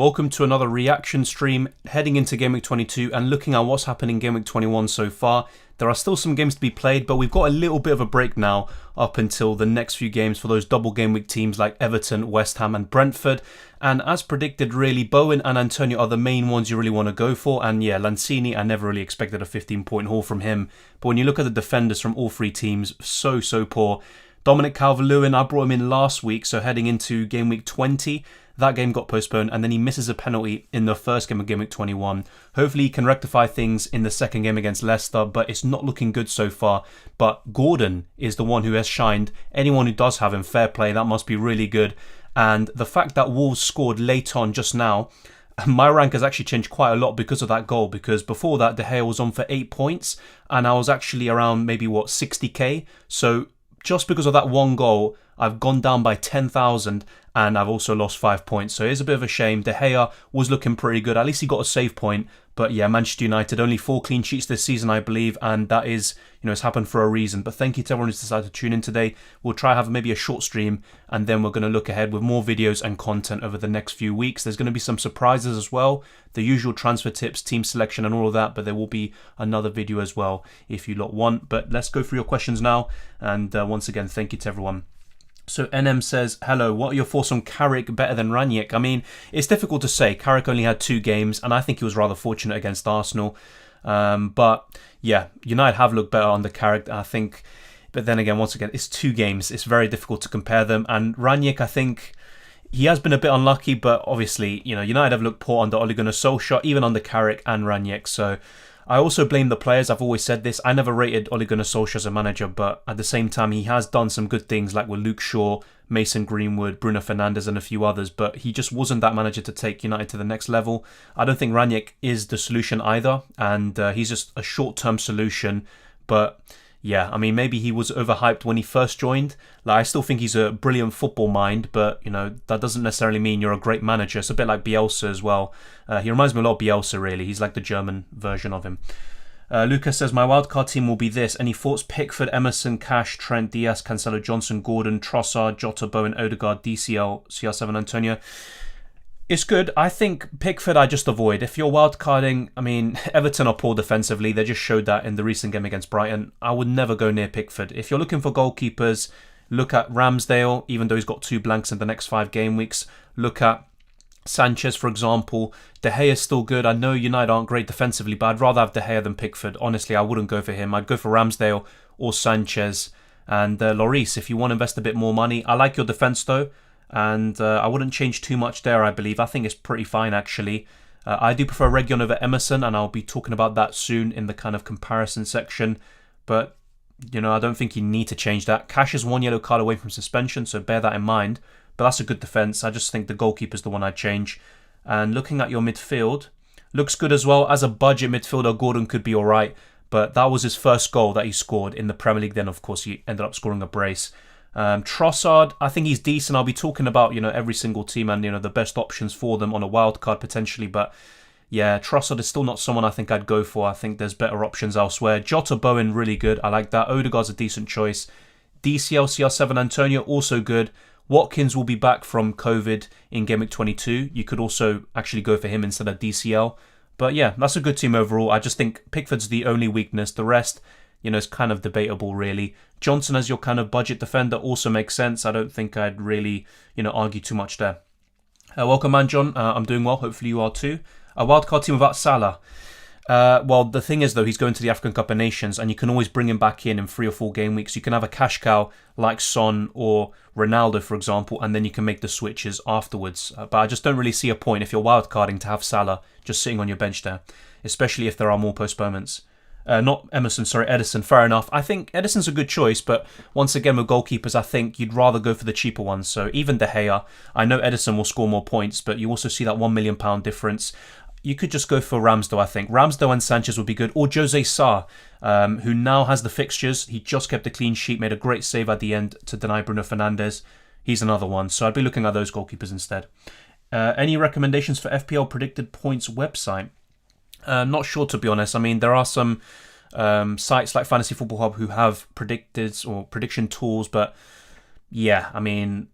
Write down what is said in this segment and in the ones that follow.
Welcome to another reaction stream heading into Game Week 22 and looking at what's happened in Game Week 21 so far. There are still some games to be played, but we've got a little bit of a break now up until the next few games for those double Game Week teams like Everton, West Ham and Brentford. And as predicted, really, Bowen and Antonio are the main ones you really want to go for. And yeah, Lanzini, I never really expected a 15-point haul from him. But when you look at the defenders from all three teams, so poor. Dominic Calvert-Lewin, I brought him in last week, so heading into Game Week 20, that game got postponed and then he misses a penalty in the first game of Game Week 21. Hopefully he can rectify things in the second game against Leicester, but it's not looking good so far. But Gordon is the one who has shined. Anyone who does have him, fair play, that must be really good. And the fact that Wolves scored late on just now, my rank has actually changed quite a lot because of that goal, because before that De Gea was on for 8 points and I was actually around maybe 60k. So just because of that one goal, I've gone down by 10,000 and I've also lost 5 points. So it is a bit of a shame. De Gea was looking pretty good. At least he got a save point. But yeah, Manchester United, only 4 clean sheets this season, I believe. And that is, it's happened for a reason. But thank you to everyone who's decided to tune in today. We'll try have maybe a short stream and then we're going to look ahead with more videos and content over the next few weeks. There's going to be some surprises as well. The usual transfer tips, team selection and all of that. But there will be another video as well if you lot want. But let's go through your questions now. And once again, thank you to everyone. So NM says, hello, what are your thoughts on Carrick better than Ranić? I mean, it's difficult to say. Carrick only had 2 games and I think he was rather fortunate against Arsenal. But yeah, United have looked better under Carrick, I think. But then again, once again, it's 2 games. It's very difficult to compare them. And Ranić, I think he has been a bit unlucky, but obviously, United have looked poor under Ole Gunnar Solskjaer, even under Carrick and Ranić. So I also blame the players. I've always said this. I never rated Ole Gunnar Solskjaer as a manager, but at the same time, he has done some good things like with Luke Shaw, Mason Greenwood, Bruno Fernandes and a few others, but he just wasn't that manager to take United to the next level. I don't think Ranić is the solution either, and he's just a short-term solution. But yeah, I mean, maybe he was overhyped when he first joined. Like, I still think he's a brilliant football mind, but, that doesn't necessarily mean you're a great manager. It's a bit like Bielsa as well. He reminds me a lot of Bielsa, really. He's like the German version of him. Lucas says, my wildcard team will be this. Any thoughts? Pickford, Emerson, Cash, Trent, Diaz, Cancelo, Johnson, Gordon, Trossard, Jota, Bowen, Odegaard, DCL, CR7, Antonio. It's good. I think Pickford I just avoid. If you're wildcarding, I mean, Everton are poor defensively. They just showed that in the recent game against Brighton. I would never go near Pickford. If you're looking for goalkeepers, look at Ramsdale, even though he's got 2 blanks in the next 5 game weeks. Look at Sanchez, for example. De Gea is still good. I know United aren't great defensively, but I'd rather have De Gea than Pickford. Honestly, I wouldn't go for him. I'd go for Ramsdale or Sanchez. And Lloris, if you want to invest a bit more money. I like your defence though. And I wouldn't change too much there, I believe. I think it's pretty fine, actually. I do prefer Region over Emerson, and I'll be talking about that soon in the kind of comparison section. But, I don't think you need to change that. Cash is 1 yellow card away from suspension, so bear that in mind. But that's a good defence. I just think the goalkeeper's the one I'd change. And looking at your midfield, looks good as well. As a budget midfielder, Gordon could be all right. But that was his first goal that he scored in the Premier League. Then, of course, he ended up scoring a brace. Trossard, I think he's decent. I'll be talking about, every single team and, the best options for them on a wild card potentially. But yeah, Trossard is still not someone I think I'd go for. I think there's better options elsewhere. Jota, Bowen, really good. I like that. Odegaard's a decent choice. DCL, CR7, Antonio, also good. Watkins will be back from COVID in Game Week 22. You could also actually go for him instead of DCL. But yeah, that's a good team overall. I just think Pickford's the only weakness. The rest, it's kind of debatable, really. Johnson as your kind of budget defender also makes sense. I don't think I'd really, argue too much there. Welcome, man, John. I'm doing well. Hopefully you are too. A wildcard team without Salah. Well, the thing is, though, he's going to the African Cup of Nations, and you can always bring him back in 3 or 4 game weeks. You can have a cash cow like Son or Ronaldo, for example, and then you can make the switches afterwards. But I just don't really see a point if you're wildcarding to have Salah just sitting on your bench there, especially if there are more postponements. Not Emerson, sorry, Edison, fair enough. I think Edison's a good choice, but once again with goalkeepers, I think you'd rather go for the cheaper ones. So even De Gea, I know Edison will score more points, but you also see that £1 million difference. You could just go for Ramsdale, I think. Ramsdale and Sanchez would be good. Or Jose Sarr, who now has the fixtures. He just kept a clean sheet, made a great save at the end to deny Bruno Fernandes. He's another one. So I'd be looking at those goalkeepers instead. Any recommendations for FPL Predicted Points website? Not sure, to be honest. I mean, there are some sites like Fantasy Football Hub who have predicted or prediction tools, but yeah, I mean,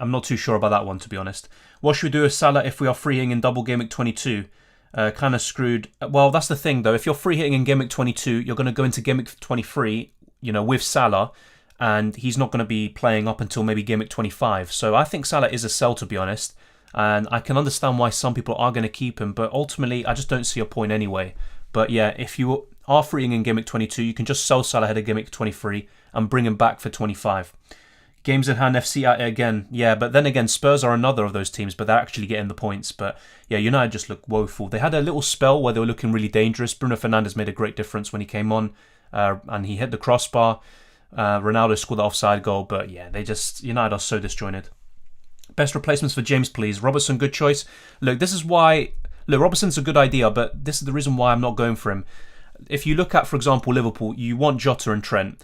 I'm not too sure about that one, to be honest. What should we do with Salah if we are free hitting in double Game Week 22? Kind of screwed. Well, that's the thing, though. If you're free hitting in Game Week 22, you're going to go into Game Week 23, with Salah, and he's not going to be playing up until maybe Game Week 25. So I think Salah is a sell, to be honest. And I can understand why some people are going to keep him, but ultimately, I just don't see a point anyway. But yeah, if you are free hitting in Game Week 22, you can just sell Salah ahead of Game Week 23 and bring him back for 25. Games in hand, FC at it again. Yeah, but then again, Spurs are another of those teams, but they're actually getting the points. But yeah, United just look woeful. They had a little spell where they were looking really dangerous. Bruno Fernandes made a great difference when he came on, and he hit the crossbar. Ronaldo scored the offside goal, but yeah, United are so disjointed. Best replacements for James, please. Robertson, good choice. Look, Robertson's a good idea, but this is the reason why I'm not going for him. If you look at, for example, Liverpool, you want Jota and Trent.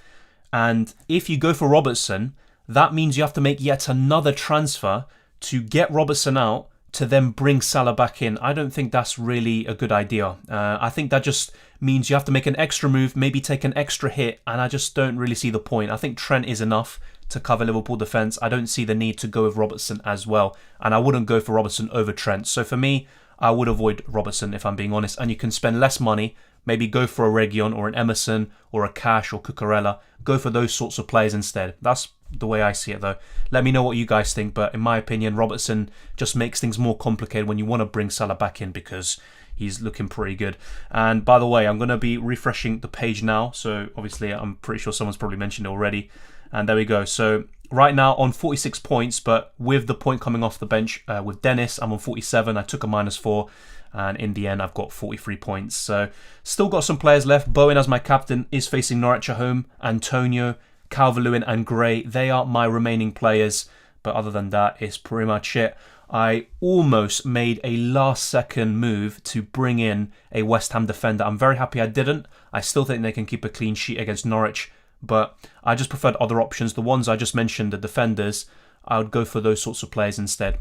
And if you go for Robertson, that means you have to make yet another transfer to get Robertson out to then bring Salah back in. I don't think that's really a good idea. I think that just means you have to make an extra move, maybe take an extra hit, and I just don't really see the point. I think Trent is enough to cover Liverpool defence. I don't see the need to go with Robertson as well, and I wouldn't go for Robertson over Trent. So for me, I would avoid Robertson if I'm being honest, and you can spend less money. Maybe go for a Reguilon or an Emerson or a Cash or Cucurella. Go for those sorts of players instead. That's the way I see it, though. Let me know what you guys think, but in my opinion, Robertson just makes things more complicated when you want to bring Salah back in because he's looking pretty good. And by the way, I'm going to be refreshing the page now, so obviously I'm pretty sure someone's probably mentioned it already. And there we go. So right now on 46 points, but with the point coming off the bench with Dennis, I'm on 47. I took a -4. And in the end, I've got 43 points. So still got some players left. Bowen as my captain is facing Norwich at home. Antonio, Calvert-Lewin and Gray, they are my remaining players. But other than that, it's pretty much it. I almost made a last-second move to bring in a West Ham defender. I'm very happy I didn't. I still think they can keep a clean sheet against Norwich. But I just preferred other options. The ones I just mentioned, the defenders, I would go for those sorts of players instead.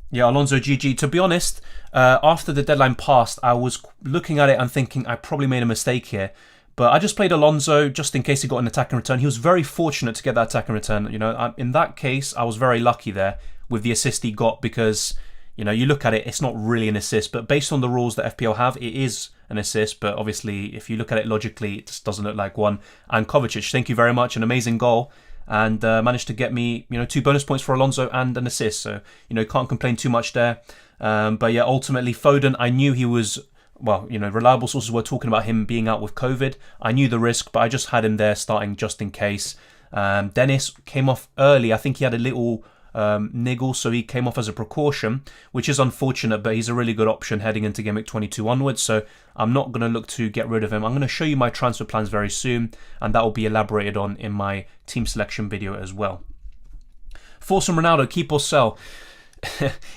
Yeah, Alonso GG. To be honest, after the deadline passed, I was looking at it and thinking I probably made a mistake here. But I just played Alonso just in case he got an attack and return. He was very fortunate to get that attack and return. In that case, I was very lucky there with the assist he got because, you look at it, it's not really an assist. But based on the rules that FPL have, it is an assist. But obviously, if you look at it logically, it just doesn't look like one. And Kovacic, thank you very much. An amazing goal. And managed to get me, 2 bonus points for Alonso and an assist. So, can't complain too much there. But yeah, ultimately, Foden, I knew he was, reliable sources were talking about him being out with COVID. I knew the risk, but I just had him there starting just in case. Dennis came off early. I think he had a little niggle, so he came off as a precaution, which is unfortunate, but he's a really good option heading into Game Week 22 onwards, so I'm not going to look to get rid of him. I'm going to show you my transfer plans very soon, and that will be elaborated on in my team selection video as well. Force from Ronaldo, keep or sell.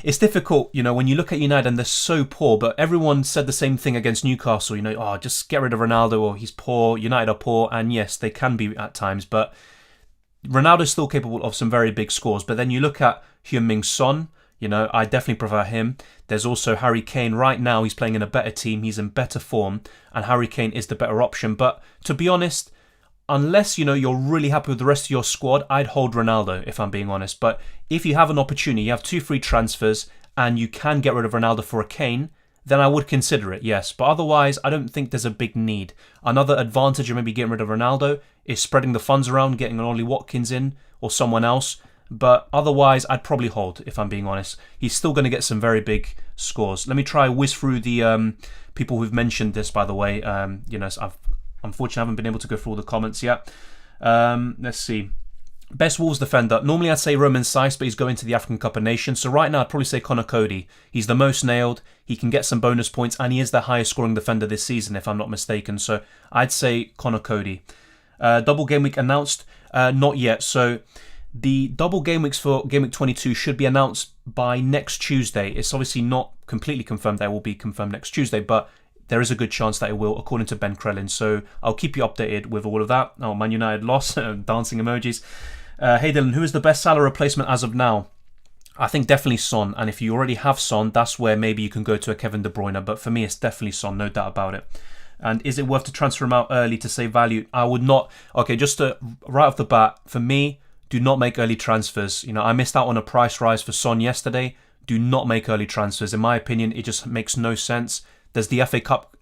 It's difficult, when you look at United and they're so poor, but everyone said the same thing against Newcastle, just get rid of Ronaldo or he's poor, United are poor, and yes, they can be at times, but Ronaldo's still capable of some very big scores, but then you look at Heung-min Son, I definitely prefer him. There's also Harry Kane. Right now, he's playing in a better team, he's in better form, and Harry Kane is the better option. But to be honest, unless, you're really happy with the rest of your squad, I'd hold Ronaldo, if I'm being honest. But if you have an opportunity, you have 2 free transfers, and you can get rid of Ronaldo for a Kane, then I would consider it, yes. But otherwise, I don't think there's a big need. Another advantage of maybe getting rid of Ronaldo is spreading the funds around, getting an Ollie Watkins in or someone else. But otherwise, I'd probably hold, if I'm being honest. He's still going to get some very big scores. Let me try whiz through the people who've mentioned this, by the way. I've unfortunately haven't been able to go through all the comments yet. Let's see. Best Wolves defender. Normally I'd say Roman Saiss, but he's going to the African Cup of Nations. So right now I'd probably say Conor Cody. He's the most nailed. He can get some bonus points, and he is the highest scoring defender this season, if I'm not mistaken. So I'd say Conor Cody. Double game week announced? Not yet. So the double game weeks for Game Week 22 should be announced by next Tuesday. It's obviously not completely confirmed that it will be confirmed next Tuesday, but there is a good chance that it will, according to Ben Krellin. So I'll keep you updated with all of that. Oh, Man United lost. Dancing emojis. Hey Dylan, who is the best Salah replacement as of now? I think definitely Son. And if you already have Son, that's where maybe you can go to a Kevin De Bruyne. But for me, it's definitely Son, no doubt about it. And is it worth to transfer him out early to save value? I would not. Okay, just right off the bat, for me, do not make early transfers. I missed out on a price rise for Son yesterday. Do not make early transfers. In my opinion, it just makes no sense. There's the FA Cup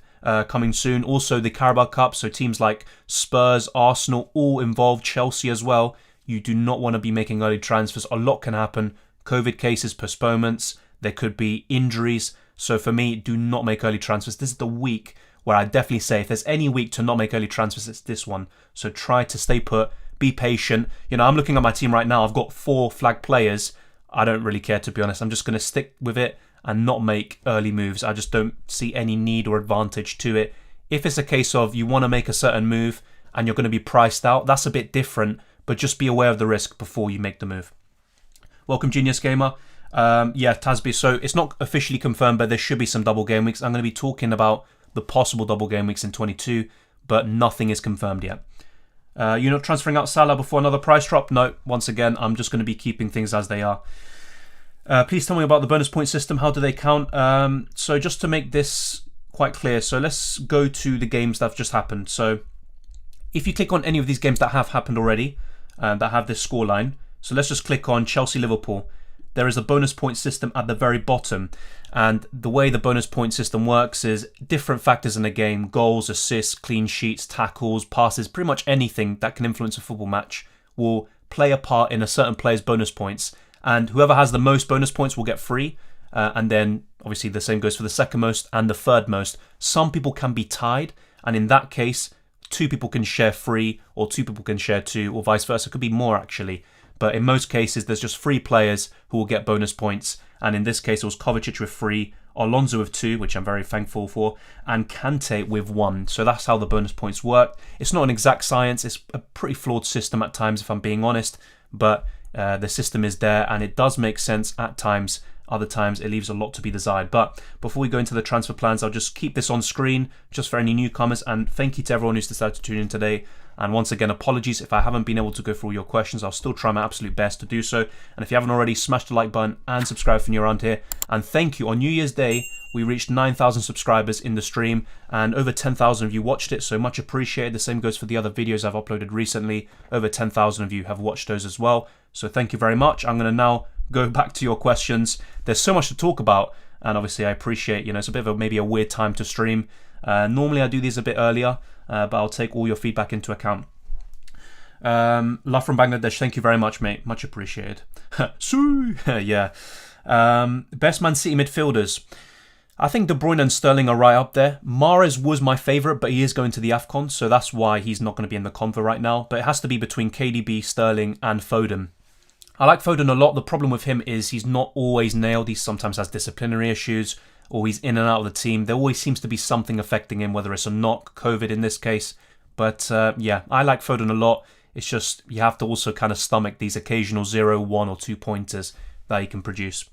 coming soon. Also the Carabao Cup. So teams like Spurs, Arsenal, all involved. Chelsea as well. You do not want to be making early transfers. A lot can happen. COVID cases, postponements. There could be injuries. So for me, do not make early transfers. This is the week where I definitely say if there's any week to not make early transfers, it's this one. So try to stay put. Be patient. I'm looking at my team right now. I've got 4 flag players. I don't really care, to be honest. I'm just going to stick with it and not make early moves. I just don't see any need or advantage to it. If it's a case of you want to make a certain move and you're going to be priced out, that's a bit different, but just be aware of the risk before you make the move. Welcome, Genius Gamer. Tasby. So it's not officially confirmed, but there should be some double game weeks. I'm going to be talking about the possible double game weeks in 22, but nothing is confirmed yet. You're not transferring out Salah before another price drop? No, once again, I'm just going to be keeping things as they are. Please tell me about the bonus point system. How do they count? So just to make this quite clear, so let's go to the games that have just happened. So if you click on any of these games that have happened already, that have this scoreline, so let's just click on Chelsea-Liverpool. There is a bonus point system at the very bottom. And the way the bonus point system works is different factors in a game: goals, assists, clean sheets, tackles, passes, pretty much anything that can influence a football match will play a part in a certain player's bonus points. And whoever has the most bonus points will get free. And then obviously the same goes for the second most and the third most. Some people can be tied. And in that case, 2 people can share free, or 2 people can share 2, or vice versa. It could be more actually. But in most cases, there's just 3 players who will get bonus points. And in this case, it was Kovacic with 3, Alonso with 2, which I'm very thankful for, and Kante with 1. So that's how the bonus points work. It's not an exact science. It's a pretty flawed system at times, if I'm being honest. But the system is there, and it does make sense at times. Other times, it leaves a lot to be desired. But before we go into the transfer plans, I'll just keep this on screen just for any newcomers. And thank you to everyone who's decided to tune in today. And once again, apologies if I haven't been able to go through all your questions. I'll still try my absolute best to do so. And if you haven't already, smash the like button and subscribe if you're around here. And thank you. On New Year's Day, we reached 9,000 subscribers in the stream, and over 10,000 of you watched it, so much appreciated. The same goes for the other videos I've uploaded recently. Over 10,000 of you have watched those as well. So thank you very much. I'm going to now go back to your questions. There's so much to talk about, and obviously I appreciate, it's a bit of maybe a weird time to stream. Normally I do these a bit earlier, but I'll take all your feedback into account. Love from Bangladesh, thank you very much, mate. Much appreciated. Yeah. Best Man City midfielders. I think De Bruyne and Sterling are right up there. Mahrez was my favourite, but he is going to the AFCON, so that's why he's not going to be in the convo right now. But it has to be between KDB, Sterling and Foden. I like Foden a lot. The problem with him is he's not always nailed. He sometimes has disciplinary issues, or he's in and out of the team. There always seems to be something affecting him, whether it's a knock, COVID in this case. But yeah, I like Foden a lot. It's just you have to also kind of stomach these occasional 0, 1 or 2 pointers that he can produce.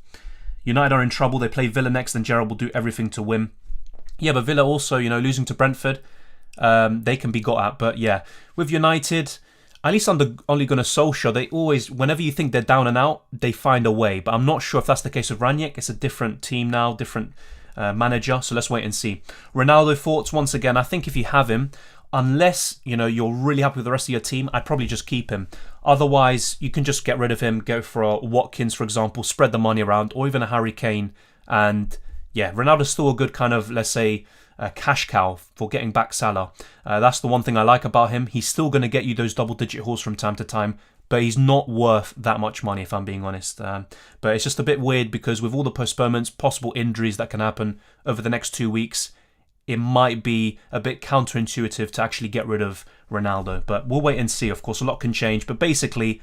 United are in trouble. They play Villa next and Gerrard will do everything to win. Yeah, but Villa also, losing to Brentford, they can be got at. But yeah, with United, at least under Ole Gunnar Solskjaer, they always, whenever you think they're down and out, they find a way. But I'm not sure if that's the case with Ranić. It's a different team now, different manager. So let's wait and see. Ronaldo thoughts, once again, I think if you have him, unless, you're really happy with the rest of your team, I'd probably just keep him. Otherwise, you can just get rid of him, go for a Watkins, for example, spread the money around, or even a Harry Kane. And yeah, Ronaldo's still a good kind of, let's say, cash cow for getting back Salah. That's the one thing I like about him. He's still going to get you those double-digit hauls from time to time, but he's not worth that much money, if I'm being honest. But it's just a bit weird because with all the postponements, possible injuries that can happen over the next 2 weeks, it might be a bit counterintuitive to actually get rid of Ronaldo. But we'll wait and see. Of course, a lot can change. But basically,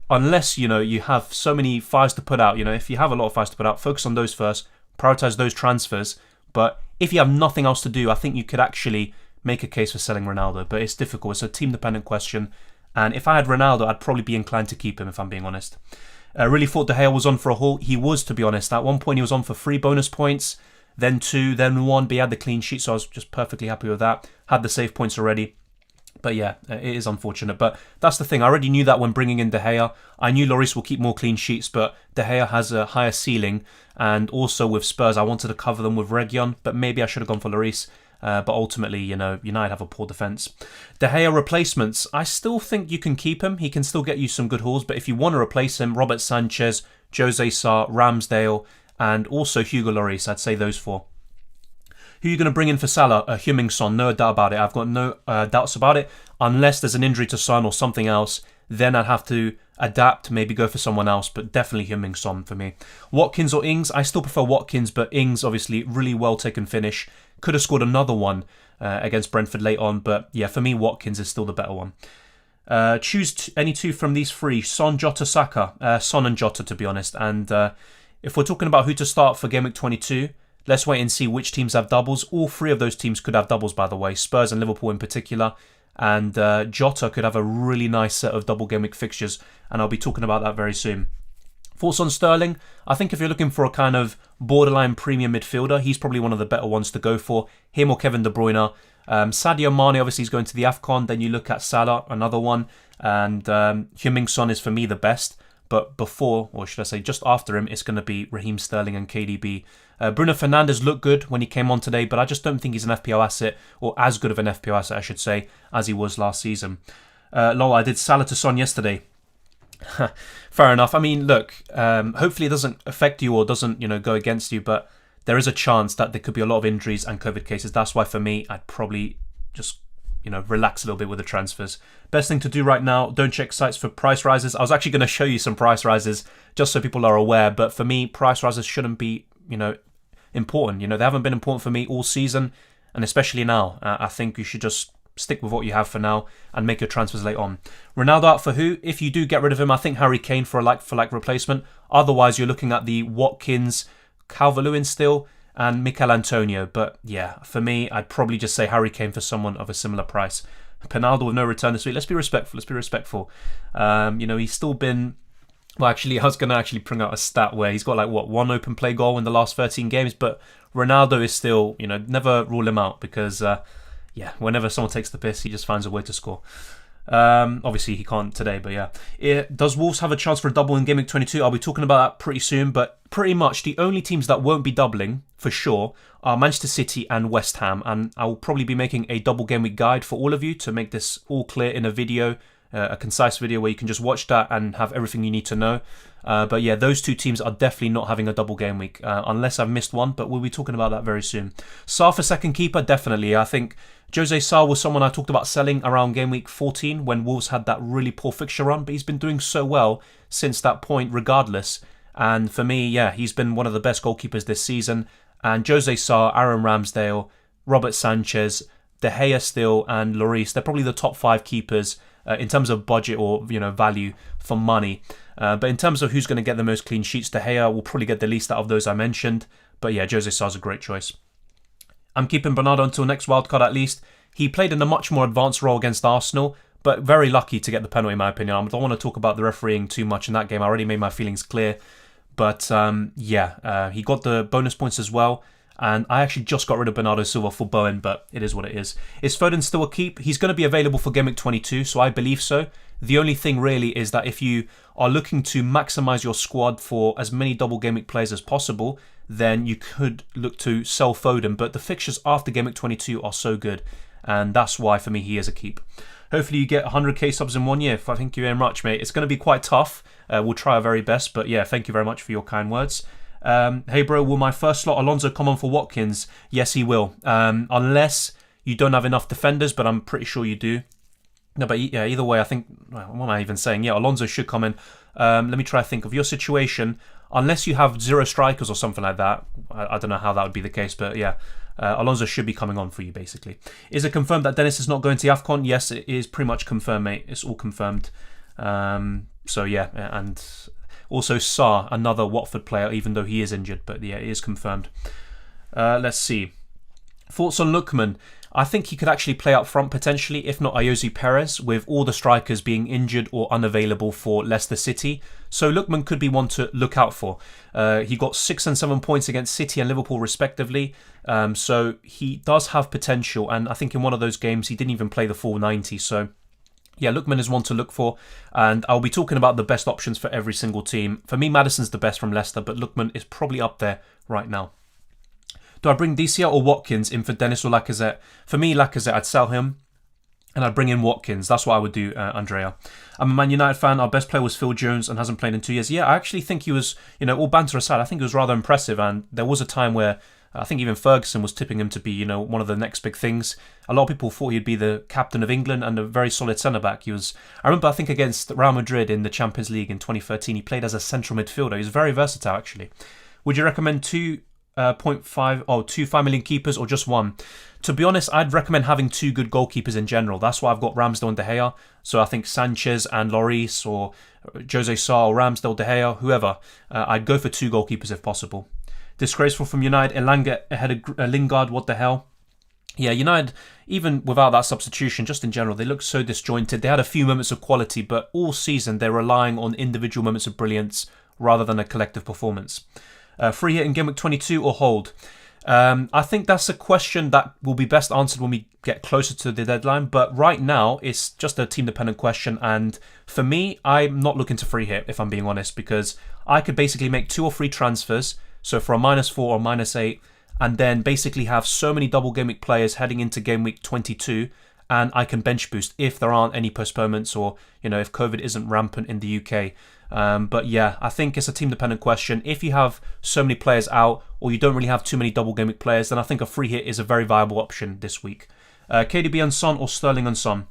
unless, you have so many fires to put out, if you have a lot of fires to put out, focus on those first, prioritize those transfers. But if you have nothing else to do, I think you could actually make a case for selling Ronaldo. But it's difficult. It's a team-dependent question. And if I had Ronaldo, I'd probably be inclined to keep him, if I'm being honest. Really thought De Gea was on for a haul. He was, to be honest. At one point, he was on for 3 bonus points. Then 2, then 1, but he had the clean sheet, so I was just perfectly happy with that. Had the save points already. But yeah, it is unfortunate. But that's the thing. I already knew that when bringing in De Gea. I knew Lloris will keep more clean sheets, but De Gea has a higher ceiling. And also with Spurs, I wanted to cover them with Reguilon, but maybe I should have gone for Lloris. But ultimately, United have a poor defence. De Gea replacements. I still think you can keep him. He can still get you some good hauls. But if you want to replace him, Robert Sanchez, Jose Sarr, Ramsdale, and also Hugo Lloris. I'd say those 4. Who are you going to bring in for Salah? Heung-min Son, no doubt about it. I've got no doubts about it. Unless there's an injury to Son or something else, then I'd have to adapt, maybe go for someone else, but definitely Heung-min Son for me. Watkins or Ings? I still prefer Watkins, but Ings, obviously, really well taken finish. Could have scored another one against Brentford late on, but yeah, for me, Watkins is still the better one. Choose any 2 from these 3. Son, Jota, Saka. Son and Jota, to be honest. And if we're talking about who to start for Game Week 22, let's wait and see which teams have doubles. All 3 of those teams could have doubles, by the way. Spurs and Liverpool in particular. And Jota could have a really nice set of double Game Week fixtures. And I'll be talking about that very soon. Thoughts on Sterling? I think if you're looking for a kind of borderline premium midfielder, he's probably one of the better ones to go for. Him or Kevin De Bruyne. Sadio Mane, obviously, is going to the AFCON. Then you look at Salah, another one. And Heung-min Son is, for me, the best. But before, or should I say just after him, it's going to be Raheem Sterling and KDB. Bruno Fernandes looked good when he came on today, but I just don't think he's an FPL asset, or as good of an FPL asset, I should say, as he was last season. I did Salah to Son yesterday. Fair enough. I mean, look, hopefully it doesn't affect you or doesn't, go against you, but there is a chance that there could be a lot of injuries and COVID cases. That's why, for me, I'd probably just relax a little bit with the transfers. Best thing to do right now, don't check sites for price rises. I was actually going to show you some price rises just so people are aware, but for me, price rises shouldn't be, important. They haven't been important for me all season, and especially now. I think you should just stick with what you have for now and make your transfers late on. Ronaldo out for who? If you do get rid of him, I think Harry Kane for a like-for-like replacement. Otherwise, you're looking at the Watkins, Calvert-Lewin still, and Mikel Antonio. But yeah, for me, I'd probably just say Harry Kane for someone of a similar price. Penaldo with no return this week. Let's be respectful. He's still been... Well, actually, I was going to actually bring out a stat where he's got one open play goal in the last 13 games, but Ronaldo is still, never rule him out because, whenever someone takes the piss, he just finds a way to score. Obviously, he can't today, but yeah. Does Wolves have a chance for a double in Game Week 22? I'll be talking about that pretty soon, but pretty much the only teams that won't be doubling, for sure, are Manchester City and West Ham, and I will probably be making a double Game Week guide for all of you to make this all clear in a video, a concise video where you can just watch that and have everything you need to know. But yeah, those 2 teams are definitely not having a double game week, unless I've missed one, but we'll be talking about that very soon. Sarr for second keeper, definitely. I think Jose Sarr was someone I talked about selling around game week 14 when Wolves had that really poor fixture run, but he's been doing so well since that point regardless. And for me, yeah, he's been one of the best goalkeepers this season. And Jose Sarr, Aaron Ramsdale, Robert Sanchez, De Gea still, and Lloris, they're probably the top 5 keepers in terms of budget or value for money. But in terms of who's going to get the most clean sheets, De Gea will probably get the least out of those I mentioned. But yeah, Jose Sarr's a great choice. I'm keeping Bernardo until next wildcard at least. He played in a much more advanced role against Arsenal, but very lucky to get the penalty in my opinion. I don't want to talk about the refereeing too much in that game. I already made my feelings clear. But he got the bonus points as well. And I actually just got rid of Bernardo Silva for Bowen, but it is what it is. Is Foden still a keep? He's going to be available for Game Week 22, so I believe so. The only thing really is that if you are looking to maximise your squad for as many double Game Week players as possible, then you could look to sell Foden. But the fixtures after Game Week 22 are so good, and that's why for me he is a keep. Hopefully you get 100k subs in 1 year. Thank you very much, mate. It's going to be quite tough. We'll try our very best, but yeah, thank you very much for your kind words. Hey bro, will my first slot Alonso come on for Watkins? Yes, he will. Unless you don't have enough defenders, but I'm pretty sure you do. No, but yeah, either way, I think, what am I even saying? Yeah, Alonso should come in. Let me try to think of your situation. Unless you have 0 strikers or something like that, I don't know how that would be the case, but yeah, Alonso should be coming on for you, basically. Is it confirmed that Dennis is not going to AFCON? Yes, it is pretty much confirmed, mate. It's all confirmed. So yeah, and also Sarr, another Watford player, even though he is injured, but yeah, it is confirmed. Let's see. Thoughts on Lookman? I think he could actually play up front potentially, if not Ayoze Perez, with all the strikers being injured or unavailable for Leicester City. So Lookman could be one to look out for. He got 6 and 7 points against City and Liverpool respectively. So he does have potential, and I think in one of those games he didn't even play the full 90. So yeah, Lookman is one to look for, and I'll be talking about the best options for every single team. For me, Madison's the best from Leicester, but Lookman is probably up there right now. Do I bring DCL or Watkins in for Dennis or Lacazette? For me, Lacazette, I'd sell him. And I'd bring in Watkins. That's what I would do, Andrea. I'm a Man United fan. Our best player was Phil Jones and hasn't played in 2 years. Yeah, I actually think he was, all banter aside, I think he was rather impressive. And there was a time where I think even Ferguson was tipping him to be, one of the next big things. A lot of people thought he'd be the captain of England and a very solid centre-back. I remember, I think, against Real Madrid in the Champions League in 2013, he played as a central midfielder. He was very versatile, actually. Would you recommend 2 5 million keepers or just one? To be honest, I'd recommend having 2 good goalkeepers in general. That's why I've got Ramsdale and De Gea. So I think Sanchez and Lloris or Jose Sa or Ramsdale, De Gea, whoever. I'd go for 2 goalkeepers if possible. Disgraceful from United. Elanga ahead of Lingard. What the hell? Yeah, United, even without that substitution, just in general, they look so disjointed. They had a few moments of quality, but all season they're relying on individual moments of brilliance rather than a collective performance. Free hit in Game Week 22 or hold? I think that's a question that will be best answered when we get closer to the deadline. But right now, it's just a team-dependent question. And for me, I'm not looking to free hit, if I'm being honest, because I could basically make 2 or 3 transfers. So for a -4 or -8, and then basically have so many double game week players heading into Game Week 22, and I can bench boost if there aren't any postponements or, if COVID isn't rampant in the UK. But yeah, I think it's a team-dependent question. If you have so many players out, or you don't really have too many double game week players, then I think a free hit is a very viable option this week. KDB and Son or Sterling and Son?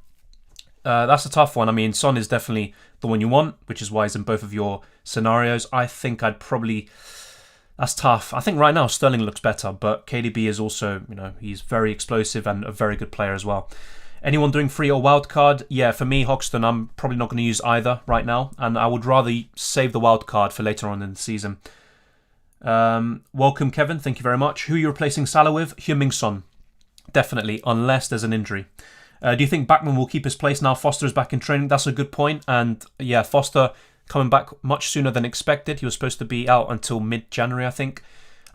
That's a tough one. I mean, Son is definitely the one you want, which is why he's in both of your scenarios. I think I'd probably... That's tough. I think right now Sterling looks better, but KDB is also, he's very explosive and a very good player as well. Anyone doing free or wildcard? Yeah, for me, Hoxton, I'm probably not going to use either right now, and I would rather save the wildcard for later on in the season. Welcome, Kevin. Thank you very much. Who are you replacing Salah with? Heung-min Son. Definitely, unless there's an injury. Do you think Bachmann will keep his place now Foster is back in training? That's a good point. And yeah, Foster coming back much sooner than expected. He was supposed to be out until mid-January, I think.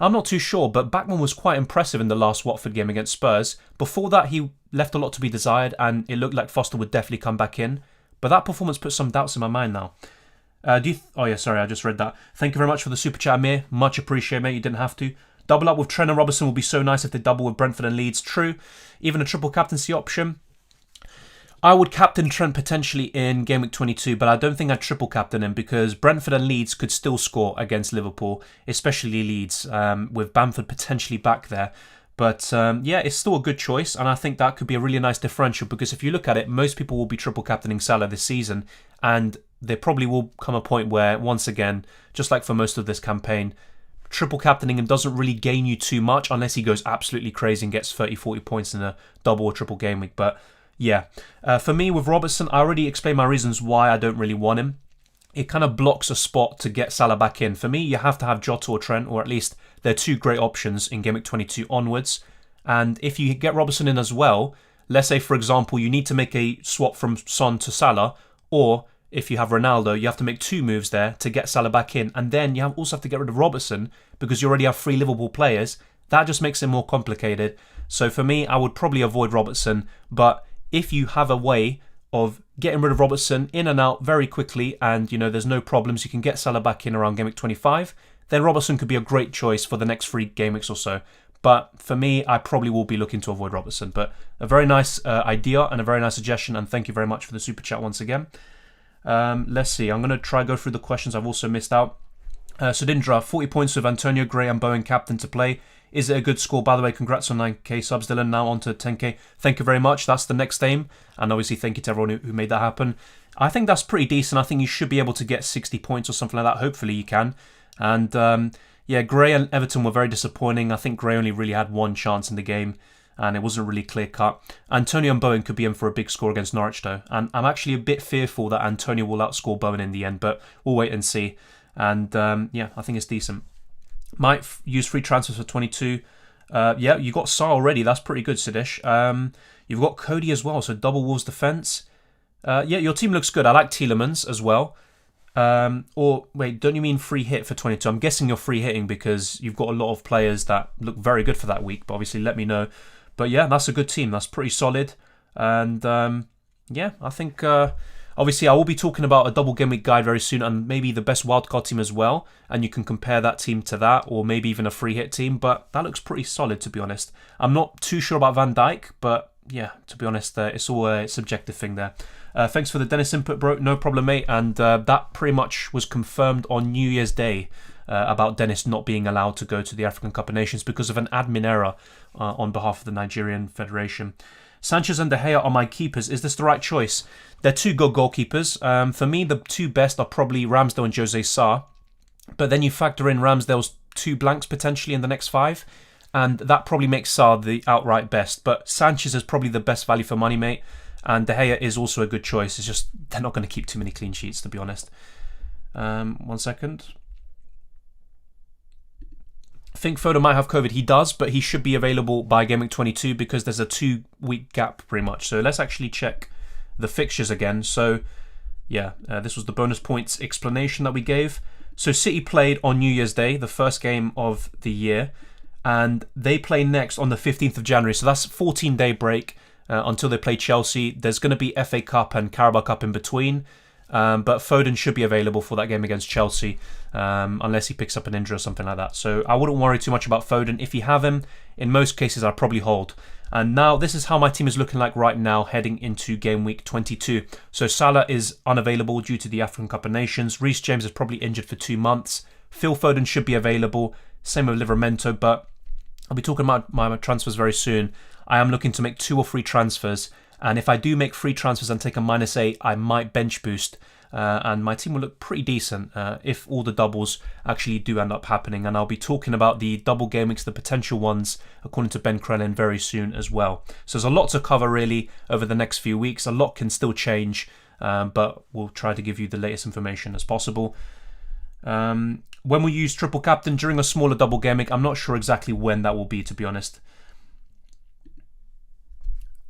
I'm not too sure, but Bachmann was quite impressive in the last Watford game against Spurs. Before that, he left a lot to be desired, and it looked like Foster would definitely come back in. But that performance puts some doubts in my mind now. Oh yeah, sorry, I just read that. Thank you very much for the super chat, Amir. Much appreciated, mate. You didn't have to. Double up with Trent and Robertson will be so nice if they double with Brentford and Leeds. True. Even a triple captaincy option. I would captain Trent potentially in Game Week 22, but I don't think I'd triple captain him because Brentford and Leeds could still score against Liverpool, especially Leeds, with Bamford potentially back there. But yeah, it's still a good choice, and I think that could be a really nice differential because if you look at it, most people will be triple captaining Salah this season, and there probably will come a point where, once again, just like for most of this campaign, triple captaining him doesn't really gain you too much unless he goes absolutely crazy and gets 30-40 points in a double or triple game week. But yeah, for me with Robertson, I already explained my reasons why I don't really want him. It kind of blocks a spot to get Salah back in. For me, you have to have Jota or Trent, or at least they're 2 great options in Game Week 22 onwards. And if you get Robertson in as well, let's say, for example, you need to make a swap from Son to Salah, or if you have Ronaldo, you have to make 2 moves there to get Salah back in. And then you also have to get rid of Robertson because you already have 3 Liverpool players. That just makes it more complicated. So for me, I would probably avoid Robertson, but if you have a way of getting rid of Robertson in and out very quickly and, there's no problems, you can get Salah back in around Game Week 25, then Robertson could be a great choice for the next 3 game weeks or so. But for me, I probably will be looking to avoid Robertson. But a very nice idea and a very nice suggestion, and thank you very much for the super chat once again. Let's see, I'm going to try go through the questions I've also missed out. Sudindra, 40 points with Antonio Gray and Bowen captain to play. Is it a good score? By the way, congrats on 9k subs, Dylan. Now on to 10k. Thank you very much. That's the next aim. And obviously, thank you to everyone who made that happen. I think that's pretty decent. I think you should be able to get 60 points or something like that. Hopefully, you can. And yeah, Gray and Everton were very disappointing. I think Gray only really had 1 chance in the game, and it wasn't really clear cut. Antonio and Bowen could be in for a big score against Norwich, though. And I'm actually a bit fearful that Antonio will outscore Bowen in the end, but we'll wait and see. And yeah, I think it's decent. Might use free transfers for 22. Yeah, you got Sarr already. That's pretty good, Sidish. You've got Cody as well, so double Wolves defence. Yeah, your team looks good. I like Tielemans as well. Or, wait, don't you mean free hit for 22? I'm guessing you're free hitting because you've got a lot of players that look very good for that week, but obviously let me know. But yeah, that's a good team. That's pretty solid. And yeah, I think Obviously, I will be talking about a double game week guide very soon and maybe the best wildcard team as well. And you can compare that team to that or maybe even a free hit team. But that looks pretty solid, to be honest. I'm not too sure about Van Dijk, but yeah, to be honest, it's all a subjective thing there. Thanks for the Dennis input, bro. No problem, mate. And that pretty much was confirmed on New Year's Day about Dennis not being allowed to go to the African Cup of Nations because of an admin error on behalf of the Nigerian Federation. Sanchez and De Gea are my keepers. Is this the right choice? They're two good goalkeepers. For me, the two best are probably Ramsdale and Jose Sarr. But then you factor in Ramsdale's 2 blanks potentially in the next 5. And that probably makes Sarr the outright best. But Sanchez is probably the best value for money, mate. And De Gea is also a good choice. It's just they're not going to keep too many clean sheets, to be honest. 1 second. I think Foden might have COVID. He does, but he should be available by Game Week 22 because there's a 2-week gap pretty much. So let's actually check the fixtures again. So yeah, this was the bonus points explanation that we gave. So City played on New Year's Day, the first game of the year, and they play next on the 15th of January. So that's a 14-day break until they play Chelsea. There's going to be FA Cup and Carabao Cup in between. But Foden should be available for that game against Chelsea unless he picks up an injury or something like that. So I wouldn't worry too much about Foden. If you have him, in most cases I'd probably hold. And now this is how my team is looking like right now heading into game week 22. So Salah is unavailable due to the African Cup of Nations. Reece James is probably injured for 2 months. Phil Foden should be available. Same with Livramento, but I'll be talking about my transfers very soon. I am looking to make 2 or 3 transfers. And if I do make 3 transfers and take a -8, I might bench boost. And my team will look pretty decent if all the doubles actually do end up happening. And I'll be talking about the double game weeks, the potential ones, according to Ben Crellin, very soon as well. So there's a lot to cover really over the next few weeks. A lot can still change, but we'll try to give you the latest information as possible. When we use triple captain during a smaller double game week, I'm not sure exactly when that will be, to be honest.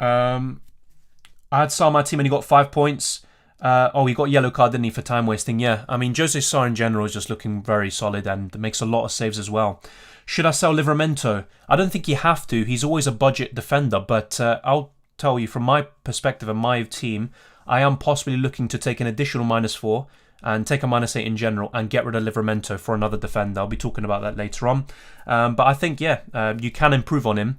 I had Sarr on my team and he got 5 points. He got a yellow card, didn't he, for time wasting? Yeah, I mean, Jose Sarr in general is just looking very solid and makes a lot of saves as well. Should I sell Livramento? I don't think you have to. He's always a budget defender, but I'll tell you from my perspective and my team, I am possibly looking to take an additional -4 and take a -8 in general and get rid of Livramento for another defender. I'll be talking about that later on. But I think, you can improve on him.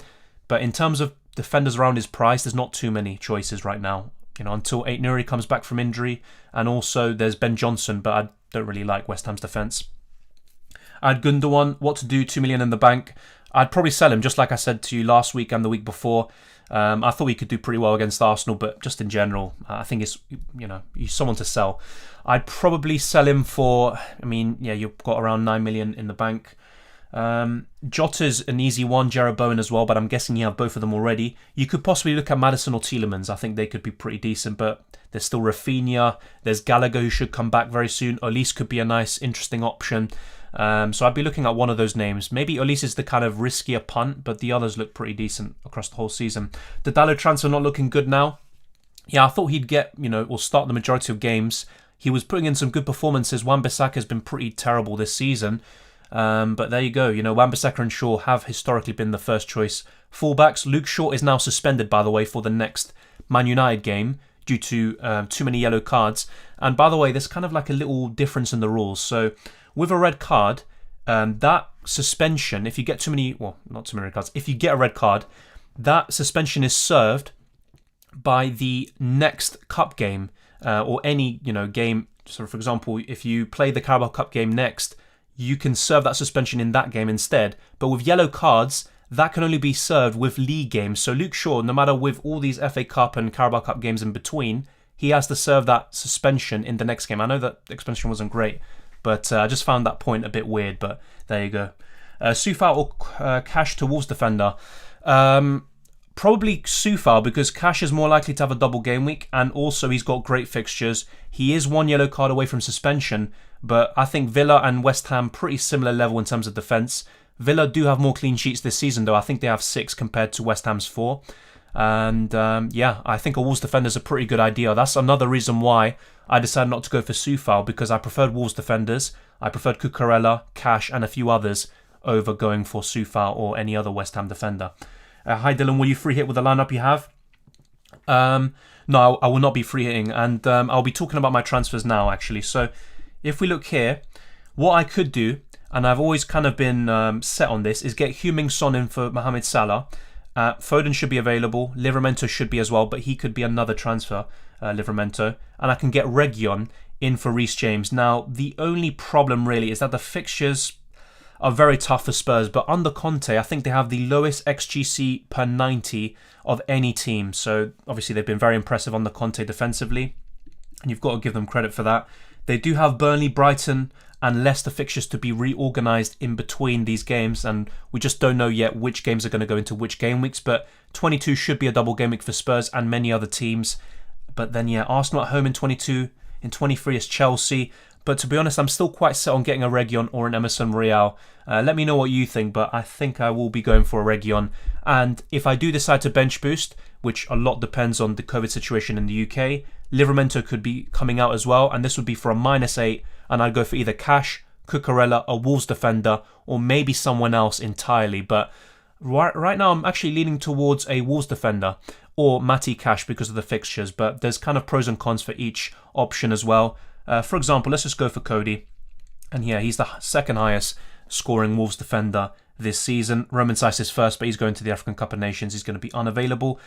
But in terms of defenders around his price, there's not too many choices right now. Until Aït-Nouri comes back from injury. And also there's Ben Johnson, but I don't really like West Ham's defence. I had Gundogan, what to do, 2 million in the bank. I'd probably sell him, just like I said to you last week and the week before. I thought he could do pretty well against Arsenal, but just in general, I think he's someone to sell. I'd probably sell him for, you've got around 9 million in the bank. Jota's an easy one, Jarrod Bowen as well, but I'm guessing you have both of them already. You could possibly look at Madison or Tielemans. I think they could be pretty decent, but there's still Rafinha. There's Galago who should come back very soon. Olise could be a nice, interesting option. So I'd be looking at one of those names. Maybe Olise is the kind of riskier punt, but the others look pretty decent across the whole season. The Dalot transfer not looking good now. Yeah, I thought he'd get, or start the majority of games. He was putting in some good performances. Wan-Bissaka has been pretty terrible this season. But there you go. Wan-Bissaka and Shaw have historically been the first choice fullbacks. Luke Shaw is now suspended, by the way, for the next Man United game due to too many yellow cards. And by the way, there's kind of like a little difference in the rules. So with a red card, that suspension, if you get not too many red cards, if you get a red card, that suspension is served by the next cup game or any game. So for example, if you play the Carabao Cup game next, you can serve that suspension in that game instead. But with yellow cards, that can only be served with league games. So Luke Shaw, no matter with all these FA Cup and Carabao Cup games in between, he has to serve that suspension in the next game. I know that the suspension wasn't great, but I just found that point a bit weird, but there you go. Soufal or Cash to Wolves defender? Probably Soufal, because Cash is more likely to have a double game week, and also he's got great fixtures. He is 1 yellow card away from suspension, but I think Villa and West Ham pretty similar level in terms of defence. Villa do have more clean sheets this season, though. I think they have 6 compared to West Ham's 4. And I think a Wolves defender is a pretty good idea. That's another reason why I decided not to go for Soufal, because I preferred Wolves defenders. I preferred Cucurella, Cash, and a few others over going for Soufal or any other West Ham defender. Hi Dylan, will you free hit with the lineup you have? No, I will not be free hitting, and I'll be talking about my transfers now, actually. So if we look here, what I could do, and I've always kind of been set on this, is get Heung-min Son in for Mohamed Salah. Foden should be available. Livramento should be as well, but he could be another transfer, Livramento. And I can get Reguilon in for Reece James. Now, the only problem really is that the fixtures are very tough for Spurs, but under Conte, I think they have the lowest XGC per 90 of any team. So obviously they've been very impressive under Conte defensively, and you've got to give them credit for that. They do have Burnley, Brighton and Leicester fixtures to be reorganised in between these games, and we just don't know yet which games are going to go into which game weeks, but 22 should be a double game week for Spurs and many other teams. But then yeah, Arsenal at home in 22, in 23 is Chelsea. But to be honest, I'm still quite set on getting a Reguilon or an Emerson Royale. Let me know what you think, but I think I will be going for a Reguilon. And if I do decide to bench boost, which a lot depends on the COVID situation in the UK, Livramento could be coming out as well, and this would be for a -8, and I'd go for either Cash, Cucurella, a Wolves defender, or maybe someone else entirely. But right now I'm actually leaning towards a Wolves defender or Matty Cash because of the fixtures, but there's kind of pros and cons for each option as well. For example, let's just go for Cody. And yeah, he's the second highest scoring Wolves defender this season. Roman Saiss is first, but he's going to the African Cup of Nations. He's going to be unavailable.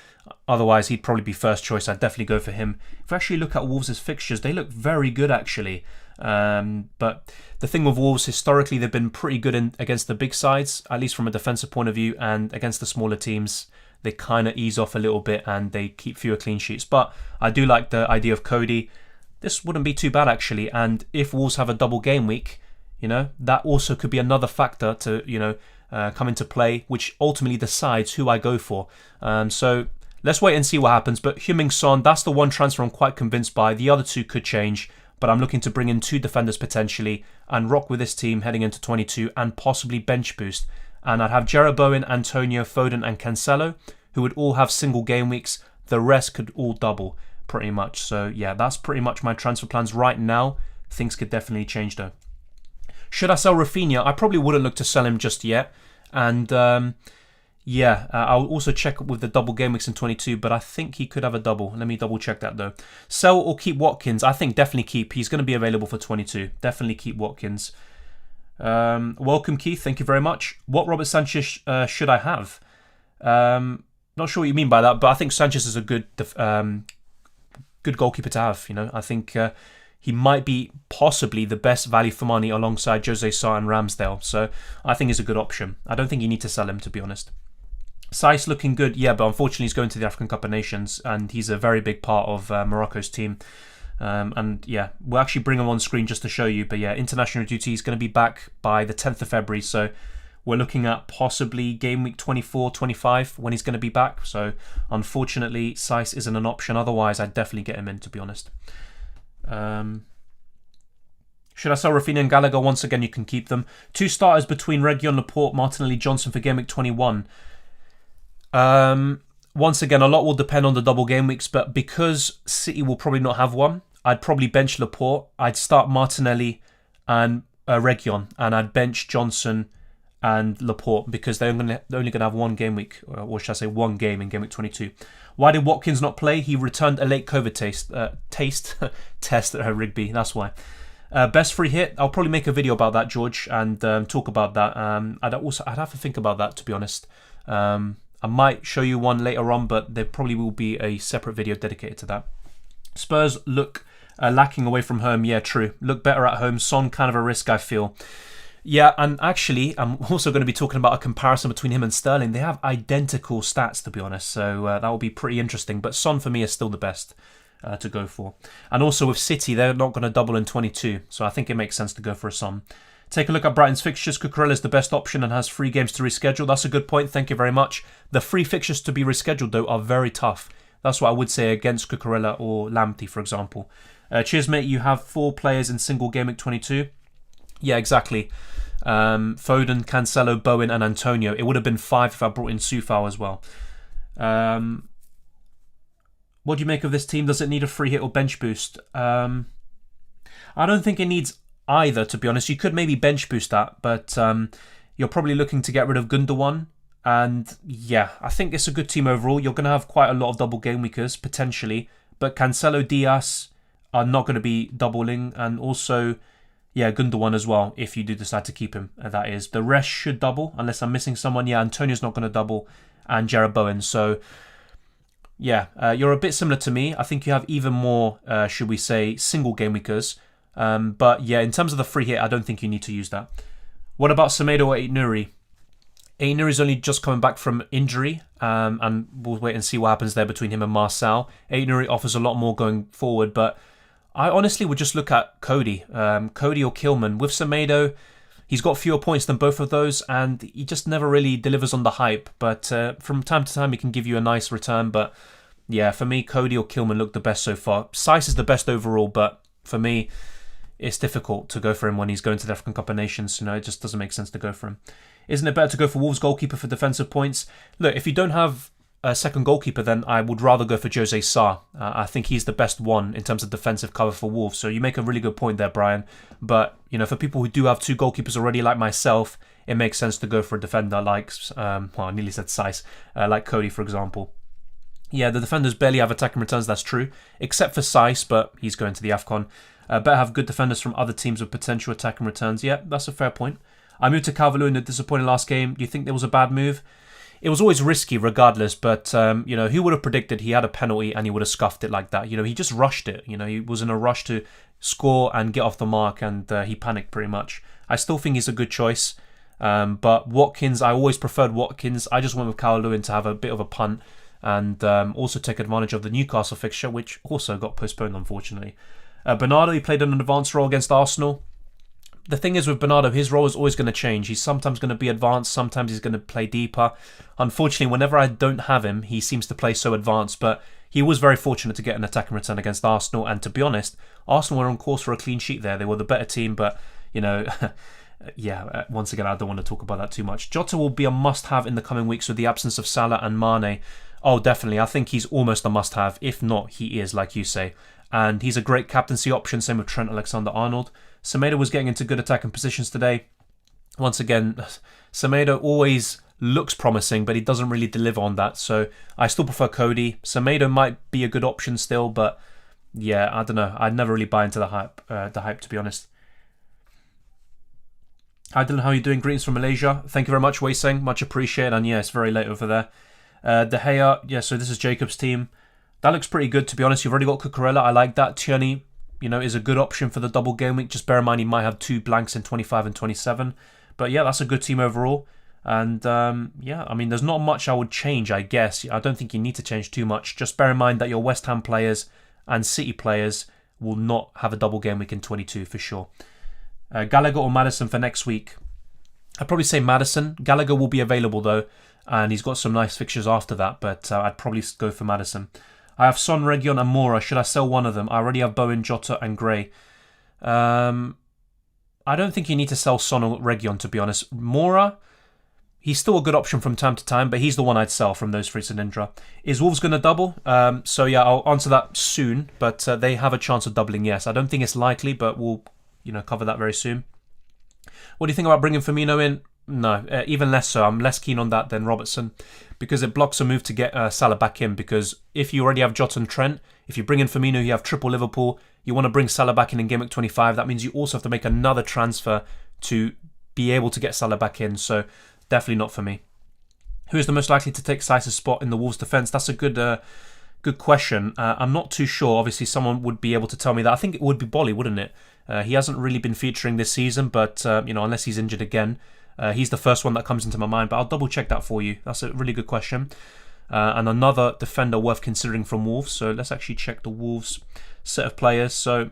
Otherwise, he'd probably be first choice. I'd definitely go for him. If we actually look at Wolves' fixtures, they look very good, actually. But the thing with Wolves, historically, they've been pretty good against the big sides, at least from a defensive point of view, and against the smaller teams, they kind of ease off a little bit and they keep fewer clean sheets. But I do like the idea of Cody. This wouldn't be too bad, actually. And if Wolves have a double game week, that also could be another factor to, come into play, which ultimately decides who I go for. So let's wait and see what happens. But Heung-min Son, that's the one transfer I'm quite convinced by. The other two could change, but I'm looking to bring in two defenders potentially and rock with this team heading into 22 and possibly bench boost. And I'd have Jarrod Bowen, Antonio, Foden and Cancelo, who would all have single game weeks. The rest could all double, pretty much. So yeah, that's pretty much my transfer plans right now. Things could definitely change though. Should I sell Rafinha? I probably wouldn't look to sell him just yet. And I'll also check with the double game weeks in 22, but I think he could have a double. Let me double check that though. Sell or keep Watkins? I think definitely keep. He's going to be available for 22. Definitely keep Watkins. Welcome Keith, thank you very much. What Robert Sanchez should I have? Not sure what you mean by that, but I think Sanchez is a good goalkeeper to have. I think he might be possibly the best value for money alongside Jose Sarr and Ramsdale. So I think he's a good option. I don't think you need to sell him, to be honest. Saiss looking good, yeah, but unfortunately he's going to the African Cup of Nations and he's a very big part of Morocco's team. And yeah, we'll actually bring him on screen just to show you. But yeah, international duty is going to be back by the 10th of February. So we're looking at possibly game week 24, 25 when he's going to be back. So unfortunately, Saiss isn't an option. Otherwise, I'd definitely get him in, to be honest. Should I sell Rafinha and Galago? Once again, you can keep them. Two starters between Reguilon, Laporte, Martinelli, Johnson for game week 21. Once again, a lot will depend on the double game weeks, but because City will probably not have one, I'd probably bench Laporte. I'd start Martinelli and Reguilon, and I'd bench Johnson and Laporte because they're only going to have one game week, or should I say one game in game week 22. Why did Watkins not play? He returned a late COVID test at Rigby. That's why. Best free hit. I'll probably make a video about that, George, and talk about that. I'd have to think about that, to be honest. I might show you one later on, but there probably will be a separate video dedicated to that. Spurs look lacking away from home. Yeah, true. Look better at home. Son, kind of a risk, I feel. Yeah, and actually, I'm also going to be talking about a comparison between him and Sterling. They have identical stats, to be honest, so that will be pretty interesting. But Son, for me, is still the best to go for. And also with City, they're not going to double in 22, so I think it makes sense to go for a Son. Take a look at Brighton's fixtures. Cucurella is the best option and has 3 games to reschedule. That's a good point. Thank you very much. The 3 fixtures to be rescheduled, though, are very tough. That's what I would say against Cucurella or Lamptey, for example. Cheers, mate. You have 4 players in single game week 22. Yeah, exactly. Foden, Cancelo, Bowen and Antonio. It would have been 5 if I brought in Soufal as well. What do you make of this team? Does it need a free hit or bench boost? I don't think it needs either, to be honest. You could maybe bench boost that, but you're probably looking to get rid of Gundogan And yeah, I think it's a good team overall. You're going to have quite a lot of double game weekers, potentially. But Cancelo, Diaz are not going to be doubling. And also, yeah, Gundogan as well, if you do decide to keep him, that is. The rest should double, unless I'm missing someone. Yeah, Antonio's not going to double. And Jarrod Bowen. So, yeah, you're a bit similar to me. I think you have even more, should we say, single game weekers. But yeah, in terms of the free hit, I don't think you need to use that. What about Semedo or Ait-Nouri? Ait-Nouri's only just coming back from injury, and we'll wait and see what happens there between him and Marçal. Ait-Nouri offers a lot more going forward, but I honestly would just look at Cody. Cody or Kilman. With Semedo, he's got fewer points than both of those, and he just never really delivers on the hype. But from time to time, he can give you a nice return. But yeah, for me, Cody or Kilman look the best so far. Saiss is the best overall, but for me, it's difficult to go for him when he's going to the African Cup of Nations. It just doesn't make sense to go for him. Isn't it better to go for Wolves goalkeeper for defensive points? Look, if you don't have a second goalkeeper, then I would rather go for Jose Sarr. I think he's the best one in terms of defensive cover for Wolves. So you make a really good point there, Brian. But, for people who do have two goalkeepers already, like myself, it makes sense to go for a defender like, I nearly said Saiss, like Cody, for example. Yeah, the defenders barely have attacking returns, that's true. Except for Saiss, but he's going to the AFCON. Better have good defenders from other teams with potential attacking returns. Yeah, that's a fair point. I moved to Calvert-Lewin in a disappointing last game. Do you think there was a bad move? It was always risky regardless, but, who would have predicted he had a penalty and he would have scuffed it like that? He just rushed it. He was in a rush to score and get off the mark, and he panicked pretty much. I still think he's a good choice, but Watkins, I always preferred Watkins. I just went with Calvert-Lewin to have a bit of a punt and also take advantage of the Newcastle fixture, which also got postponed, unfortunately. Bernardo, he played an advanced role against Arsenal. The thing is with Bernardo, his role is always going to change. He's sometimes going to be advanced, sometimes he's going to play deeper. Unfortunately, whenever I don't have him, he seems to play so advanced, but he was very fortunate to get an attacking return against Arsenal, and to be honest, Arsenal were on course for a clean sheet there. They were the better team, but, once again, I don't want to talk about that too much. Jota will be a must-have in the coming weeks with the absence of Salah and Mane. Oh, definitely. I think he's almost a must-have. If not, he is, like you say. And he's a great captaincy option, same with Trent Alexander-Arnold. Semedo was getting into good attacking positions today. Once again, Semedo always looks promising, but he doesn't really deliver on that. So I still prefer Cody. Semedo might be a good option still, but yeah, I don't know. I'd never really buy into the hype, to be honest. I don't know how you're doing. Greetings from Malaysia. Thank you very much, Wei Seng. Much appreciated. And yeah, it's very late over there. De Gea, yeah, so this is Jacob's team. That looks pretty good, to be honest. You've already got Cucurella. I like that. Tierney, is a good option for the double game week. Just bear in mind he might have two blanks in 25 and 27. But yeah, that's a good team overall. And there's not much I would change, I guess. I don't think you need to change too much. Just bear in mind that your West Ham players and City players will not have a double game week in 22 for sure. Galago or Madison for next week? I'd probably say Madison. Galago will be available though, and he's got some nice fixtures after that, but I'd probably go for Madison. I have Son, Reguilon and Moura. Should I sell one of them? I already have Bowen, Jota and Gray. I don't think you need to sell Son or Reguilon, to be honest. Moura, he's still a good option from time to time, but he's the one I'd sell from those three. Sinindra. Is Wolves going to double? So yeah, I'll answer that soon, but they have a chance of doubling, yes. I don't think it's likely, but we'll cover that very soon. What do you think about bringing Firmino in? No, even less so. I'm less keen on that than Robertson because it blocks a move to get Salah back in, because if you already have Jota and Trent, if you bring in Firmino, you have triple Liverpool, you want to bring Salah back in Game Week 25, that means you also have to make another transfer to be able to get Salah back in, so definitely not for me. Who is the most likely to take Saiss's spot in the Wolves defence? That's a good question. I'm not too sure. Obviously, someone would be able to tell me that. I think it would be Bolly, wouldn't it? He hasn't really been featuring this season, but unless he's injured again, he's the first one that comes into my mind. But I'll double check that for you. That's a really good question. And another defender worth considering from Wolves. So let's actually check the Wolves set of players. So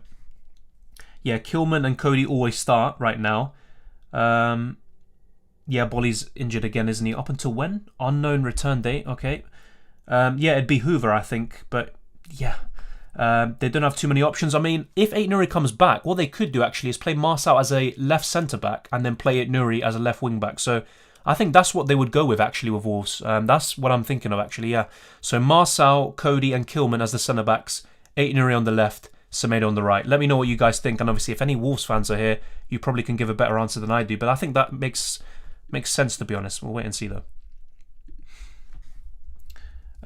yeah, Kilman and Cody always start right now. Bolly's injured again, isn't he? Up until when? Unknown return date. Okay. It'd be Hoover, I think. But yeah, they don't have too many options. I mean, if Ait-Nouri comes back, what they could do actually is play Marçal as a left centre-back and then play Ait-Nouri as a left wing-back. So I think that's what they would go with actually with Wolves. That's what I'm thinking of actually, yeah. So Marçal, Cody and Kilman as the centre-backs, Ait-Nouri on the left, Semedo on the right. Let me know what you guys think. And obviously, if any Wolves fans are here, you probably can give a better answer than I do. But I think that makes sense, to be honest. We'll wait and see though.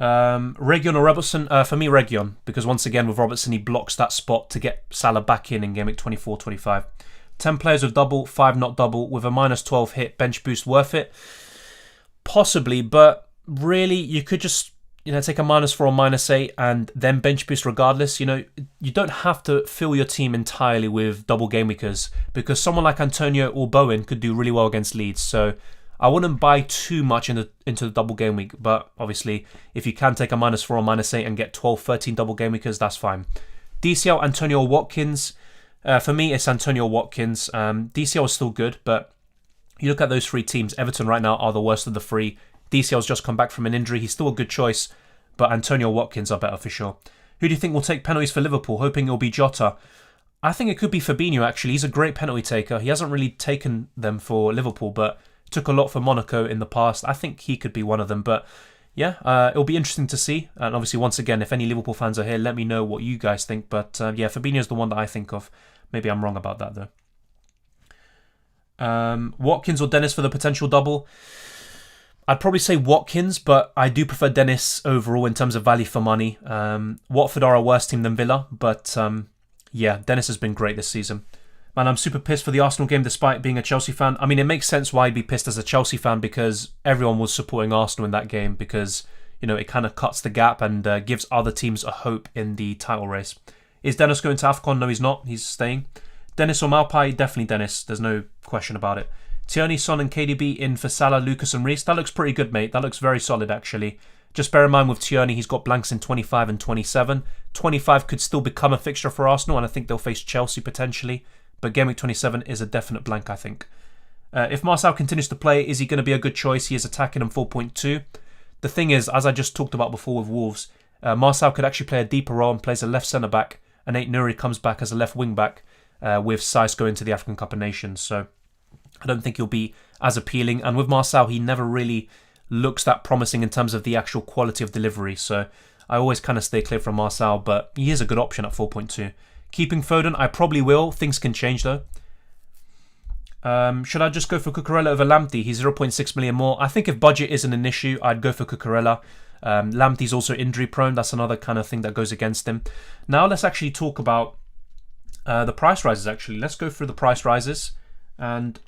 Reguilon or Robertson? For me, Reguilon, because once again with Robertson he blocks that spot to get Salah back in Game Week 24-25. 10 players with double, 5 not double, with a -12 hit, bench boost worth it? Possibly, but really you could just take a -4 or -8 and then bench boost regardless. You don't have to fill your team entirely with double game weekers, because someone like Antonio or Bowen could do really well against Leeds. So I wouldn't buy too much into the double game week, but obviously if you can take a -4 or -8 and get 12, 13 double game weekers, that's fine. DCL, Antonio or Watkins? For me, it's Antonio Watkins. DCL is still good, but you look at those three teams, Everton right now are the worst of the three. DCL's just come back from an injury. He's still a good choice, but Antonio Watkins are better for sure. Who do you think will take penalties for Liverpool? Hoping it'll be Jota. I think it could be Fabinho, actually. He's a great penalty taker. He hasn't really taken them for Liverpool, but took a lot for Monaco in the past. I think he could be one of them, but yeah, it'll be interesting to see. And obviously, once again, if any Liverpool fans are here, let me know what you guys think. But yeah, Fabinho's the one that I think of. Maybe I'm wrong about that, though. Watkins or Dennis for the potential double? I'd probably say Watkins, but I do prefer Dennis overall in terms of value for money. Watford are a worse team than Villa, but yeah, Dennis has been great this season. Man, I'm super pissed for the Arsenal game despite being a Chelsea fan. I mean, it makes sense why I'd be pissed as a Chelsea fan, because everyone was supporting Arsenal in that game, because it kind of cuts the gap and gives other teams a hope in the title race. Is Dennis going to AFCON? No, he's not. He's staying. Dennis or Malpai? Definitely Dennis. There's no question about it. Tierney, Son and KDB in for Salah, Lucas and Reece. That looks pretty good, mate. That looks very solid, actually. Just bear in mind with Tierney, he's got blanks in 25 and 27. 25 could still become a fixture for Arsenal, and I think they'll face Chelsea potentially. But Game Week 27 is a definite blank, I think. If Marcel continues to play, is he going to be a good choice? He is attacking in 4.2. The thing is, as I just talked about before with Wolves, Marcel could actually play a deeper role and plays a left centre-back, and Ait Nouri comes back as a left wing-back with Saiss going to the African Cup of Nations. So I don't think he'll be as appealing. And with Marcel, he never really looks that promising in terms of the actual quality of delivery. So I always kind of stay clear from Marcel, but he is a good option at 4.2. Keeping Foden, I probably will. Things can change though. Should I just go for Cucurella over Lamptey? He's 0.6 million more. I think if budget isn't an issue, I'd go for Cucurella. Lamptey's also injury prone. That's another kind of thing that goes against him. Now let's actually talk about the price rises actually. Let's go through the price rises. And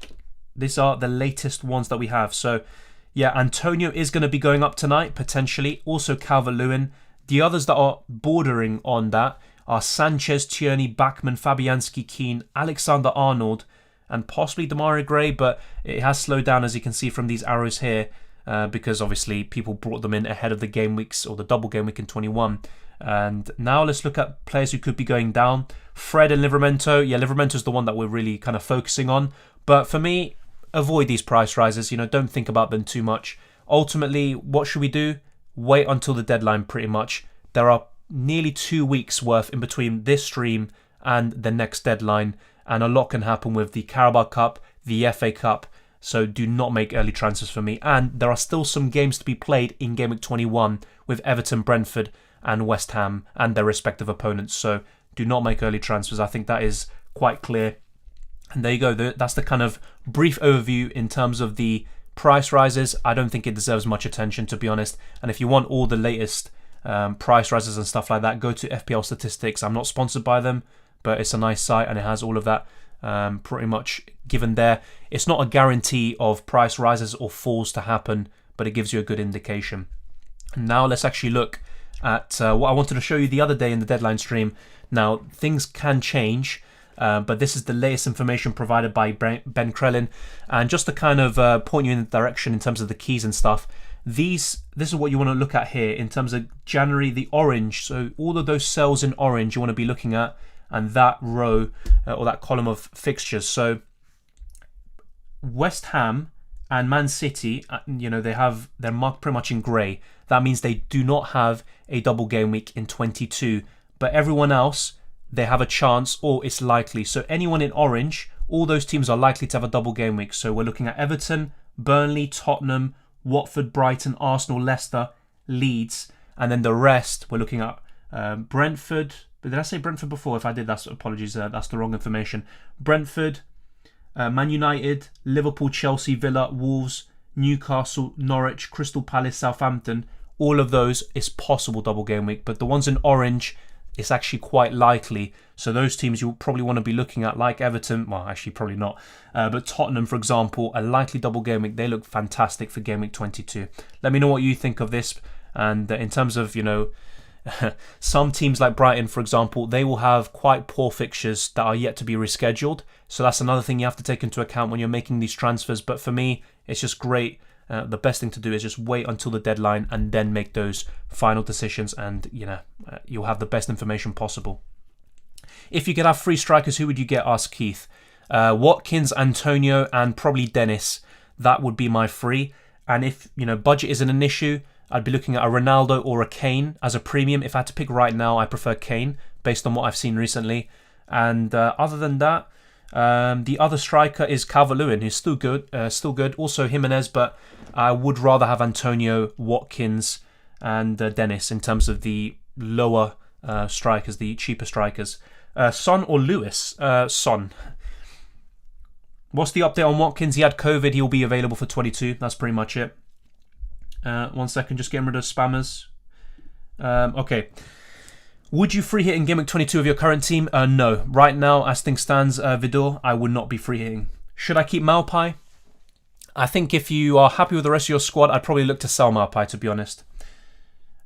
these are the latest ones that we have. So yeah, Antonio is going to be going up tonight, potentially. Also Calvert-Lewin. The others that are bordering on that are Sanchez, Tierney, Bachmann, Fabianski, Keane, Alexander-Arnold, and possibly Demarai Gray, but it has slowed down as you can see from these arrows here because obviously people brought them in ahead of the game weeks or the double game week in 21. And now let's look at players who could be going down. Fred and Livramento. Yeah, Livramento's the one that we're really kind of focusing on. But for me, avoid these price rises. Don't think about them too much. Ultimately, what should we do? Wait until the deadline pretty much. There are nearly 2 weeks worth in between this stream and the next deadline. And a lot can happen with the Carabao Cup, the FA Cup. So do not make early transfers for me. And there are still some games to be played in Game Week 21 with Everton, Brentford and West Ham and their respective opponents. So do not make early transfers. I think that is quite clear. And there you go. That's the kind of brief overview in terms of the price rises. I don't think it deserves much attention, to be honest. And if you want all the latest price rises and stuff like that, go to FPL Statistics. I'm not sponsored by them, but it's a nice site and it has all of that pretty much given there. It's not a guarantee of price rises or falls to happen, but it gives you a good indication. Now let's actually look at what I wanted to show you the other day in the deadline stream. Now things can change, but this is the latest information provided by Ben Crellin, and just to kind of point you in the direction in terms of the keys and stuff. This is what you want to look at here in terms of January, the orange. So all of those cells in orange you want to be looking at, and that row or that column of fixtures. So West Ham and Man City, they're marked pretty much in grey. That means they do not have a double game week in 22. But everyone else, they have a chance, or it's likely. So anyone in orange, all those teams are likely to have a double game week. So we're looking at Everton, Burnley, Tottenham, Watford, Brighton, Arsenal, Leicester, Leeds, and then the rest we're looking at Brentford. But did I say Brentford before? If I did, that's apologies. That's the wrong information. Brentford, Man United, Liverpool, Chelsea, Villa, Wolves, Newcastle, Norwich, Crystal Palace, Southampton, all of those is possible double game week, but the ones in orange, it's actually quite likely. So those teams you'll probably want to be looking at, like Everton, well, actually probably not, but Tottenham, for example, a likely double game week. They look fantastic for game week 22. Let me know what you think of this. And in terms of, some teams like Brighton, for example, they will have quite poor fixtures that are yet to be rescheduled. So that's another thing you have to take into account when you're making these transfers. But for me, it's just great. The best thing to do is just wait until the deadline and then make those final decisions, and you'll have the best information possible. If you could have 3 strikers, who would you get? Asked Keith. Watkins, Antonio, and probably Dennis. That would be my 3. And if budget isn't an issue, I'd be looking at a Ronaldo or a Kane as a premium. If I had to pick right now, I prefer Kane based on what I've seen recently. And other than that, the other striker is Calvert-Lewin, who's still good. Also Jimenez, but I would rather have Antonio, Watkins, and Dennis in terms of the lower strikers, the cheaper strikers. Son or Lewis? Son. What's the update on Watkins? He had COVID. He'll be available for 22. That's pretty much it. 1 second, just getting rid of spammers. Okay. Would you free hit in Game Week 22 of your current team? No. Right now, as things stands, Vidor, I would not be free hitting. Should I keep Malpai? I think if you are happy with the rest of your squad, I'd probably look to sell Malpai, to be honest.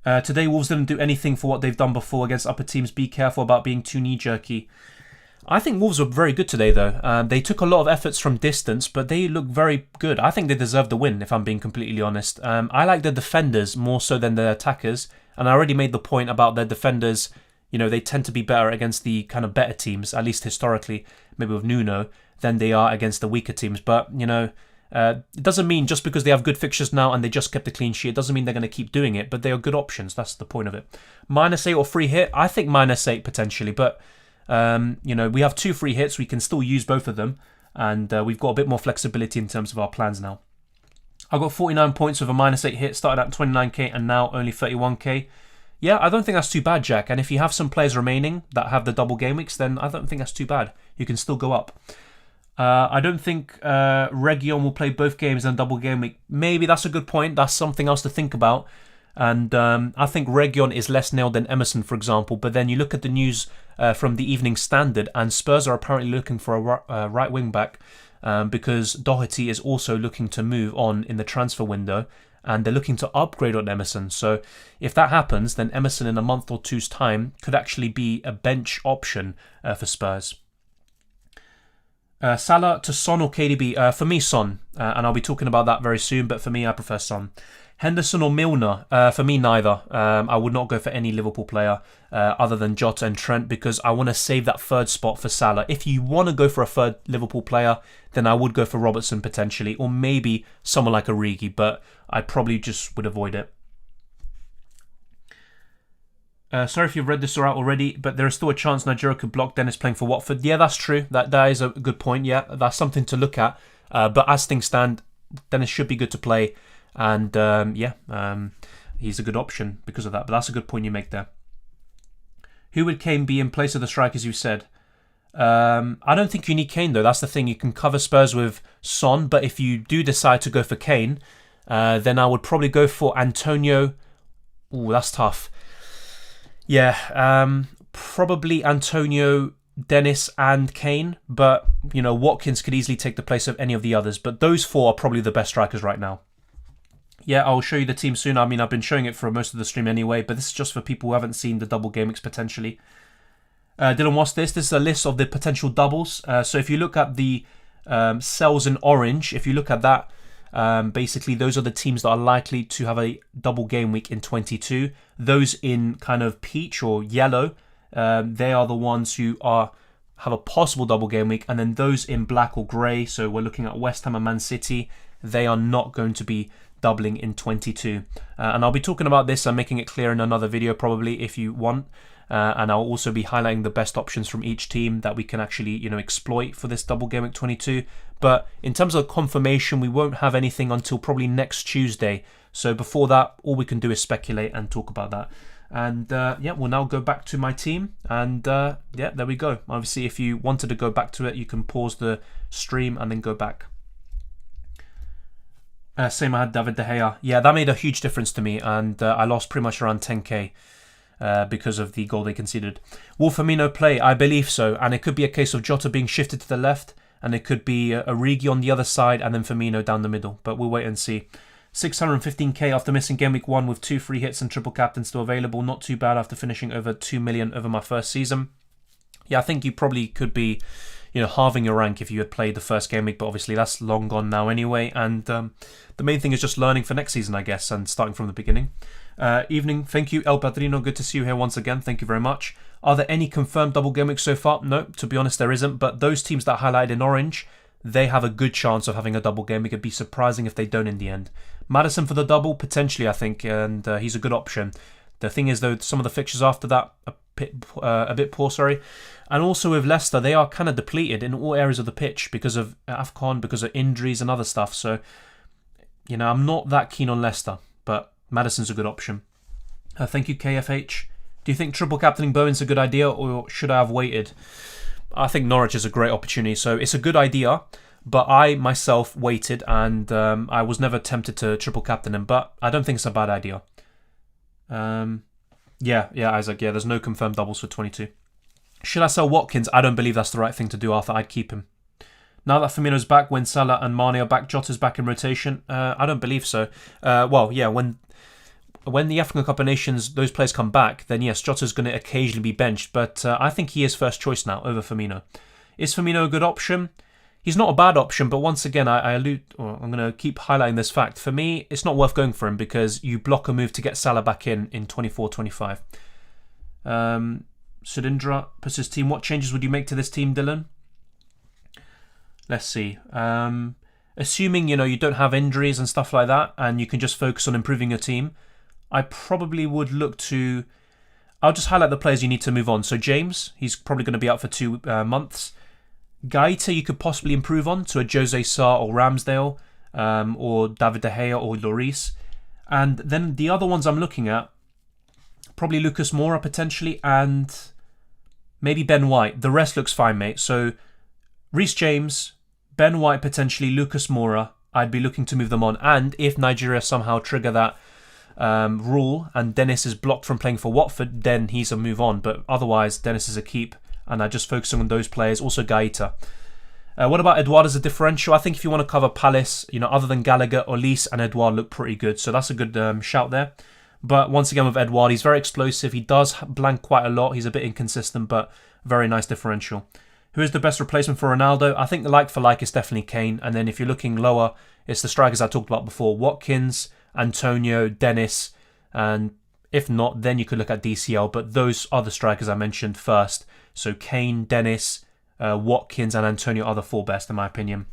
Today, Wolves didn't do anything for what they've done before against upper teams. Be careful about being too knee-jerky. I think Wolves were very good today, though. They took a lot of efforts from distance, but they look very good. I think they deserve the win, if I'm being completely honest. I like the defenders more so than the attackers. And I already made the point about their defenders. They tend to be better against the kind of better teams, at least historically, maybe with Nuno, than they are against the weaker teams. But, it doesn't mean just because they have good fixtures now and they just kept the clean sheet, it doesn't mean they're going to keep doing it, but they are good options. That's the point of it. -8 or free hit? I think -8 potentially, but, we have 2 free hits. We can still use both of them, and we've got a bit more flexibility in terms of our plans now. I got 49 points with a -8 hit, started at 29k and now only 31k. Yeah, I don't think that's too bad, Jack. And if you have some players remaining that have the double game weeks, then I don't think that's too bad. You can still go up. I don't think Region will play both games in double game week. Maybe that's a good point. That's something else to think about. And I think Region is less nailed than Emerson, for example. But then you look at the news from the Evening Standard, and Spurs are apparently looking for a right wing back. Because Doherty is also looking to move on in the transfer window, and they're looking to upgrade on Emerson. So if that happens, then Emerson in a month or two's time could actually be a bench option for Spurs. Salah to Son or KDB? For me, Son, and I'll be talking about that very soon, but for me, I prefer Son. Henderson or Milner? For me, neither. I would not go for any Liverpool player other than Jota and Trent, because I want to save that 3rd spot for Salah. If you want to go for a 3rd Liverpool player, then I would go for Robertson potentially, or maybe someone like Origi, but I probably just would avoid it. Sorry if you've read this out already, but there is still a chance Nigeria could block Dennis playing for Watford. Yeah, that's true. That is a good point. Yeah, that's something to look at. But as things stand, Dennis should be good to play. And he's a good option because of that. But that's a good point you make there. Who would Kane be in place of the strikers you said? I don't think you need Kane, though. That's the thing. You can cover Spurs with Son. But if you do decide to go for Kane, then I would probably go for Antonio. Ooh, that's tough. Yeah, probably Antonio, Dennis and Kane. But, Watkins could easily take the place of any of the others. But those 4 are probably the best strikers right now. Yeah, I'll show you the team soon. I mean, I've been showing it for most of the stream anyway, but this is just for people who haven't seen the double game weeks potentially. Dylan, what's this? This is a list of the potential doubles. So if you look at the cells in orange, if you look at that, basically those are the teams that are likely to have a double game week in 22. Those in kind of peach or yellow, they are the ones who have a possible double game week. And then those in black or grey, so we're looking at West Ham and Man City, they are not going to be doubling in 22. And I'll be talking about this and making it clear in another video probably if you want. And I'll also be highlighting the best options from each team that we can actually, exploit for this double game week 22. But in terms of confirmation, we won't have anything until probably next Tuesday. So before that, all we can do is speculate and talk about that. And we'll now go back to my team. And there we go. Obviously, if you wanted to go back to it, you can pause the stream and then go back. Same, I had David De Gea. Yeah, that made a huge difference to me, and I lost pretty much around 10k because of the goal they conceded. Will Firmino play? I believe so, and it could be a case of Jota being shifted to the left, and it could be Origi on the other side, and then Firmino down the middle, but we'll wait and see. 615k after missing game week 1 with 2 free hits and triple captain still available. Not too bad after finishing over 2 million over my first season. Yeah, I think you probably could be, halving your rank if you had played the first game week, but obviously that's long gone now anyway. And the main thing is just learning for next season, I guess, and starting from the beginning. Evening, thank you, El Padrino. Good to see you here once again. Thank you very much. Are there any confirmed double game weeks so far? No, to be honest, there isn't. But those teams that highlighted in orange, they have a good chance of having a double game week. It'd be surprising if they don't in the end. Madison for the double, potentially, I think, and he's a good option. The thing is, though, some of the fixtures after that a bit poor, sorry. And also with Leicester, they are kind of depleted in all areas of the pitch because of AFCON, because of injuries and other stuff. So, I'm not that keen on Leicester, but Madison's a good option. Thank you, KFH. Do you think triple captaining Bowen's a good idea, or should I have waited? I think Norwich is a great opportunity, so it's a good idea. But I myself waited, and I was never tempted to triple captain him. But I don't think it's a bad idea. Yeah, Isaac. Yeah, there's no confirmed doubles for 22. Should I sell Watkins? I don't believe that's the right thing to do, Arthur. I'd keep him. Now that Firmino's back, when Salah and Mane are back, Jota's back in rotation? I don't believe so. When the African Cup of Nations, those players come back, then yes, Jota's going to occasionally be benched. But I think he is first choice now over Firmino. Is Firmino a good option? He's not a bad option, but once again, I'm going to keep highlighting this fact. For me, it's not worth going for him because you block a move to get Salah back in 24-25. Sudindra puts his team. What changes would you make to this team, Dylan? Let's see. Assuming, you don't have injuries and stuff like that, and you can just focus on improving your team, I probably would look to... I'll just highlight the players you need to move on. So James, he's probably going to be out for 2 months. Gaeta you could possibly improve on to a Jose Sarr or Ramsdale, or David De Gea or Lloris. And then the other ones I'm looking at, probably Lucas Moura potentially, and maybe Ben White. The rest looks fine, mate. So Reece James, Ben White potentially, Lucas Moura, I'd be looking to move them on. And if Nigeria somehow trigger that rule and Dennis is blocked from playing for Watford, then he's a move on. But otherwise, Dennis is a keep. And I'm just focusing on those players. Also Gaeta. What about Edouard as a differential? I think if you want to cover Palace, other than Gallagher, Olise and Edouard look pretty good. So that's a good shout there. But once again with Edouard, he's very explosive. He does blank quite a lot. He's a bit inconsistent, but very nice differential. Who is the best replacement for Ronaldo? I think the like for like is definitely Kane. And then if you're looking lower, it's the strikers I talked about before. Watkins, Antonio, Dennis. And if not, then you could look at DCL. But those are the strikers I mentioned first. So Kane, Dennis, Watkins and Antonio are the 4 best in my opinion.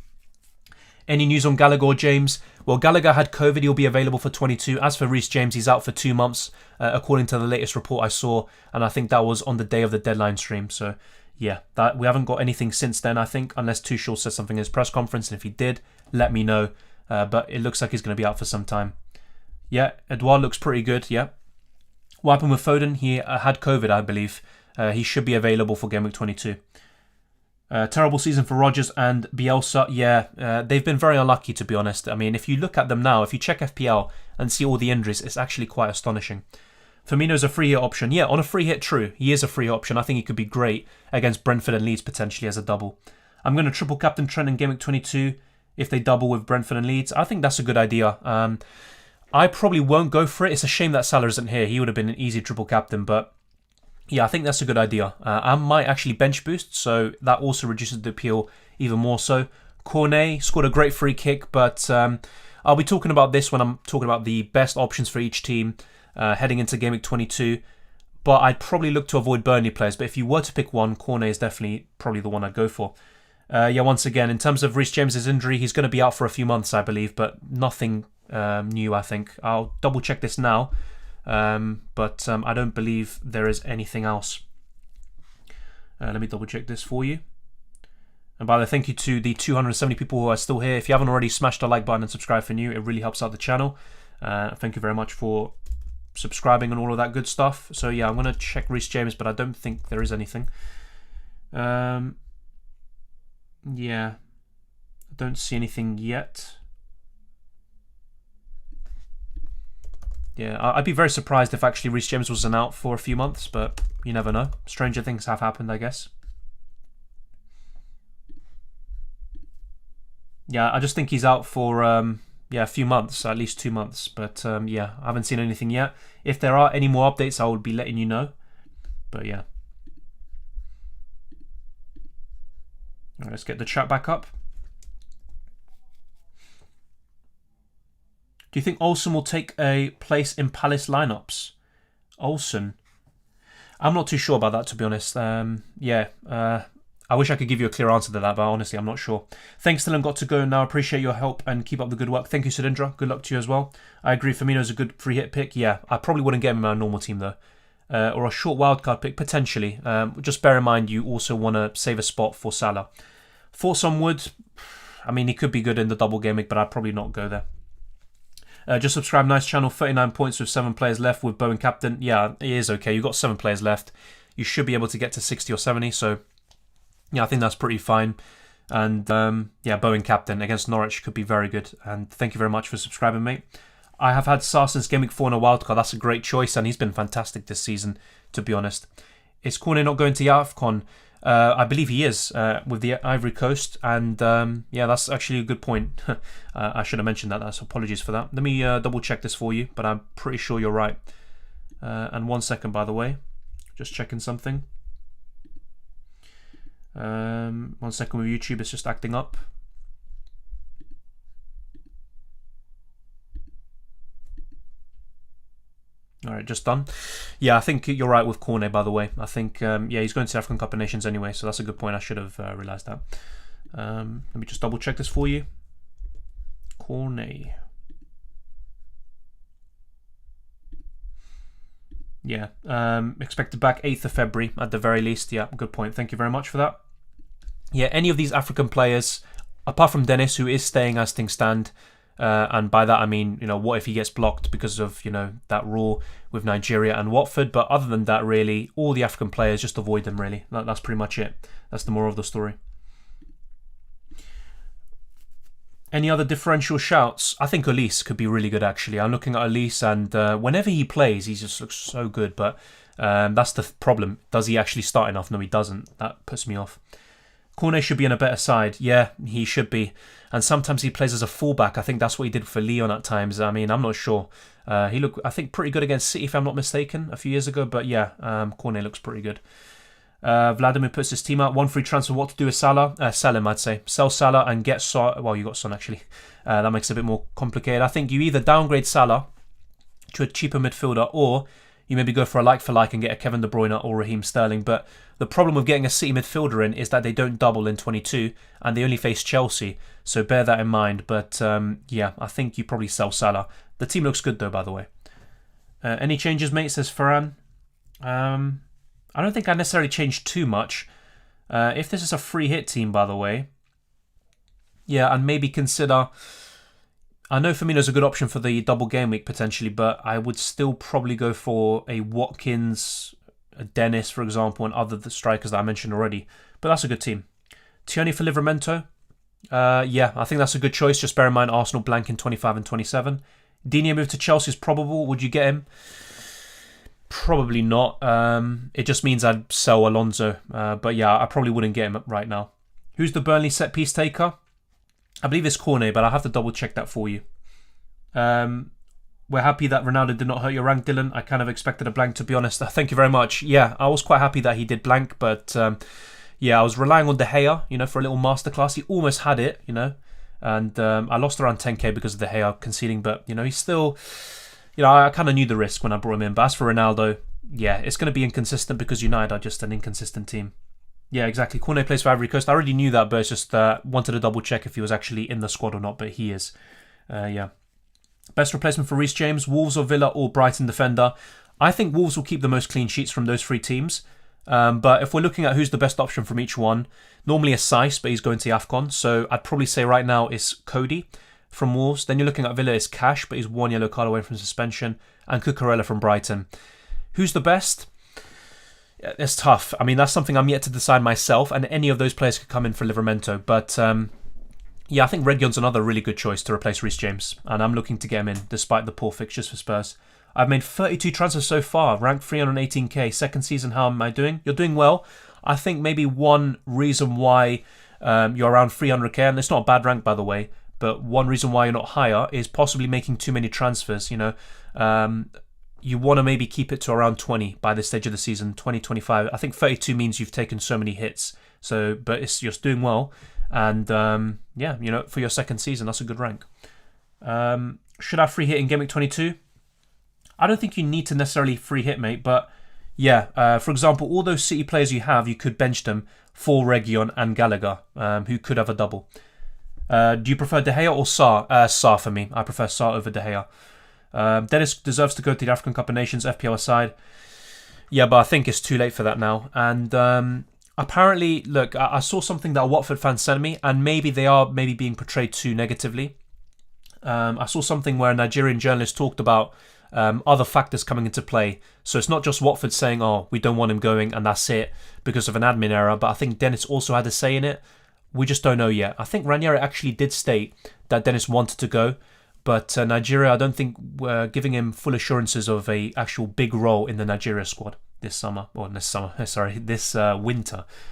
Any news on Galago or James? Well, Gallagher had COVID. He'll be available for 22. As for Reece James, he's out for 2 months, according to the latest report I saw. And I think that was on the day of the deadline stream. So, yeah, that we haven't got anything since then, I think, unless Tuchel says something in his press conference. And if he did, let me know. But it looks like he's going to be out for some time. Yeah, Edouard looks pretty good, yeah. What happened with Foden? He had COVID, I believe. He should be available for Game Week 22. Terrible season for Rodgers and Bielsa. Yeah, they've been very unlucky, to be honest. I mean, if you look at them now, if you check FPL and see all the injuries, it's actually quite astonishing. Firmino's a free hit option. Yeah, on a free hit, true. He is a free hit option. I think he could be great against Brentford and Leeds potentially as a double. I'm going to triple captain Trent in Game Week 22 if they double with Brentford and Leeds. I think that's a good idea. I probably won't go for it. It's a shame that Salah isn't here. He would have been an easy triple captain, but yeah, I think that's a good idea. I might actually bench boost, so that also reduces the appeal even more so. Cornet scored a great free kick, but I'll be talking about this when I'm talking about the best options for each team heading into Game Week 22. But I'd probably look to avoid Burnley players. But if you were to pick one, Cornet is definitely probably the one I'd go for. Once again, in terms of Reece James's injury, he's going to be out for a few months, I believe, but nothing new, I think. I'll double check this now. But I don't believe there is anything else. Let me double check this for you. And by the way, thank you to the 270 people who are still here. If you haven't already, smash the like button and subscribe for new. It really helps out the channel. Thank you very much for subscribing and all of that good stuff. So yeah, I'm going to check Reece James, but I don't think there is anything. Yeah, I don't see anything yet. Yeah, I'd be very surprised if actually Reece James wasn't out for a few months, but you never know. Stranger things have happened, I guess. Yeah, I just think he's out for a few months, at least 2 months. But yeah, I haven't seen anything yet. If there are any more updates, I will be letting you know. But yeah. All right, let's get the chat back up. Do you think Olson will take a place in Palace lineups? Olson? I'm not too sure about that, to be honest. I wish I could give you a clear answer to that, but honestly, I'm not sure. Thanks, Dylan. Got to go now. Appreciate your help and keep up the good work. Thank you, Sudindra. Good luck to you as well. I agree. Firmino's a good free hit pick. Yeah, I probably wouldn't get him in my normal team, though. Or a short wildcard pick, potentially. Just bear in mind, you also want to save a spot for Salah. Thoughts on Wood? I mean, he could be good in the double game week, but I'd probably not go there. Just subscribe, nice channel, 39 points with 7 players left with Bowen captain. Yeah, it is okay. You've got 7 players left. You should be able to get to 60 or 70, so yeah, I think that's pretty fine. And Bowen captain against Norwich could be very good. And thank you very much for subscribing, mate. I have had Sarr since Game Week 4 in a wildcard. That's a great choice, and he's been fantastic this season, to be honest. Is Cornet not going to AFCON? I believe he is with the Ivory Coast, and that's actually a good point. I should have mentioned that. That's apologies for that. Let me double check this for you, but I'm pretty sure you're right. And 1 second, by the way, just checking something. 1 second with YouTube, it's just acting up. All right, just done. Yeah, I think you're right with Cornet, by the way. I think, he's going to the African Cup of Nations anyway, so that's a good point. I should have realised that. Let me just double check this for you. Cornet. Yeah, expected back 8th of February at the very least. Yeah, good point. Thank you very much for that. Yeah, any of these African players, apart from Dennis, who is staying as things stand, and by that I mean, what if he gets blocked because of, that rule with Nigeria and Watford. But other than that, really, all the African players, just avoid them, really. That's pretty much it. That's the moral of the story. Any other differential shouts? I think Olise could be really good, actually. I'm looking at Olise, and whenever he plays, he just looks so good. But that's the problem. Does he actually start enough? No, he doesn't. That puts me off. Cornet should be in a better side. Yeah, he should be. And sometimes he plays as a fullback. I think that's what he did for Lyon at times. I mean, I'm not sure. He looked, I think, pretty good against City, if I'm not mistaken, a few years ago. But yeah, Cornet looks pretty good. Vladimir puts his team out. 1 free transfer. What to do with Salah? Sell him, I'd say. Sell Salah and get Son. Well, you got Son, actually. That makes it a bit more complicated. I think you either downgrade Salah to a cheaper midfielder, or you maybe go for a like-for-like and get a Kevin De Bruyne or Raheem Sterling. But the problem with getting a City midfielder in is that they don't double in 22, and they only face Chelsea. So bear that in mind. But I think you probably sell Salah. The team looks good, though, by the way. Any changes, mate, says Farhan. I don't think I necessarily changed too much. If this is a free hit team, by the way, and maybe consider... I know Firmino's a good option for the double game week, potentially, but I would still probably go for a Watkins, a Dennis, for example, and other strikers that I mentioned already. But that's a good team. Tierney for Livramento. I think that's a good choice. Just bear in mind Arsenal blank in 25 and 27. Digne move to Chelsea is probable. Would you get him? Probably not. It just means I'd sell Alonso. But yeah, I probably wouldn't get him right now. Who's the Burnley set piece taker? I believe it's Cornet, but I'll have to double check that for you. We're happy that Ronaldo did not hurt your rank, Dylan. I kind of expected a blank, to be honest. Thank you very much. Yeah, I was quite happy that he did blank, but I was relying on De Gea, for a little masterclass. He almost had it, and I lost around 10k because of De Gea conceding, but, he's still... I kind of knew the risk when I brought him in. But as for Ronaldo, it's going to be inconsistent because United are just an inconsistent team. Yeah, exactly. Cornet plays for Ivory Coast. I already knew that, but it's just wanted to double check if he was actually in the squad or not, but he is. Best replacement for Reece James, Wolves or Villa or Brighton defender. I think Wolves will keep the most clean sheets from those 3 teams. But if we're looking at who's the best option from each one, normally a Saiss, but he's going to AFCON. So I'd probably say right now is Cody from Wolves. Then you're looking at Villa is Cash, but he's 1 yellow card away from suspension. And Cucurella from Brighton. Who's the best? It's tough. I mean, that's something I'm yet to decide myself, and any of those players could come in for Livramento. But Yeah, I think Reguilon's another really good choice to replace Reece James, and I'm looking to get him in despite the poor fixtures for Spurs. I've made 32 transfers so far, ranked 318k. Second season, how am I doing? You're doing well. I think maybe one reason why you're around 300k, and it's not a bad rank by the way, but one reason why you're not higher is possibly making too many transfers. You want to maybe keep it to around 20 by this stage of the season, 20, 25. I think 32 means you've taken so many hits. So, but you're doing well, and for your second season, that's a good rank. Should I free hit in Game Week 22? I don't think you need to necessarily free hit, mate, but yeah, for example, all those City players you have, you could bench them for Reguilon and Galago, who could have a double. Do you prefer De Gea or Sarr? Sarr for me. I prefer Sarr over De Gea. Dennis deserves to go to the African Cup of Nations, FPL aside. Yeah, but I think it's too late for that now. And apparently, look, I saw something that a Watford fan sent me, and maybe they are being portrayed too negatively. I saw something where a Nigerian journalist talked about other factors coming into play. So it's not just Watford saying, oh, we don't want him going and that's it because of an admin error, but I think Dennis also had a say in it. We just don't know yet. I think Ranieri actually did state that Dennis wanted to go, but Nigeria, I don't think we're giving him full assurances of a actual big role in the Nigeria squad this winter,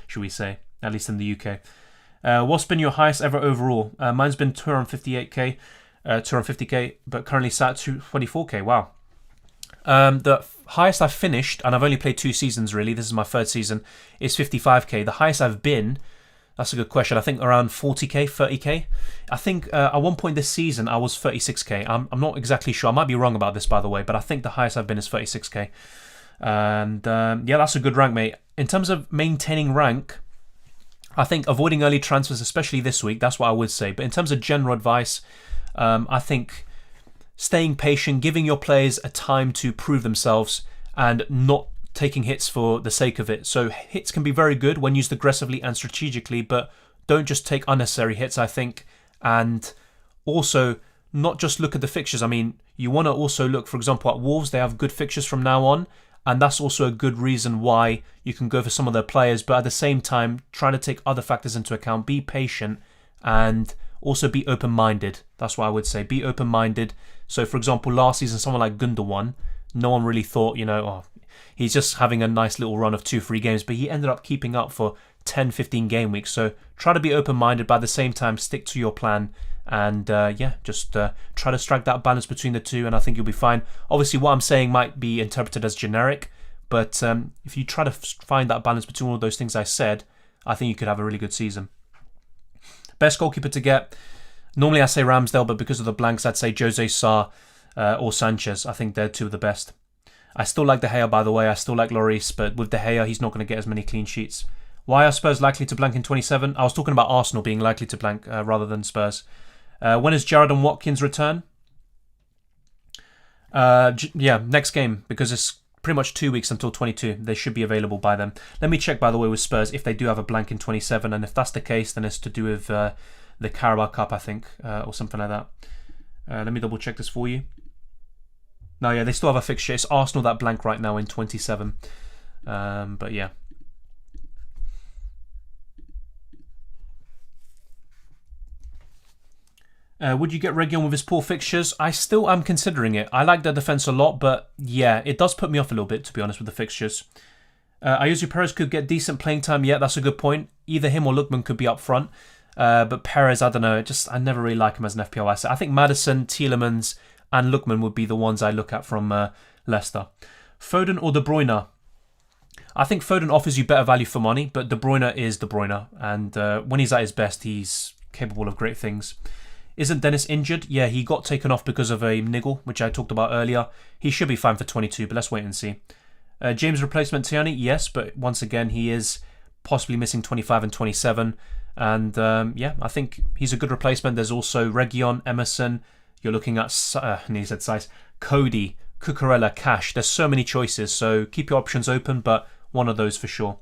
should we say, at least in the UK. What's been your highest ever overall? Mine's been 258k. 250k, but currently sat at 224k. Wow. The highest I've finished, and I've only played 2 seasons really, this is my 3rd season, is 55k. The highest I've been, that's a good question, I think around 40k, 30k. I think at one point this season I was 36k. I'm not exactly sure, I might be wrong about this by the way, but I think the highest I've been is 36k. And yeah, that's a good rank, mate. In terms of maintaining rank, I think avoiding early transfers, especially this week, that's what I would say. But in terms of general advice, I think staying patient, giving your players a time to prove themselves and not taking hits for the sake of it. So hits can be very good when used aggressively and strategically, but don't just take unnecessary hits, I think. And also not just look at the fixtures. I mean, you want to also look, for example, at Wolves. They have good fixtures from now on, and that's also a good reason why you can go for some of their players. But at the same time, try to take other factors into account. Be patient and also be open-minded. That's what I would say. Be open-minded. So, for example, last season, someone like Gundogan, no one really thought, he's just having a nice little run of 2-3 games, but he ended up keeping up for 10-15 game weeks. So try to be open-minded, but at the same time, stick to your plan. And just try to strike that balance between the two, and I think you'll be fine. Obviously, what I'm saying might be interpreted as generic, but if you try to find that balance between all of those things I said, I think you could have a really good season. Best goalkeeper to get. Normally I say Ramsdale, but because of the blanks, I'd say Jose Sarr or Sanchez. I think they're two of the best. I still like De Gea, by the way. I still like Lloris, but with De Gea, he's not going to get as many clean sheets. Why are Spurs likely to blank in 27? I was talking about Arsenal being likely to blank rather than Spurs. When is Jared and Watkins return? Next game, because it's pretty much 2 weeks until 22. They should be available by then. Let me check, by the way, with Spurs if they do have a blank in 27, and if that's the case, then it's to do with the Carabao Cup, I think, or something like that. Let me double check this for you. No, yeah, they still have a fixture. It's Arsenal that blank right now in 27. But yeah. Would you get Reguilon with his poor fixtures? I still am considering it. I like their defence a lot, but yeah, it does put me off a little bit, to be honest, with the fixtures. Ayoze Perez could get decent playing time. Yeah, that's a good point. Either him or Lookman could be up front. But Perez, I don't know. I never really like him as an FPL asset. I think Madison, Tielemans and Lookman would be the ones I look at from Leicester. Foden or De Bruyne? I think Foden offers you better value for money, but De Bruyne is De Bruyne. And when he's at his best, he's capable of great things. Isn't Dennis injured? Yeah, he got taken off because of a niggle, which I talked about earlier. He should be fine for 22, but let's wait and see. James replacement Tierney? Yes, but once again, he is possibly missing 25 and 27. And I think he's a good replacement. There's also Reguilon, Emerson. You're looking at, Cody, Cucurella, Cash. There's so many choices, so keep your options open, but one of those for sure.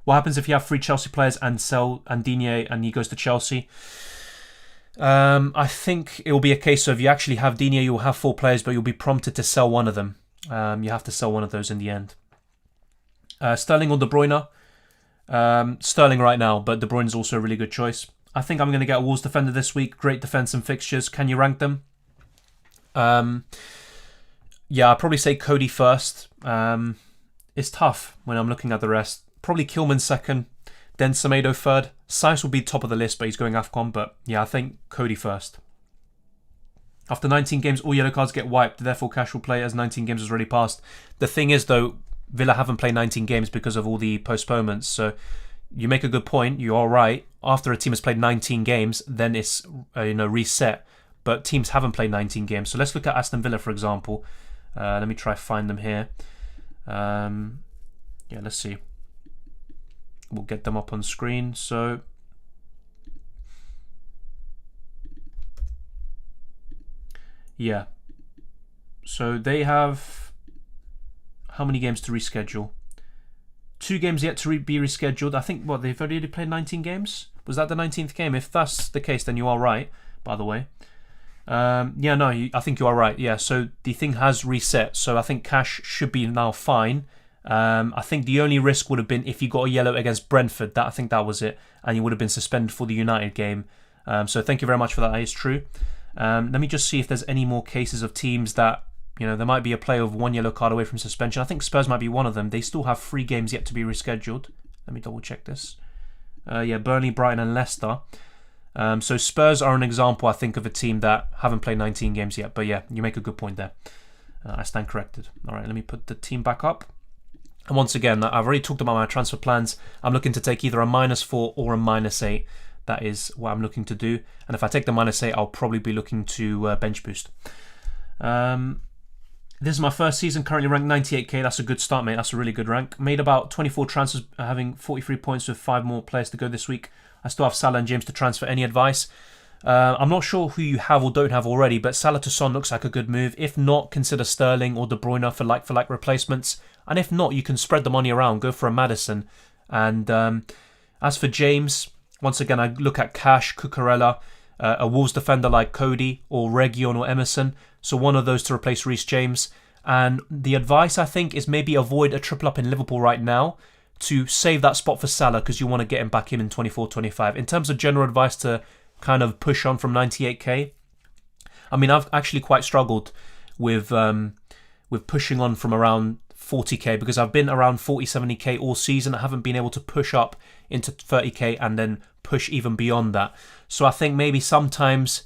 What happens if you have 3 Chelsea players and sell Digne and he goes to Chelsea? I think it will be a case of you actually have Digne, you'll have 4 players, but you'll be prompted to sell one of them. You have to sell one of those in the end. Sterling or De Bruyne? Sterling right now, but De Bruyne is also a really good choice. I think I'm going to get a Wolves defender this week. Great defense and fixtures. Can you rank them? Yeah, I'd probably say Cody first. It's tough when I'm looking at the rest. Probably Kilman second, then Semedo third. Saiss will be top of the list, but he's going AFCON. But yeah, I think Cody first. After 19 games, all yellow cards get wiped. Therefore, Cash will play as 19 games has already passed. The thing is, though, Villa haven't played 19 games because of all the postponements. So you make a good point. You are right. After a team has played 19 games, then it's reset. But teams haven't played 19 games. So let's look at Aston Villa, for example. Let me try to find them here. Yeah, let's see. We'll get them up on screen. So yeah. So they have how many games to reschedule? 2 games yet to be rescheduled. I think, they've already played 19 games? Was that the 19th game? If that's the case, then you are right, by the way. I think you are right. Yeah, so the thing has reset. So I think Cash should be now fine. I think the only risk would have been if you got a yellow against Brentford. I think that was it. And you would have been suspended for the United game. So thank you very much for that. That is true. Let me just see if there's any more cases of teams that, there might be a player with 1 yellow card away from suspension. I think Spurs might be one of them. They still have 3 games yet to be rescheduled. Let me double check this. Burnley, Brighton and Leicester. So Spurs are an example, I think, of a team that haven't played 19 games yet. But yeah, you make a good point there. I stand corrected. All right, let me put the team back up. And once again, I've already talked about my transfer plans. I'm looking to take either a -4 or a -8. That is what I'm looking to do. And if I take the -8, I'll probably be looking to bench boost. This is my first season, currently ranked 98k. That's a good start, mate. That's a really good rank. Made about 24 transfers, having 43 points with 5 more players to go this week. I still have Salah and James to transfer. Any advice? I'm not sure who you have or don't have already, but Salah to Son looks like a good move. If not, consider Sterling or De Bruyne for like replacements. And if not, you can spread the money around. Go for a Madison. And as for James, once again, I look at Cash, Cucurella, a Wolves defender like Cody or Reguilon or Emerson. So one of those to replace Reece James. And the advice, I think, is maybe avoid a triple up in Liverpool right now to save that spot for Salah because you want to get him back in 24-25. In terms of general advice to kind of push on from 98k, I mean, I've actually quite struggled with pushing on from around 40k because I've been around 40-70k all season. I haven't been able to push up into 30k and then push even beyond that. So I think maybe sometimes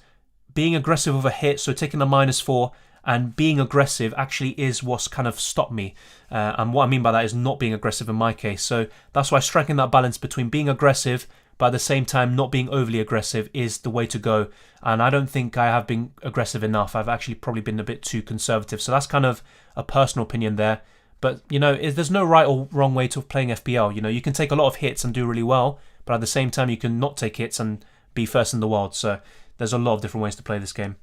being aggressive with a hit, so taking a -4 and being aggressive actually is what's kind of stopped me. And what I mean by that is not being aggressive in my case. So that's why striking that balance between being aggressive but at the same time not being overly aggressive is the way to go. And I don't think I have been aggressive enough. I've actually probably been a bit too conservative. So that's kind of a personal opinion there. But, there's no right or wrong way to playing FPL. You can take a lot of hits and do really well, but at the same time you can not take hits and be first in the world. So there's a lot of different ways to play this game.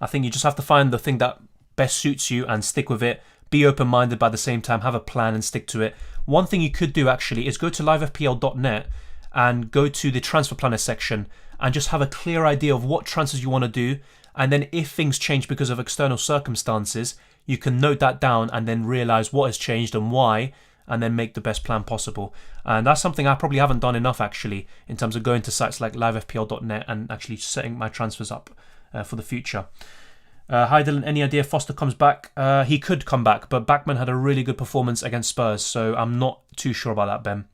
I think you just have to find the thing that best suits you and stick with it. Be open-minded, but at the same time have a plan and stick to it. One thing you could do actually is go to livefpl.net and go to the transfer planner section and just have a clear idea of what transfers you want to do. And then if things change because of external circumstances, you can note that down and then realise what has changed and why, and then make the best plan possible. And that's something I probably haven't done enough actually in terms of going to sites like livefpl.net and actually setting my transfers up for the future. Hi Dylan, any idea if Foster comes back? He could come back, but Backman had a really good performance against Spurs, so I'm not too sure about that, Ben.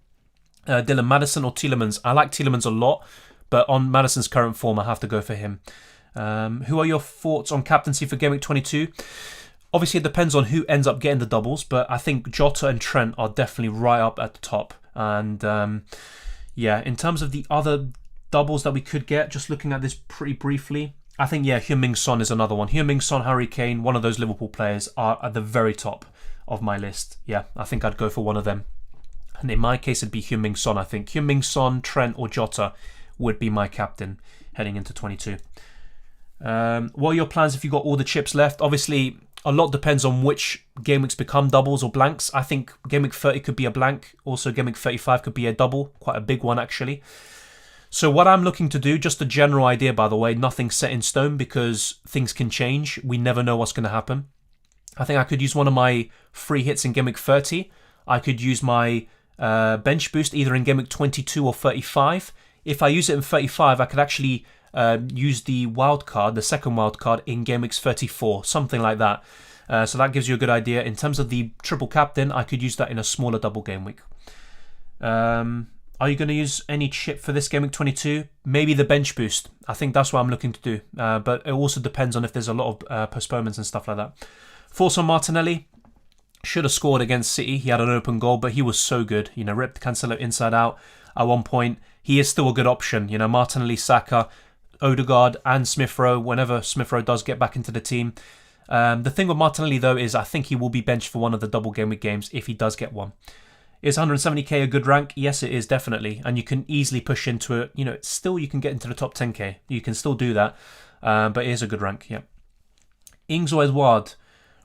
Dylan, Madison or Tielemans? I like Tielemans a lot, but on Madison's current form, I have to go for him. Who are your thoughts on captaincy for Gameweek 22? Obviously, it depends on who ends up getting the doubles, but I think Jota and Trent are definitely right up at the top. And in terms of the other doubles that we could get, just looking at this pretty briefly, I think, Heung-min Son is another one. Heung-min Son, Harry Kane, one of those Liverpool players are at the very top of my list. Yeah, I think I'd go for one of them. And in my case, it'd be Heung-min Son, I think. Heung-min Son, Trent or Jota would be my captain heading into 22. What are your plans if you've got all the chips left? Obviously, a lot depends on which game weeks become doubles or blanks. I think game week 30 could be a blank. Also, game week 35 could be a double. Quite a big one, actually. So what I'm looking to do, just a general idea, by the way, nothing set in stone because things can change. We never know what's going to happen. I think I could use one of my free hits in game week 30. I could use my bench boost either in game week 22 or 35. if I use it in 35, I could actually use the wild card, the second wild card, in game weeks 34, something like that. So that gives you a good idea. In terms of the triple captain, I could use that in a smaller double game week. Are you going to use any chip for this game week 22? Maybe the bench boost. I think that's what I'm looking to do. But it also depends on if there's a lot of postponements and stuff like that. Thoughts on Martinelli? Should have scored against City. He had an open goal, but he was so good. You know, ripped Cancelo inside out at one point. He is still a good option. You know, Martinelli, Saka, Odegaard and Smith Rowe, whenever Smith Rowe does get back into the team. The thing with Martinelli, though, is I think he will be benched for one of the double game week games if he does get one. Is 170k a good rank? Yes, it is, definitely. And you can easily push into it. You know, still you can get into the top 10k. You can still do that. But it is a good rank, yeah. Ings or Edouard?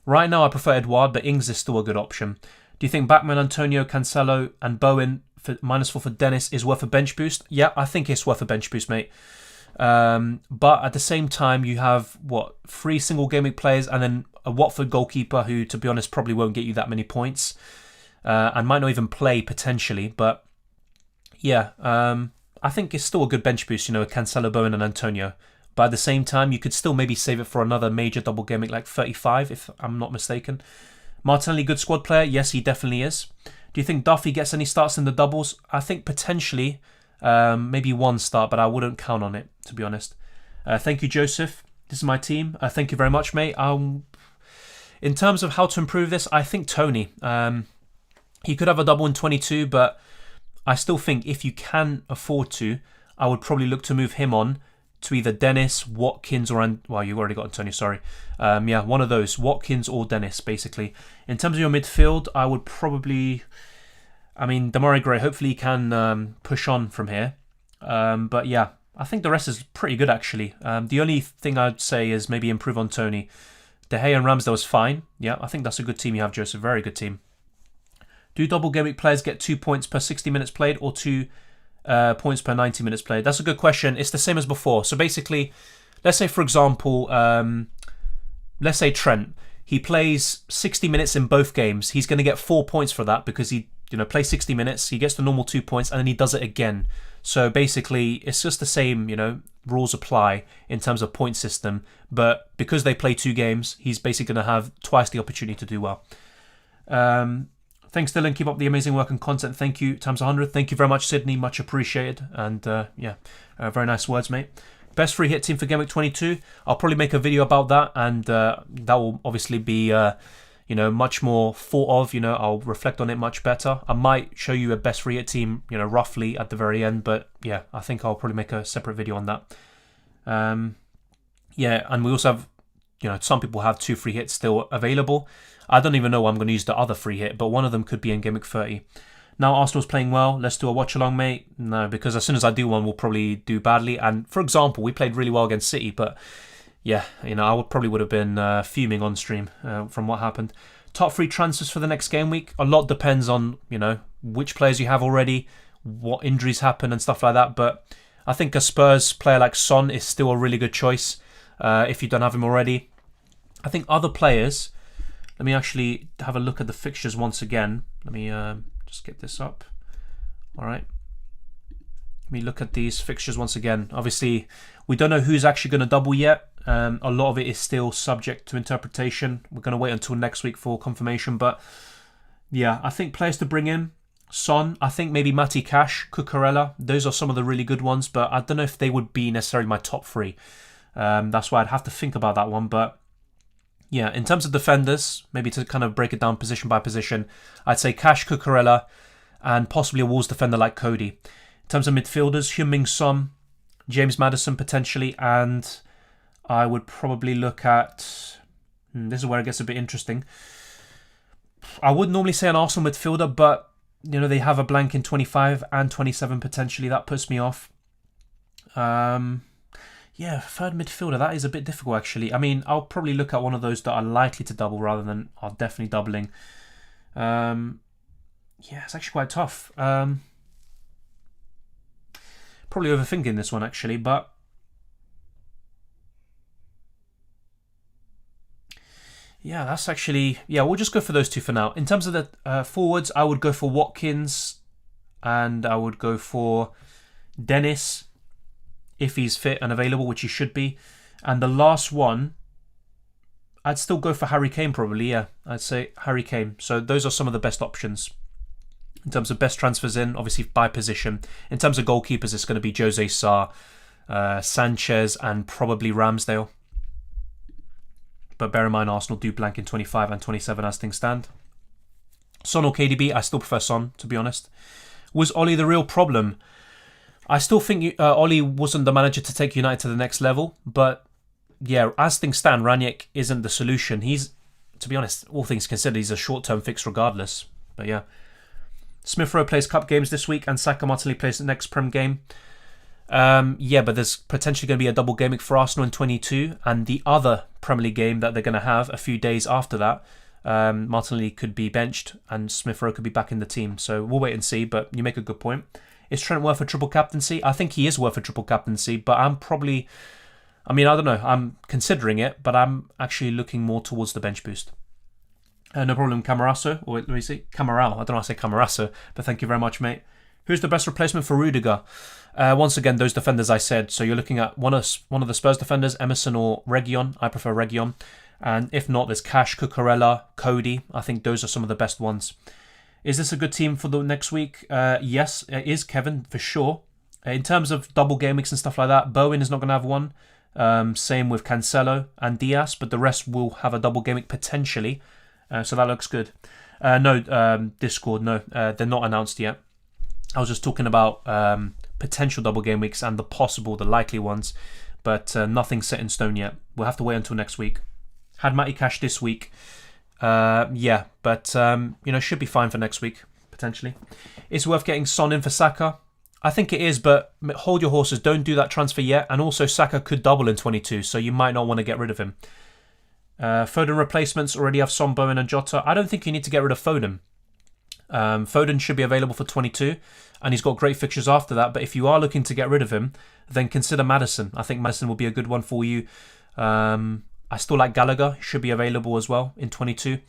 Right now I prefer Edouard, but Ings is still a good option. Do you think Backman, Antonio, Cancelo and Bowen for -4 for Dennis is worth a bench boost? Yeah, I think it's worth a bench boost, mate. But at the same time, you have, 3 single game week players and then a Watford goalkeeper who, to be honest, probably won't get you that many points. And might not even play potentially, but yeah, I think it's still a good bench boost, you know, Cancelo, Bowen and Antonio. But at the same time, you could still maybe save it for another major double game week like 35, if I'm not mistaken. Martinelli, good squad player? Yes, he definitely is. Do you think Duffy gets any starts in the doubles? I think potentially, maybe one start, but I wouldn't count on it, to be honest. Thank you, Joseph. This is my team. Thank you very much, mate. In terms of how to improve this, I think Tony. He could have a double in 22, but I still think if you can afford to, I would probably look to move him on to either Dennis, Watkins, or... Well, you already got Antonio, sorry. Yeah, one of those. Watkins or Dennis, basically. In terms of your midfield, I would probably... I mean, Demarai Gray, hopefully he can push on from here. But yeah, I think the rest is pretty good, actually. The only thing I'd say is maybe improve on Tony. De Gea and Ramsdale is fine. Yeah, I think that's a good team you have, Joseph. Very good team. Do double game week players get 2 points per 60 minutes played or 2 points per 90 minutes played? That's a good question. It's the same as before. So basically, let's say, for example, let's say Trent. He plays 60 minutes in both games. He's going to get 4 points for that because he plays 60 minutes. He gets the normal 2 points and then he does it again. So basically, it's just the same, rules apply in terms of point system. But because they play 2 games, he's basically going to have twice the opportunity to do well. Thanks, Dylan. Keep up the amazing work and content. Thank you, times 100. Thank you very much, Sydney. Much appreciated. And very nice words, mate. Best free hit team for Game Week 22. I'll probably make a video about that, and that will obviously be, much more thought of. I'll reflect on it much better. I might show you a best free hit team, roughly at the very end. But yeah, I think I'll probably make a separate video on that. And we also have, some people have 2 free hits still available. I don't even know why I'm going to use the other free hit, but one of them could be in Game Week 30. Now Arsenal's playing well. Let's do a watch along, mate. No, because as soon as I do one, we'll probably do badly. And for example, we played really well against City, but yeah, I probably would have been fuming on stream from what happened. Top 3 transfers for the next game week. A lot depends on, which players you have already, what injuries happen and stuff like that. But I think a Spurs player like Son is still a really good choice if you don't have him already. I think other players... Let me actually have a look at the fixtures once again. Let me just get this up. All right. Let me look at these fixtures once again. Obviously, we don't know who's actually going to double yet. A lot of it is still subject to interpretation. We're going to wait until next week for confirmation. But yeah, I think players to bring in. Son, I think maybe Matty Cash, Cucurella. Those are some of the really good ones. But I don't know if they would be necessarily my top 3. That's why I'd have to think about that one. But yeah, in terms of defenders, maybe to kind of break it down position by position, I'd say Cash, Cucurella, and possibly a Wolves defender like Cody. In terms of midfielders, Heung-min Son, James Madison potentially, and I would probably look at... this is where it gets a bit interesting. I would normally say an Arsenal midfielder, but they have a blank in 25 and 27 potentially. That puts me off. Yeah, third midfielder, that is a bit difficult actually. I mean, I'll probably look at one of those that are likely to double rather than are definitely doubling. Yeah, it's actually quite tough. Probably overthinking this one actually, but... yeah, that's actually... yeah, we'll just go for those 2 for now. In terms of the forwards, I would go for Watkins and I would go for Dennis, if he's fit and available, which he should be. And the last one, I'd still go for Harry Kane probably, yeah. I'd say Harry Kane. So those are some of the best options. In terms of best transfers in, obviously by position. In terms of goalkeepers, it's going to be Jose Sarr, Sanchez, and probably Ramsdale. But bear in mind, Arsenal do blank in 25 and 27 as things stand. Son or KDB, I still prefer Son, to be honest. Was Oli the real problem? I still think Oli wasn't the manager to take United to the next level. But yeah, as things stand, Ranić isn't the solution. He's, to be honest, all things considered, he's a short-term fix regardless. But yeah. Smith Rowe plays cup games this week and Saka Martinelli plays the next Prem game. Yeah, but there's potentially going to be a double game week for Arsenal in 22, and the other Premier League game that they're going to have a few days after that, Martinelli could be benched and Smith Rowe could be back in the team. So we'll wait and see, but you make a good point. Is Trent worth a triple captaincy? I think he is worth a triple captaincy, but I don't know, I'm considering it, but I'm actually looking more towards the bench boost. No problem, Camarasso. Or let me see. Camaral. I don't know how to say Camarasso, but thank you very much, mate. Who's the best replacement for Rudiger? Once again, those defenders I said. So you're looking at one of the Spurs defenders, Emerson or Reguilon. I prefer Reguilon. And if not, there's Cash, Cucurella, Cody. I think those are some of the best ones. Is this a good team for the next week? Yes, it is, Kevin, for sure. In terms of double game weeks and stuff like that, Bowen is not going to have one. Same with Cancelo and Diaz, but the rest will have a double game week potentially. So that looks good. Discord, no. They're not announced yet. I was just talking about potential double game weeks and the likely ones, but nothing set in stone yet. We'll have to wait until next week. Had Matty Cash this week. Yeah, but should be fine for next week, potentially. It's worth getting Son in for Saka. I think it is, but hold your horses. Don't do that transfer yet. And also, Saka could double in 22, so you might not want to get rid of him. Foden replacements already have Son, Bowen and Jota. I don't think you need to get rid of Foden. Foden should be available for 22, and he's got great fixtures after that. But if you are looking to get rid of him, then consider Madison. I think Madison will be a good one for you. I still like Galago. He should be available as well in 22.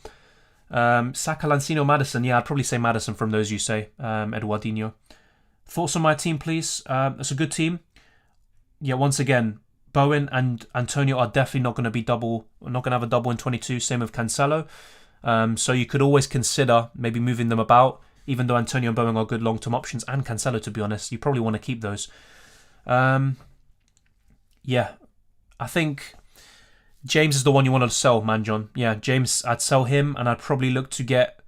Saka, Lanzini, Madison. Yeah, I'd probably say Madison from those you say. Eduardinho. Thoughts on my team, please? It's a good team. Yeah, once again, Bowen and Antonio are definitely not going to have a double in 22. Same with Cancelo. So you could always consider maybe moving them about, even though Antonio and Bowen are good long-term options, and Cancelo, to be honest. You probably want to keep those. Yeah, I think James is the one you want to sell, Manjon. Yeah, James, I'd sell him, and I'd probably look to get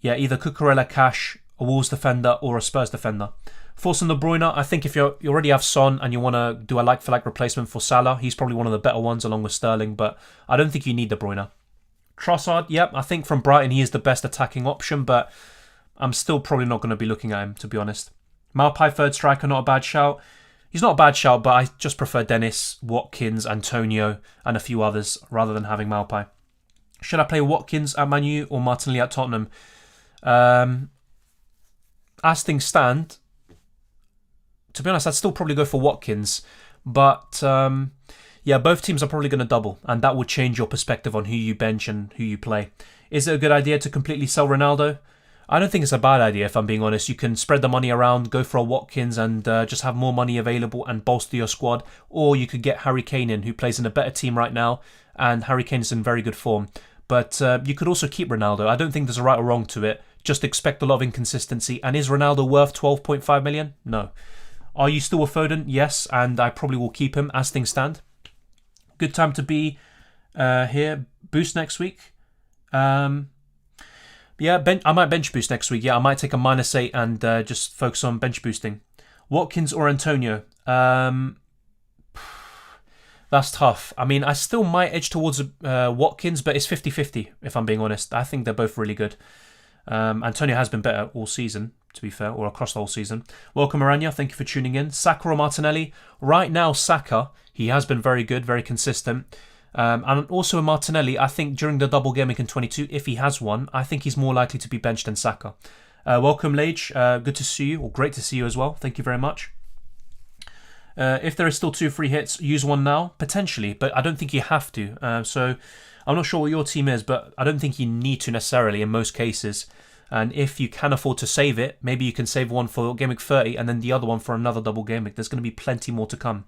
either Cucurella, Cash, a Wolves defender, or a Spurs defender. Thoughts on De Bruyne? I think if you already have Son and you want to do a like-for-like replacement for Salah, he's probably one of the better ones along with Sterling, but I don't think you need De Bruyne. Trossard, yep, I think from Brighton he is the best attacking option, but I'm still probably not going to be looking at him, to be honest. Maupay, third striker, not a bad shout. He's not a bad shout, but I just prefer Dennis, Watkins, Antonio, and a few others, rather than having Maupay. Should I play Watkins at Man U or Martinelli at Tottenham? As things stand, to be honest, I'd still probably go for Watkins. But, both teams are probably going to double, and that will change your perspective on who you bench and who you play. Is it a good idea to completely sell Ronaldo? I don't think it's a bad idea, if I'm being honest. You can spread the money around, go for a Watkins and just have more money available and bolster your squad. Or you could get Harry Kane in, who plays in a better team right now, and Harry Kane is in very good form. But you could also keep Ronaldo. I don't think there's a right or wrong to it. Just expect a lot of inconsistency. And is Ronaldo worth 12.5 million? No. Are you still with Foden? Yes, and I probably will keep him as things stand. Good time to be here. Boost next week. I might bench boost next week. Yeah, I might take a -8 and just focus on bench boosting. Watkins or Antonio? That's tough. I mean, I still might edge towards Watkins, but it's 50-50, if I'm being honest. I think they're both really good. Antonio has been better all season, to be fair, or across the whole season. Welcome, Aranya. Thank you for tuning in. Saka or Martinelli? Right now, Saka. He has been very good, very consistent. And also in Martinelli, I think during the double game week in 22, if he has one, I think he's more likely to be benched than Saka. Welcome, Lage. Good to see you, or great to see you as well. Thank you very much. If there is still 2 free hits, use one now, potentially, but I don't think you have to. So I'm not sure what your team is, but I don't think you need to necessarily in most cases. And if you can afford to save it, maybe you can save one for Game Week 30 and then the other one for another double Game Week. There's going to be plenty more to come.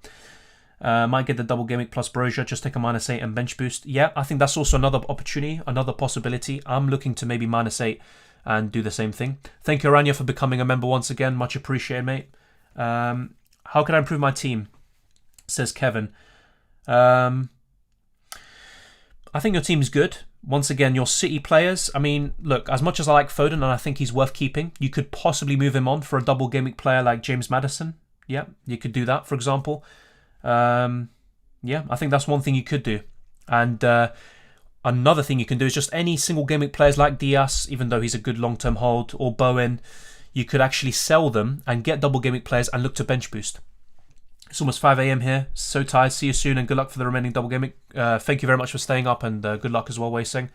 Might get the double Game Week plus Brozier, just take a -8 and bench boost. Yeah, I think that's also another opportunity, another possibility. I'm looking to maybe -8 and do the same thing. Thank you, Aranya, for becoming a member once again. Much appreciated, mate. How can I improve my team? Says Kevin. I think your team's good. Once again, your City players, I mean, look, as much as I like Foden and I think he's worth keeping, you could possibly move him on for a double Game Week player like James Madison. Yeah, you could do that, for example. Yeah, I think that's one thing you could do. And another thing you can do is just any single Game Week players like Diaz, even though he's a good long-term hold, or Bowen, you could actually sell them and get double Game Week players and look to bench boost. It's almost 5 a.m. here. So tired. See you soon and good luck for the remaining double Game Week. Thank you very much for staying up and good luck as well, Wei-Sing.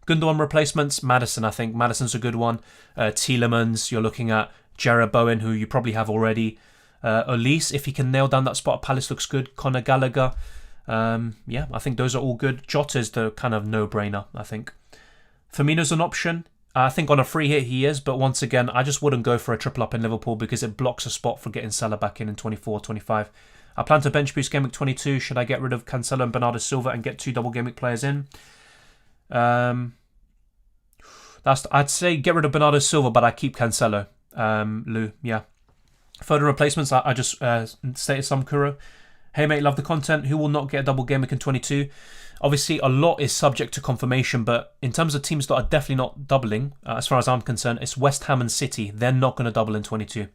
Gundogan replacements, Madison, I think. Madison's a good one. Tielemans, you're looking at Jarrod Bowen, who you probably have already. Elise, if he can nail down that spot at Palace, looks good. Conor Gallagher. Yeah, I think those are all good. Jota's the kind of no-brainer, I think. Firmino's an option. I think on a free hit he is, but once again, I just wouldn't go for a triple up in Liverpool because it blocks a spot for getting Salah back in 24, 25. I plan to bench boost Game Week 22. Should I get rid of Cancelo and Bernardo Silva and get 2 double Game Week players in? I'd say get rid of Bernardo Silva, but I keep Cancelo. Lou, yeah. Further replacements, I just stated some Kuro. Hey mate, love the content. Who will not get a double Game Week in 22? Obviously, a lot is subject to confirmation, but in terms of teams that are definitely not doubling, as far as I'm concerned, it's West Ham and City. They're not going to double in 22.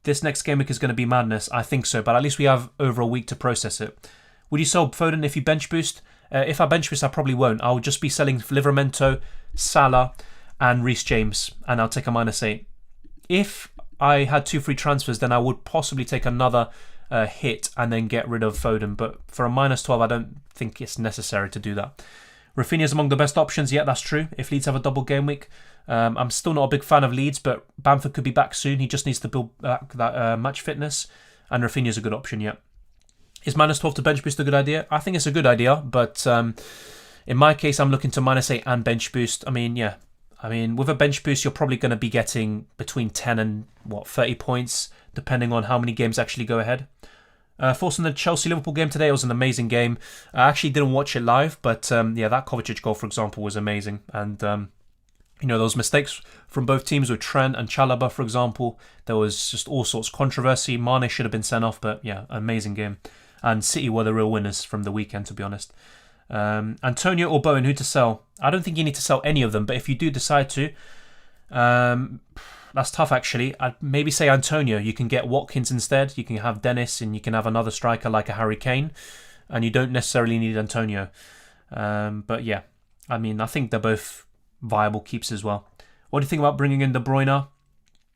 This next Game Week is going to be madness. I think so, but at least we have over a week to process it. Would you sell Foden if you bench boost? If I bench boost, I probably won't. I'll just be selling Livramento, Salah, and Reece James, and I'll take a -8. If I had 2 free transfers, then I would possibly take another hit and then get rid of Foden, but for a -12 I don't think it's necessary to do that. Rafinha's among the best options. Yeah, that's true. If Leeds have a double Game Week, I'm still not a big fan of Leeds, but Bamford could be back soon. He just needs to build back that match fitness, and Rafinha's a good option. Yeah. Is -12 to bench boost a good idea? I think it's a good idea, but in my case I'm looking to -8 and bench boost. I mean, yeah, with a bench boost you're probably going to be getting between 10 and 30 points depending on how many games actually go ahead. Thoughts on the Chelsea-Liverpool game today? It was an amazing game. I actually didn't watch it live, but yeah, that Kovacic goal, for example, was amazing. And, those mistakes from both teams with Trent and Chalobah, for example, there was just all sorts of controversy. Mane should have been sent off, but yeah, amazing game. And City were the real winners from the weekend, to be honest. Antonio or Bowen, who to sell? I don't think you need to sell any of them, but if you do decide to, that's tough actually. I'd maybe say Antonio. You can get Watkins instead. You can have Dennis and you can have another striker like a Harry Kane. And you don't necessarily need Antonio. But yeah, I think they're both viable keeps as well. What do you think about bringing in De Bruyne?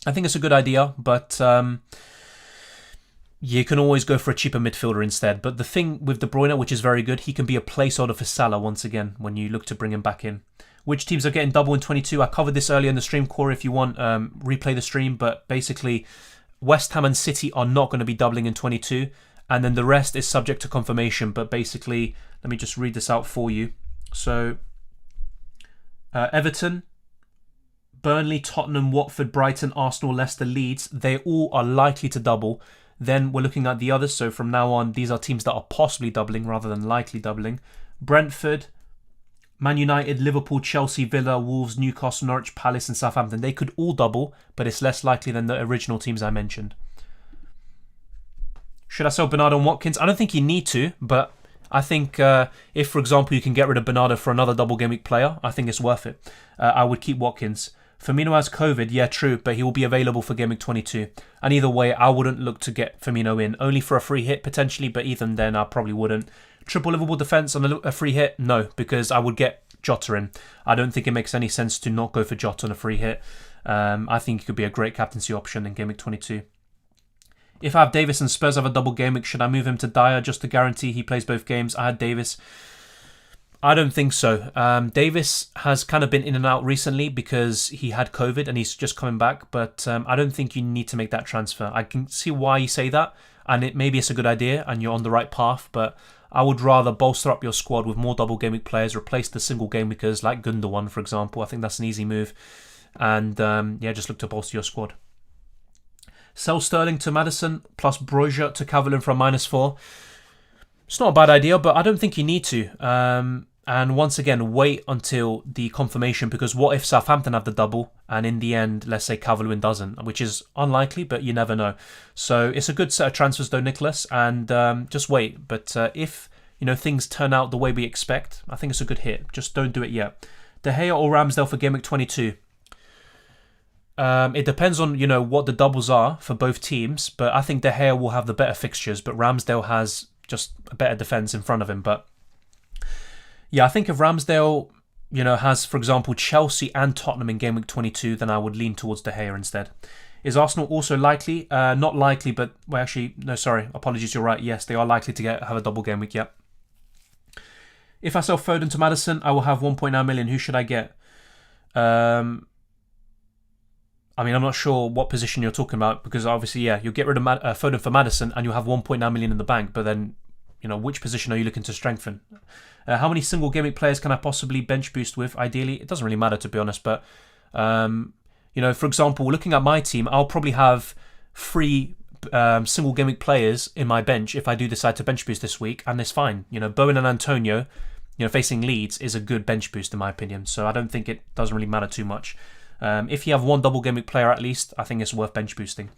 I think it's a good idea, but you can always go for a cheaper midfielder instead. But the thing with De Bruyne, which is very good, he can be a placeholder for Salah once again when you look to bring him back in. Which teams are getting double in 22? I covered this earlier in the stream, Corey, if you want, replay the stream. But basically, West Ham and City are not going to be doubling in 22. And then the rest is subject to confirmation. But basically, let me just read this out for you. So, Everton, Burnley, Tottenham, Watford, Brighton, Arsenal, Leicester, Leeds, they all are likely to double. Then we're looking at the others. So from now on, these are teams that are possibly doubling rather than likely doubling. Brentford, Man United, Liverpool, Chelsea, Villa, Wolves, Newcastle, Norwich, Palace and Southampton. They could all double, but it's less likely than the original teams I mentioned. Should I sell Bernardo and Watkins? I don't think you need to, but I think if, for example, you can get rid of Bernardo for another double game week player, I think it's worth it. I would keep Watkins. Firmino has COVID, yeah, true, but he will be available for Game Week 22. And either way, I wouldn't look to get Firmino in. Only for a free hit, potentially, but even then, I probably wouldn't. Triple Liverpool defence on a free hit? No, because I would get Jota in. I don't think it makes any sense to not go for Jota on a free hit. I think it could be a great captaincy option in Game Week 22. If I have Davis and Spurs have a double game week, should I move him to Dyer just to guarantee he plays both games? I had Davis. I don't think so. Davis has kind of been in and out recently because he had COVID and he's just coming back. But I don't think you need to make that transfer. I can see why you say that. And maybe it's a good idea and you're on the right path. But I would rather bolster up your squad with more double game week players. Replace the single game weekers like Gundogan, for example. I think that's an easy move. And yeah, just look to bolster your squad. Sell Sterling to Madison plus Brozier to Calvert-Lewin for a -4. It's not a bad idea, but I don't think you need to. And once again, wait until the confirmation, because what if Southampton have the double and in the end, let's say Calvert-Lewin doesn't, which is unlikely, but you never know. So it's a good set of transfers though, Nicholas, and just wait. But if things turn out the way we expect, I think it's a good hit. Just don't do it yet. De Gea or Ramsdale for Game Week 22? It depends on what the doubles are for both teams, but I think De Gea will have the better fixtures, but Ramsdale has just a better defence in front of him. But yeah, I think if Ramsdale has, for example, Chelsea and Tottenham in Game Week 22, then I would lean towards De Gea instead. Is Arsenal also likely? Not likely, but well, actually, no, sorry, apologies, you're right. Yes, they are likely to have a double game week. Yep. If I sell Foden to Madison, I will have 1.9 million. Who should I get? I mean, I'm not sure what position you're talking about, because obviously, yeah, you'll get rid of Foden for Madison and you'll have 1.9 million in the bank. But then, which position are you looking to strengthen? How many single game week players can I possibly bench boost with? Ideally, it doesn't really matter, to be honest. But, for example, looking at my team, I'll probably have 3 single game week players in my bench if I do decide to bench boost this week, and it's fine. Bowen and Antonio, facing Leeds is a good bench boost in my opinion. So I don't think it doesn't really matter too much. If you have 1 double game week player at least, I think it's worth bench boosting.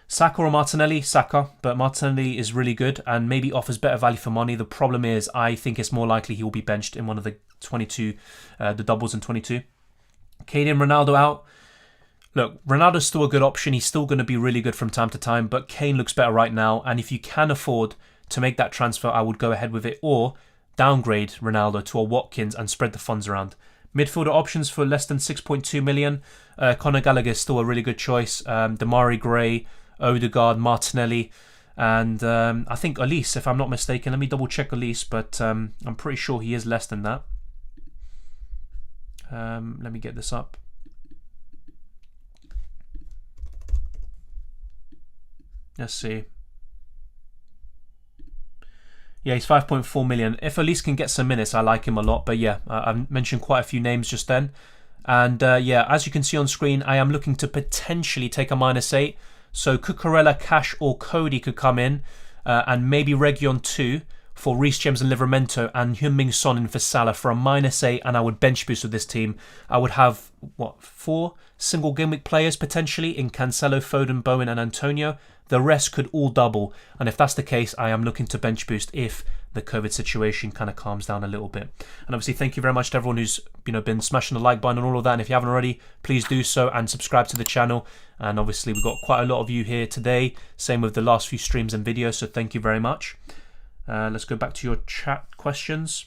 Saka or Martinelli? Saka, but Martinelli is really good and maybe offers better value for money. The problem is I think it's more likely he will be benched in one of the 22, the doubles in 22. Kane and Ronaldo out. Look, Ronaldo's still a good option. He's still going to be really good from time to time, but Kane looks better right now. And if you can afford to make that transfer, I would go ahead with it, or downgrade Ronaldo to a Watkins and spread the funds around. Midfielder options for less than 6.2 million. Conor Gallagher is still a really good choice. Damari Gray, Odegaard, Martinelli, and I think Elise, if I'm not mistaken. Let me double check Elise, but I'm pretty sure he is less than that. Let me get this up. Let's see. Yeah, he's 5.4 million. If Elise can get some minutes, I like him a lot. But yeah, I've mentioned quite a few names just then. And yeah, as you can see on screen, I am looking to potentially take a -8. So Cucurella, Cash or Cody could come in. And maybe Region 2 for Reece James and Livramento, and Heung-min Son in for Salah for a -8. And I would bench boost with this team. I would have, 4 single game week players potentially in Cancelo, Foden, Bowen and Antonio. The rest could all double, and if that's the case, I am looking to bench boost if the COVID situation kind of calms down a little bit. And obviously, thank you very much to everyone who's been smashing the like button and all of that. And if you haven't already, please do so and subscribe to the channel. And obviously, we've got quite a lot of you here today. Same with the last few streams and videos. So thank you very much. Let's go back to your chat questions.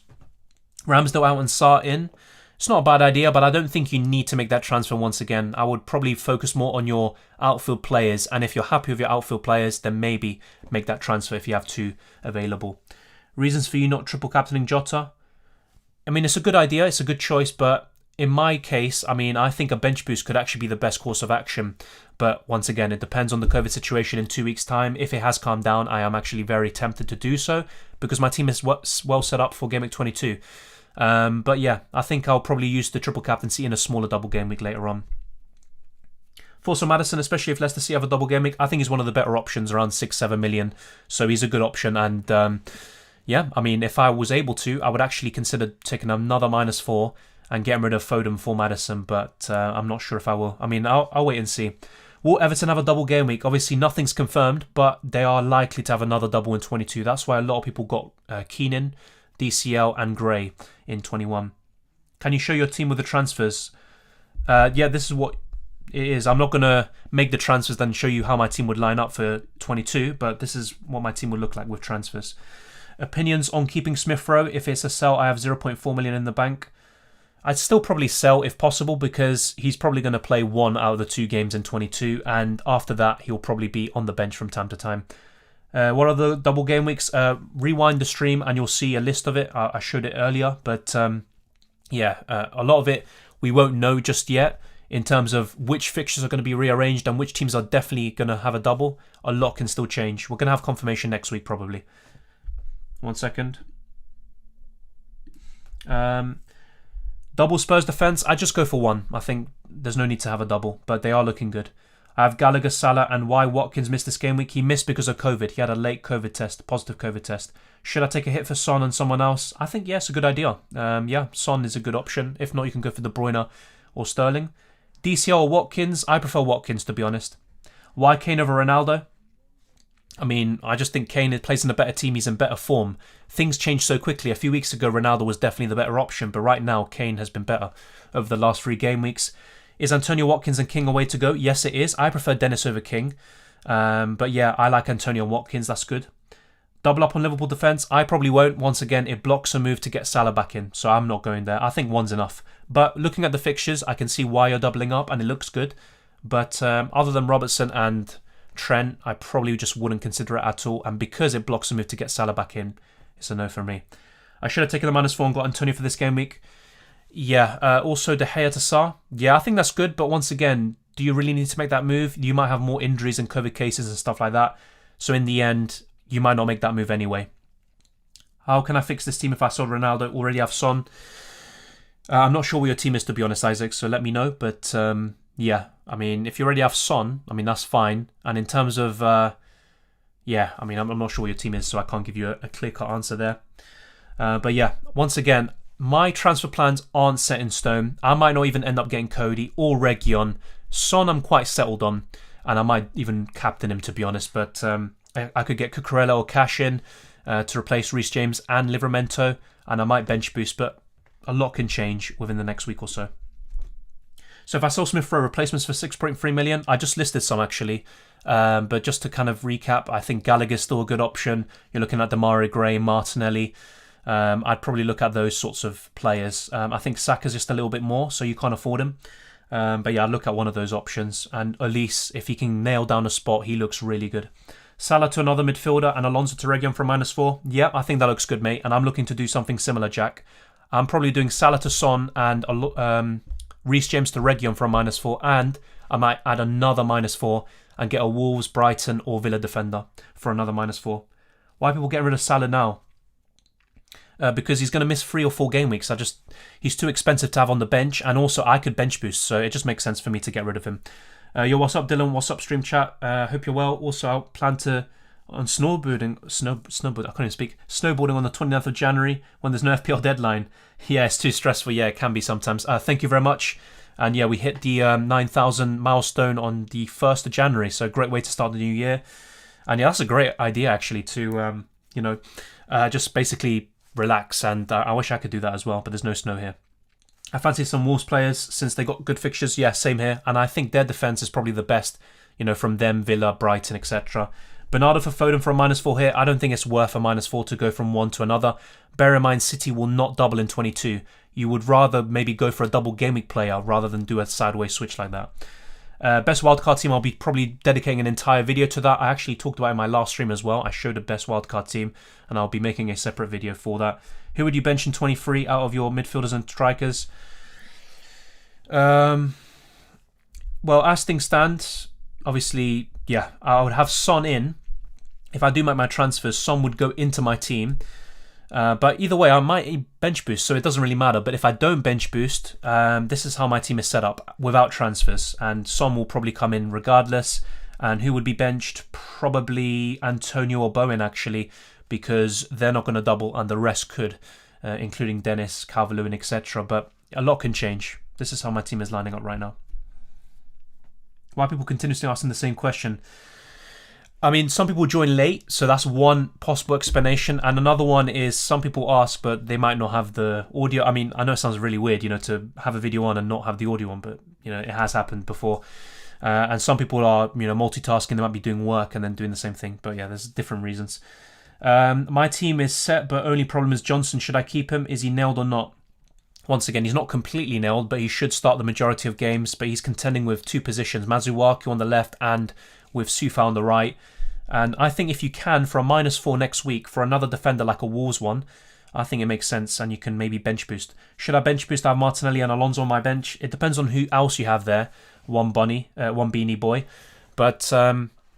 Ramsdale out and Sarr in. It's not a bad idea, but I don't think you need to make that transfer once again. I would probably focus more on your outfield players, and if you're happy with your outfield players, then maybe make that transfer if you have 2 available. Reasons for you not triple captaining Jota? I mean, it's a good idea, it's a good choice, but in my case, I mean, I think a bench boost could actually be the best course of action. But once again, it depends on the COVID situation in 2 weeks' time. If it has calmed down, I am actually very tempted to do so because my team is well set up for Game Week 22. But yeah, I think I'll probably use the triple captaincy in a smaller double game week later on. For Madison, especially if Leicester City have a double game week, I think he's one of the better options, around 6-7 million. So he's a good option. And yeah, I mean, if I was able to, I would actually consider taking another -4 and getting rid of Foden for Madison. But I'm not sure if I will. I mean, I'll wait and see. Will Everton have a double game week? Obviously, nothing's confirmed, but they are likely to have another double in 22. That's why a lot of people got Keenan, DCL and Gray in 21. Can you show your team with the transfers? Yeah, this is what it is. I'm not going to make the transfers then show you how my team would line up for 22, but this is what my team would look like with transfers. Opinions on keeping Smith Rowe? If it's a sell, I have 0.4 million in the bank. I'd still probably sell if possible because he's probably going to play 1 out of the 2 games in 22, and after that he'll probably be on the bench from time to time. What are the double game weeks? Rewind the stream and you'll see a list of it. I showed it earlier, but yeah, a lot of it we won't know just yet in terms of which fixtures are going to be rearranged and which teams are definitely going to have a double. A lot can still change. We're going to have confirmation next week probably. 1 second. Double Spurs defence, I just go for one. I think there's no need to have a double, but they are looking good. I have Galago, Salah, and why Watkins missed this game week. He missed because of COVID. He had a late COVID test, positive COVID test. Should I take a hit for Son and someone else? I think, yes, a good idea. Yeah, Son is a good option. If not, you can go for De Bruyne or Sterling. DCL or Watkins? I prefer Watkins, to be honest. Why Kane over Ronaldo? I mean, I just think Kane plays in a better team. He's in better form. Things change so quickly. A few weeks ago, Ronaldo was definitely the better option, but right now, Kane has been better over the last 3 game weeks. Is Antonio Watkins and King a way to go? Yes, it is. I prefer Dennis over King. But yeah, I like Antonio Watkins. That's good. Double up on Liverpool defence? I probably won't. Once again, it blocks a move to get Salah back in, so I'm not going there. I think one's enough. But looking at the fixtures, I can see why you're doubling up, and it looks good. But other than Robertson and Trent, I probably just wouldn't consider it at all. And because it blocks a move to get Salah back in, it's a no for me. I should have taken the -4 and got Antonio for this game week. Yeah, also De Gea to Sarr. Yeah, I think that's good, but once again, do you really need to make that move? You might have more injuries and COVID cases and stuff like that. So in the end, you might not make that move anyway. How can I fix this team if I sold Ronaldo? Already have Son. I'm not sure what your team is, to be honest, Isaac, so let me know. But yeah, I mean, if you already have Son, I mean, that's fine. And in terms of, yeah, I mean, I'm not sure what your team is, so I can't give you a clear-cut answer there. But yeah, once again, my transfer plans aren't set in stone. I might not even end up getting Cody or Region. Son I'm quite settled on, and I might even captain him, to be honest. But I could get Cucurella or Cash in to replace Reece James and Livramento, and I might bench boost, but a lot can change within the next week or so. So if I sell Smith Rowe replacements for 6.3 million, I just listed some actually. But just to kind of recap, I think Gallagher's still a good option. You're looking at Demarai Gray, Martinelli. I'd probably look at those sorts of players. I think Saka's just a little bit more, so you can't afford him. But yeah, I'd look at one of those options. And Elise, if he can nail down a spot, he looks really good. Salah to another midfielder and Alonso to Region for -4. Yeah, I think that looks good, mate. And I'm looking to do something similar, Jack. I'm probably doing Salah to Son and Reece James to Region for a -4. And I might add another -4 and get a Wolves, Brighton or Villa defender for another -4. Why are people getting rid of Salah now? Because he's going to miss 3 or 4 game weeks. He's too expensive to have on the bench, and also I could bench boost, so it just makes sense for me to get rid of him. Yo, what's up, Dylan? What's up, stream chat? Hope you're well. Also, I plan to on snowboarding. I can't even speak. Snowboarding on the 29th of January when there's no FPL deadline. Yeah, it's too stressful. Yeah, it can be sometimes. Thank you very much. And yeah, we hit the 9,000 milestone on the 1st of January, so great way to start the new year. And yeah, that's a great idea actually to just basically relax, and I wish I could do that as well, but there's no snow here. I fancy some Wolves players since they got good fixtures. Yeah, same here, and I think their defence is probably the best, from them, Villa, Brighton, etc. Bernardo for Foden for a -4 here. I don't think it's worth a -4 to go from one to another. Bear in mind, City will not double in 22. You would rather maybe go for a double game week player rather than do a sideways switch like that. Best wildcard team, I'll be probably dedicating an entire video to that. I actually talked about it in my last stream as well. I showed the best wildcard team, and I'll be making a separate video for that. Who would you bench in 23 out of your midfielders and strikers? Well, as things stand, obviously, yeah, I would have Son in. If I do make my transfers, Son would go into my team. But either way, I might bench boost, so it doesn't really matter. But if I don't bench boost, this is how my team is set up without transfers. And Son will probably come in regardless. And who would be benched? Probably Antonio or Bowen, actually, because they're not going to double and the rest could, including Dennis, Calvert-Lewin, etc. But a lot can change. This is how my team is lining up right now. Why are people continuously asking the same question? I mean, some people join late, so that's one possible explanation. And another one is some people ask, but they might not have the audio. I mean, I know it sounds really weird, to have a video on and not have the audio on, but, it has happened before. And some people are, multitasking. They might be doing work and then doing the same thing. But yeah, there's different reasons. My team is set, but only problem is Johnson. Should I keep him? Is he nailed or not? Once again, he's not completely nailed, but he should start the majority of games. But he's contending with 2 positions, Mazuaki on the left and with Sufa on the right. And I think if you can, for a -4 next week, for another defender like a Wolves one, I think it makes sense, and you can maybe bench boost. Should I bench boost? I have Martinelli and Alonso on my bench. It depends on who else you have there. One beanie boy. But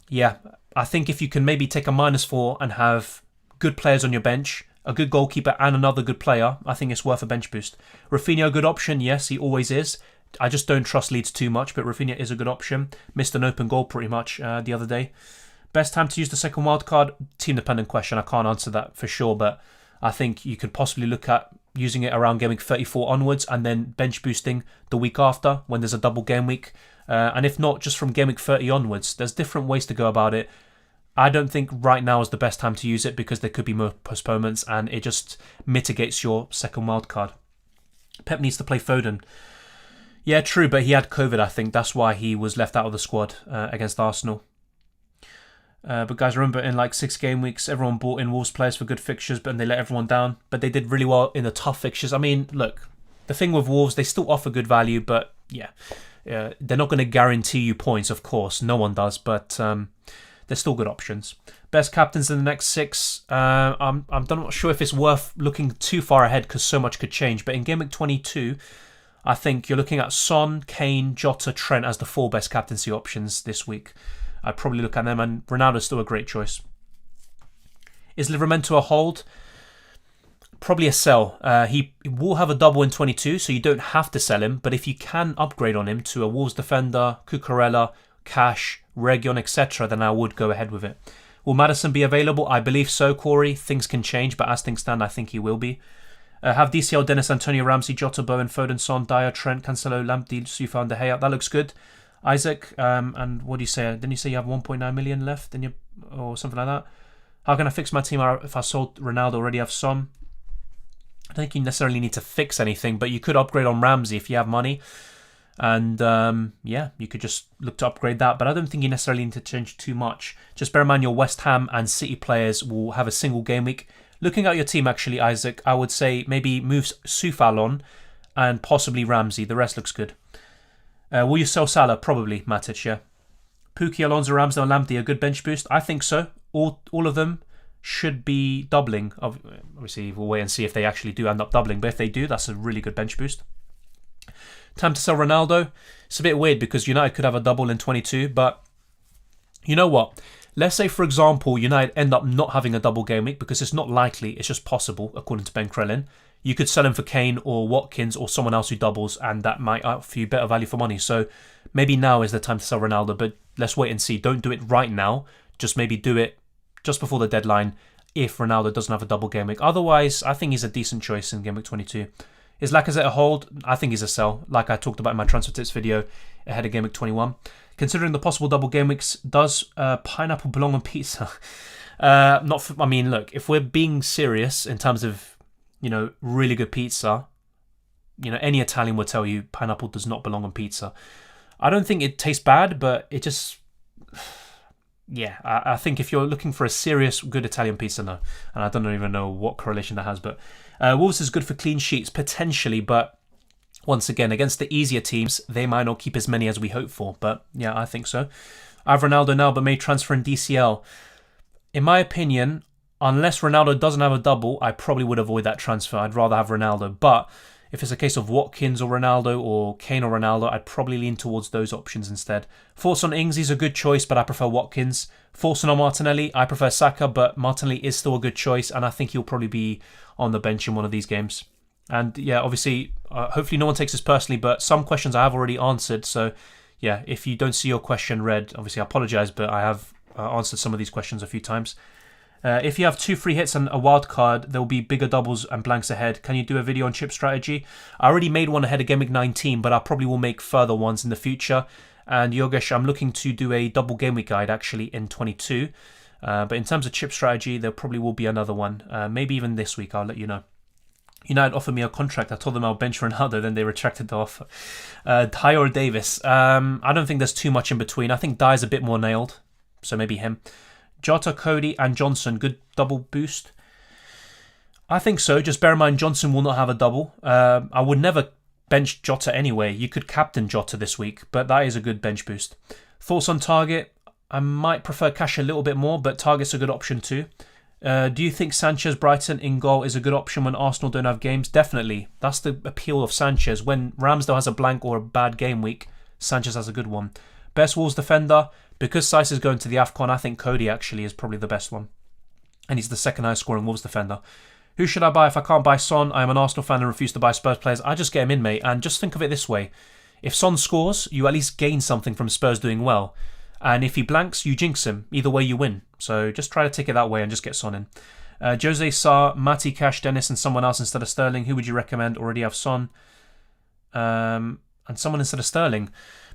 yeah, I think if you can maybe take a -4 and have good players on your bench, a good goalkeeper and another good player, I think it's worth a bench boost. Rafinha, a good option. Yes, he always is. I just don't trust Leeds too much, but Rafinha is a good option. Missed an open goal pretty much the other day. Best time to use the second wildcard? Team-dependent question. I can't answer that for sure, but I think you could possibly look at using it around game week 34 onwards and then bench boosting the week after when there's a double game week. And if not, just from game week 30 onwards. There's different ways to go about it. I don't think right now is the best time to use it because there could be more postponements and it just mitigates your second wildcard. Pep needs to play Foden. Yeah, true, but he had COVID, I think. That's why he was left out of the squad against Arsenal. But guys, remember in like 6 game weeks, everyone bought in Wolves players for good fixtures, but they let everyone down. But they did really well in the tough fixtures. I mean, look, the thing with Wolves, they still offer good value, but yeah, they're not going to guarantee you points, of course. No one does, but they're still good options. Best captains in the next 6. I'm not sure if it's worth looking too far ahead because so much could change. But in game week 22, I think you're looking at Son, Kane, Jota, Trent as the 4 best captaincy options this week. I'd probably look at them, and Ronaldo's still a great choice. Is Livramento a hold? Probably a sell. He will have a double in 22, so you don't have to sell him, but if you can upgrade on him to a Wolves defender, Cucurella, Cash, Region, etc., then I would go ahead with it. Will Madison be available? I believe so, Corey. Things can change, but as things stand, I think he will be. Have DCL, Dennis, Antonio, Ramsey, Jota, Bowen, Foden, Son, Dyer, Trent, Cancelo, Lamptey, Sufa, and De Gea. That looks good. Isaac, and what do you say? Didn't you say you have 1.9 million left in your, or something like that? How can I fix my team if I sold Ronaldo, already have Son? I don't think you necessarily need to fix anything, but you could upgrade on Ramsey if you have money. And yeah, you could just look to upgrade that, but I don't think you necessarily need to change too much. Just bear in mind your West Ham and City players will have a single game week. Looking at your team, actually, Isaac, I would say maybe move Sufal on and possibly Ramsey. The rest looks good. Will you sell Salah? Probably, Matic, yeah. Pookie, Alonso, Ramsdale, Lamptey, a good bench boost? I think so. All of them should be doubling. Obviously, we'll wait and see if they actually do end up doubling, but if they do, that's a really good bench boost. Time to sell Ronaldo. It's a bit weird because United could have a double in 22, but you know what? Let's say, for example, United end up not having a double game week because it's not likely, it's just possible, according to Ben Crellin. You could sell him for Kane or Watkins or someone else who doubles, and that might offer you better value for money. So maybe now is the time to sell Ronaldo, but let's wait and see. Don't do it right now. Just maybe do it just before the deadline if Ronaldo doesn't have a double game week. Otherwise, I think he's a decent choice in game week 22. Is Lacazette a hold? I think he's a sell, like I talked about in my transfer tips video ahead of game week 21. Considering the possible double game weeks, does pineapple belong on pizza? I mean, look, if we're being serious in terms of, really good pizza, any Italian would tell you pineapple does not belong on pizza. I don't think it tastes bad, but it just, yeah, I think if you're looking for a serious, good Italian pizza, no. And I don't even know what correlation that has, but Wolves is good for clean sheets, potentially, but once again, against the easier teams, they might not keep as many as we hope for, but yeah, I think so. I have Ronaldo now, but may transfer in DCL. In my opinion, unless Ronaldo doesn't have a double, I probably would avoid that transfer. I'd rather have Ronaldo. But if it's a case of Watkins or Ronaldo or Kane or Ronaldo, I'd probably lean towards those options instead. Thoughts on Ings? He's a good choice, but I prefer Watkins. Thoughts on Martinelli? I prefer Saka, but Martinelli is still a good choice, and I think he'll probably be on the bench in one of these games. And yeah, obviously, hopefully no one takes this personally, but some questions I have already answered. So yeah, if you don't see your question read, obviously I apologise, but I have answered some of these questions a few times. If you have 2 free hits and a wild card, there will be bigger doubles and blanks ahead. Can you do a video on chip strategy? I already made one ahead of Game Week 19, but I probably will make further ones in the future. And Yogesh, I'm looking to do a double Game Week guide actually in 22. But in terms of chip strategy, there probably will be another one. Maybe even this week, I'll let you know. United offered me a contract. I told them I'll bench Ronaldo, then they retracted the offer. Dyer or Davis? I don't think there's too much in between. I think Dyer's a bit more nailed, so maybe him. Jota, Cody and Johnson, good double boost? I think so. Just bear in mind Johnson will not have a double. I would never bench Jota anyway. You could captain Jota this week, but that is a good bench boost. Thoughts on Target? I might prefer Cash a little bit more, but Target's a good option too. Do you think Sanchez Brighton in goal is a good option when Arsenal don't have games? Definitely. That's the appeal of Sanchez. When Ramsdale has a blank or a bad game week, Sanchez has a good one. Best Wolves defender? Because Saiss is going to the AFCON, I think Cody actually is probably the best one. And he's the second highest scoring Wolves defender. Who should I buy if I can't buy Son? I am an Arsenal fan and refuse to buy Spurs players. I just get him in, mate. And just think of it this way. If Son scores, you at least gain something from Spurs doing well. And if he blanks, you jinx him. Either way, you win. So just try to take it that way and just get Son in. Jose Sarr, Matty, Cash, Dennis, and someone else instead of Sterling. Who would you recommend? Already have Son. And someone instead of Sterling.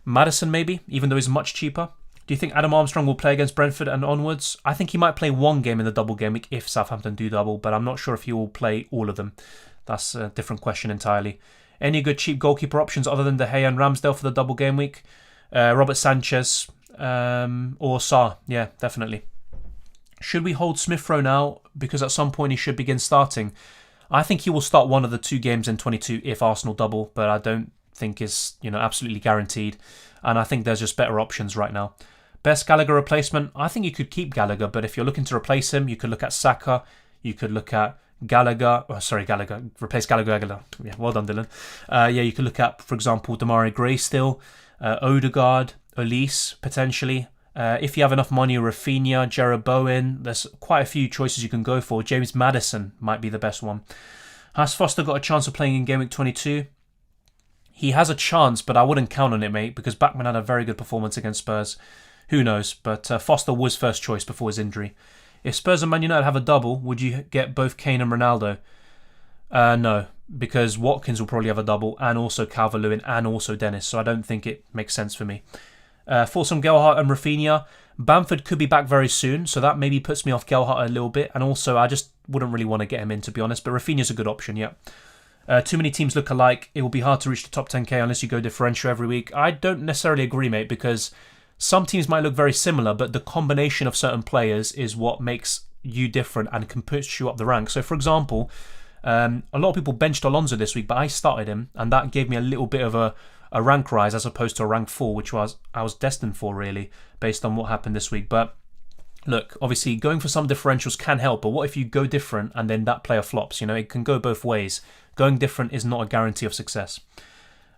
Madison, maybe, even though he's much cheaper. Do you think Adam Armstrong will play against Brentford and onwards? I think he might play one game in the double game week if Southampton do double, but I'm not sure if he will play all of them. That's a different question entirely. Any good cheap goalkeeper options other than De Gea and Ramsdale for the double game week? Robert Sanchez or Sarr. Yeah, definitely. Should we hold Smith Rowe now? Because at some point he should begin starting. I think he will start one of the 2 games in 22 if Arsenal double, but I don't think it's absolutely guaranteed. And I think there's just better options right now. Best Gallagher replacement? I think you could keep Gallagher, but if you're looking to replace him, you could look at Saka, you could look at Gallagher. Replace Gallagher. Yeah, well done, Dylan. You could look at, for example, Demarai Gray still, Odegaard, Elise, potentially. If you have enough money, Rafinha, Jarrod Bowen, there's quite a few choices you can go for. James Madison might be the best one. Has Foster got a chance of playing in Game Week 22? He has a chance, but I wouldn't count on it, mate, because Bachmann had a very good performance against Spurs. Who knows? But Foster was first choice before his injury. If Spurs and Man United have a double, would you get both Kane and Ronaldo? No, because Watkins will probably have a double, and also Calvert-Lewin, and also Dennis, so I don't think it makes sense for me. For some Gelhardt and Rafinha, Bamford could be back very soon, so that maybe puts me off Gelhardt a little bit, and also I just wouldn't really want to get him in, to be honest, but Rafinha's a good option, yeah. Too many teams look alike. It will be hard to reach the top 10k unless you go differential every week. I don't necessarily agree, mate, because some teams might look very similar, but the combination of certain players is what makes you different and can push you up the rank. So, for example, a lot of people benched Alonso this week, but I started him, and that gave me a little bit of a rank rise as opposed to a rank 4, which I was destined for, really, based on what happened this week. But look, obviously, going for some differentials can help, but what if you go different and then that player flops? It can go both ways. Going different is not a guarantee of success.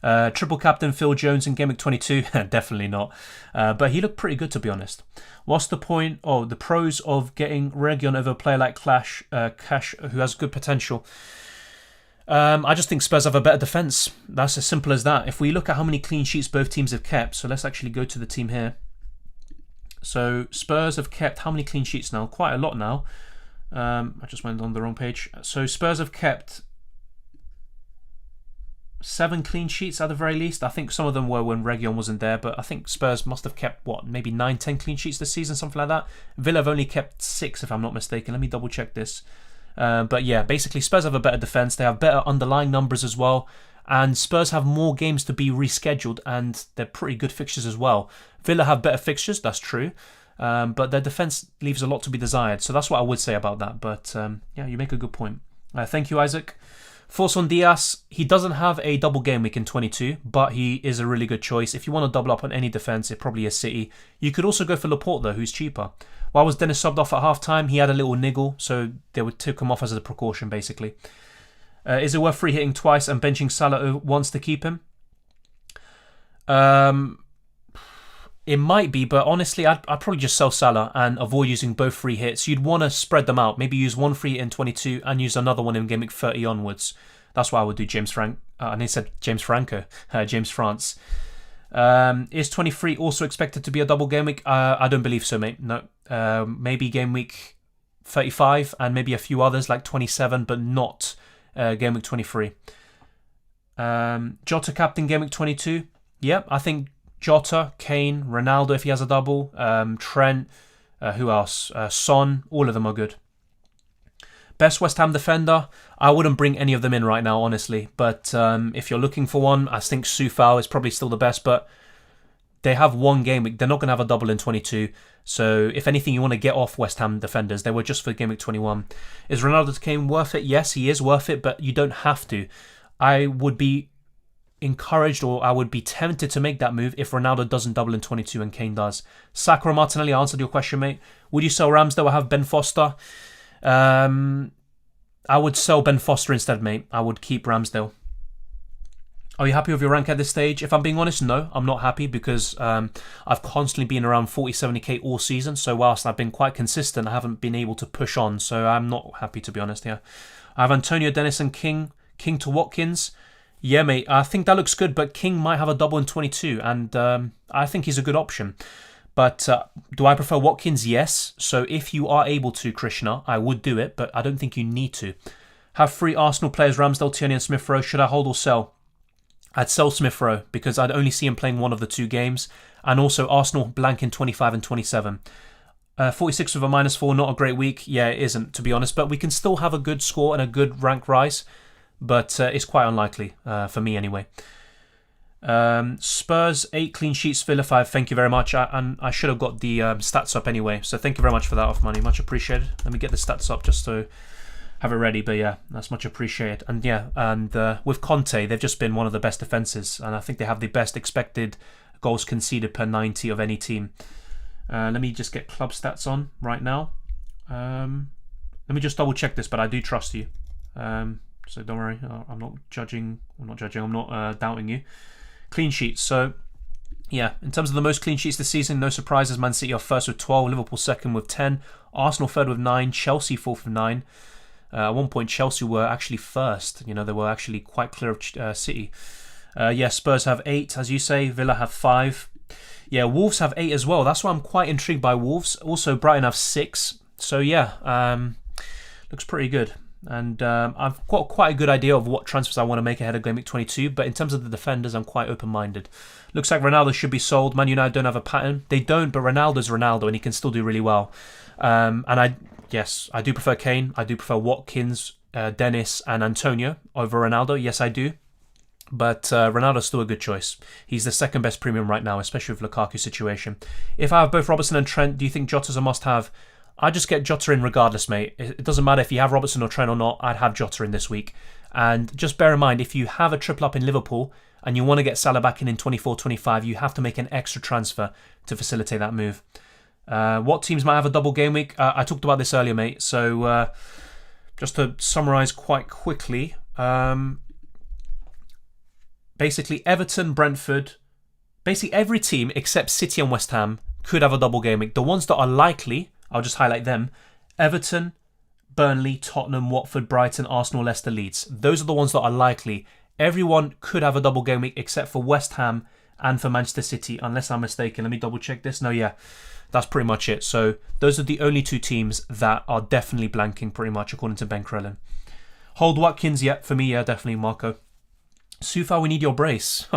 Triple captain Phil Jones in Game Week 22? Definitely not. But he looked pretty good, to be honest. What's the point? The pros of getting Region over a player like Cash, who has good potential? I just think Spurs have a better defence. That's as simple as that. If we look at how many clean sheets both teams have kept, so let's actually go to the team here. So Spurs have kept how many clean sheets now? Quite a lot now. I just went on the wrong page. So Spurs have kept 7 clean sheets at the very least. I think some of them were when Region wasn't there, but I think Spurs must have kept, maybe 9-10 clean sheets this season, something like that. Villa have only kept 6, if I'm not mistaken. Let me double check this. But yeah, basically Spurs have a better defence. They have better underlying numbers as well. And Spurs have more games to be rescheduled, and they're pretty good fixtures as well. Villa have better fixtures, that's true. But their defence leaves a lot to be desired. So that's what I would say about that. But yeah, you make a good point. Thank you, Isaac. Forson Diaz, he doesn't have a double game week in 22, but he is a really good choice. If you want to double up on any defence, it probably is City. You could also go for Laporte, though, who's cheaper. Why was Dennis subbed off at half-time? He had a little niggle, so they would take him off as a precaution, basically. Is it worth free hitting twice and benching Salah once to keep him? It might be, but honestly, I'd probably just sell Salah and avoid using both free hits. You'd want to spread them out. Maybe use one free hit in 22 and use another one in Game Week 30 onwards. That's why I would do James France. James France. Is 23 also expected to be a double game week? I don't believe so, mate. No. Maybe Game Week 35 and maybe a few others like 27, but not Game Week 23. Jota captain Game Week 22? Yep, I think Jota, Kane, Ronaldo if he has a double, Trent, who else? Son, all of them are good. Best West Ham defender? I wouldn't bring any of them in right now, honestly. But if you're looking for one, I think Soufal is probably still the best. But they have one game week. They're not going to have a double in 22. So if anything, you want to get off West Ham defenders. They were just for Game Week 21. Is Ronaldo to Kane worth it? Yes, he is worth it, but you don't have to. I would be encouraged, or I would be tempted to make that move if Ronaldo doesn't double in 22 and Kane does. Saka or Martinelli, I answered your question, mate. Would you sell Ramsdale or have Ben Foster? I would sell Ben Foster instead, mate. I would keep Ramsdale. Are you happy with your rank at this stage? If I'm being honest, no, I'm not happy because I've constantly been around 40-70k all season. So whilst I've been quite consistent, I haven't been able to push on. So I'm not happy, to be honest, yeah. I have Antonio, Dennis and King to Watkins. Yeah, mate, I think that looks good, but King might have a double in 22, and I think he's a good option. But do I prefer Watkins? Yes. So if you are able to, Krishna, I would do it, but I don't think you need to. Have 3 Arsenal players, Ramsdale, Tierney and Smith Rowe. Should I hold or sell? I'd sell Smith Rowe because I'd only see him playing one of the 2 games. And also Arsenal blank in 25 and 27. 46 with a -4, not a great week. Yeah, it isn't, to be honest. But we can still have a good score and a good rank rise. But it's quite unlikely, for me anyway. Spurs, 8 clean sheets, Villa 5. Thank you very much. And I should have got the stats up anyway. So thank you very much for that, off money. Much appreciated. Let me get the stats up just to have it ready. But yeah, that's much appreciated. And yeah, and with Conte, they've just been one of the best defences. And I think they have the best expected goals conceded per 90 of any team. Let me just get club stats on right now. Let me just double check this, but I do trust you. So don't worry, I'm not judging. I'm not doubting you. Clean sheets. So yeah, in terms of the most clean sheets this season, no surprises. Man City are first with 12, Liverpool second with 10, Arsenal third with 9, Chelsea fourth with 9. At one point, Chelsea were actually first. You know, they were actually quite clear of City. Yeah, Spurs have 8, as you say. Villa have 5. Yeah, Wolves have 8 as well. That's why I'm quite intrigued by Wolves. Also, Brighton have 6. So yeah, looks pretty good. And I've got quite a good idea of what transfers I want to make ahead of Gameweek 22. But in terms of the defenders, I'm quite open-minded. Looks like Ronaldo should be sold. Man United don't have a pattern. They don't, but Ronaldo's Ronaldo, and he can still do really well. And I do prefer Kane. I do prefer Watkins, Dennis, and Antonio over Ronaldo. Yes, I do. But Ronaldo's still a good choice. He's the second best premium right now, especially with Lukaku's situation. If I have both Robertson and Trent, do you think Jota's a must-have? I just get Jota in regardless, mate. It doesn't matter if you have Robertson or Trent or not. I'd have Jota in this week. And just bear in mind, if you have a triple up in Liverpool and you want to get Salah back in 24-25, you have to make an extra transfer to facilitate that move. What teams might have a double game week? I talked about this earlier, mate. So just to summarise quite quickly, basically Everton, Brentford, basically every team except City and West Ham could have a double game week. The ones that are likely, I'll just highlight them: Everton, Burnley, Tottenham, Watford, Brighton, Arsenal, Leicester, Leeds. Those are the ones that are likely. Everyone could have a double game week except for West Ham and for Manchester City, unless I'm mistaken. Let me double check this. No, yeah, that's pretty much it. So those are the only 2 teams that are definitely blanking pretty much, according to Ben Crellin. Hold Watkins, yeah, for me, yeah, definitely, Marco. Sufa, we need your brace.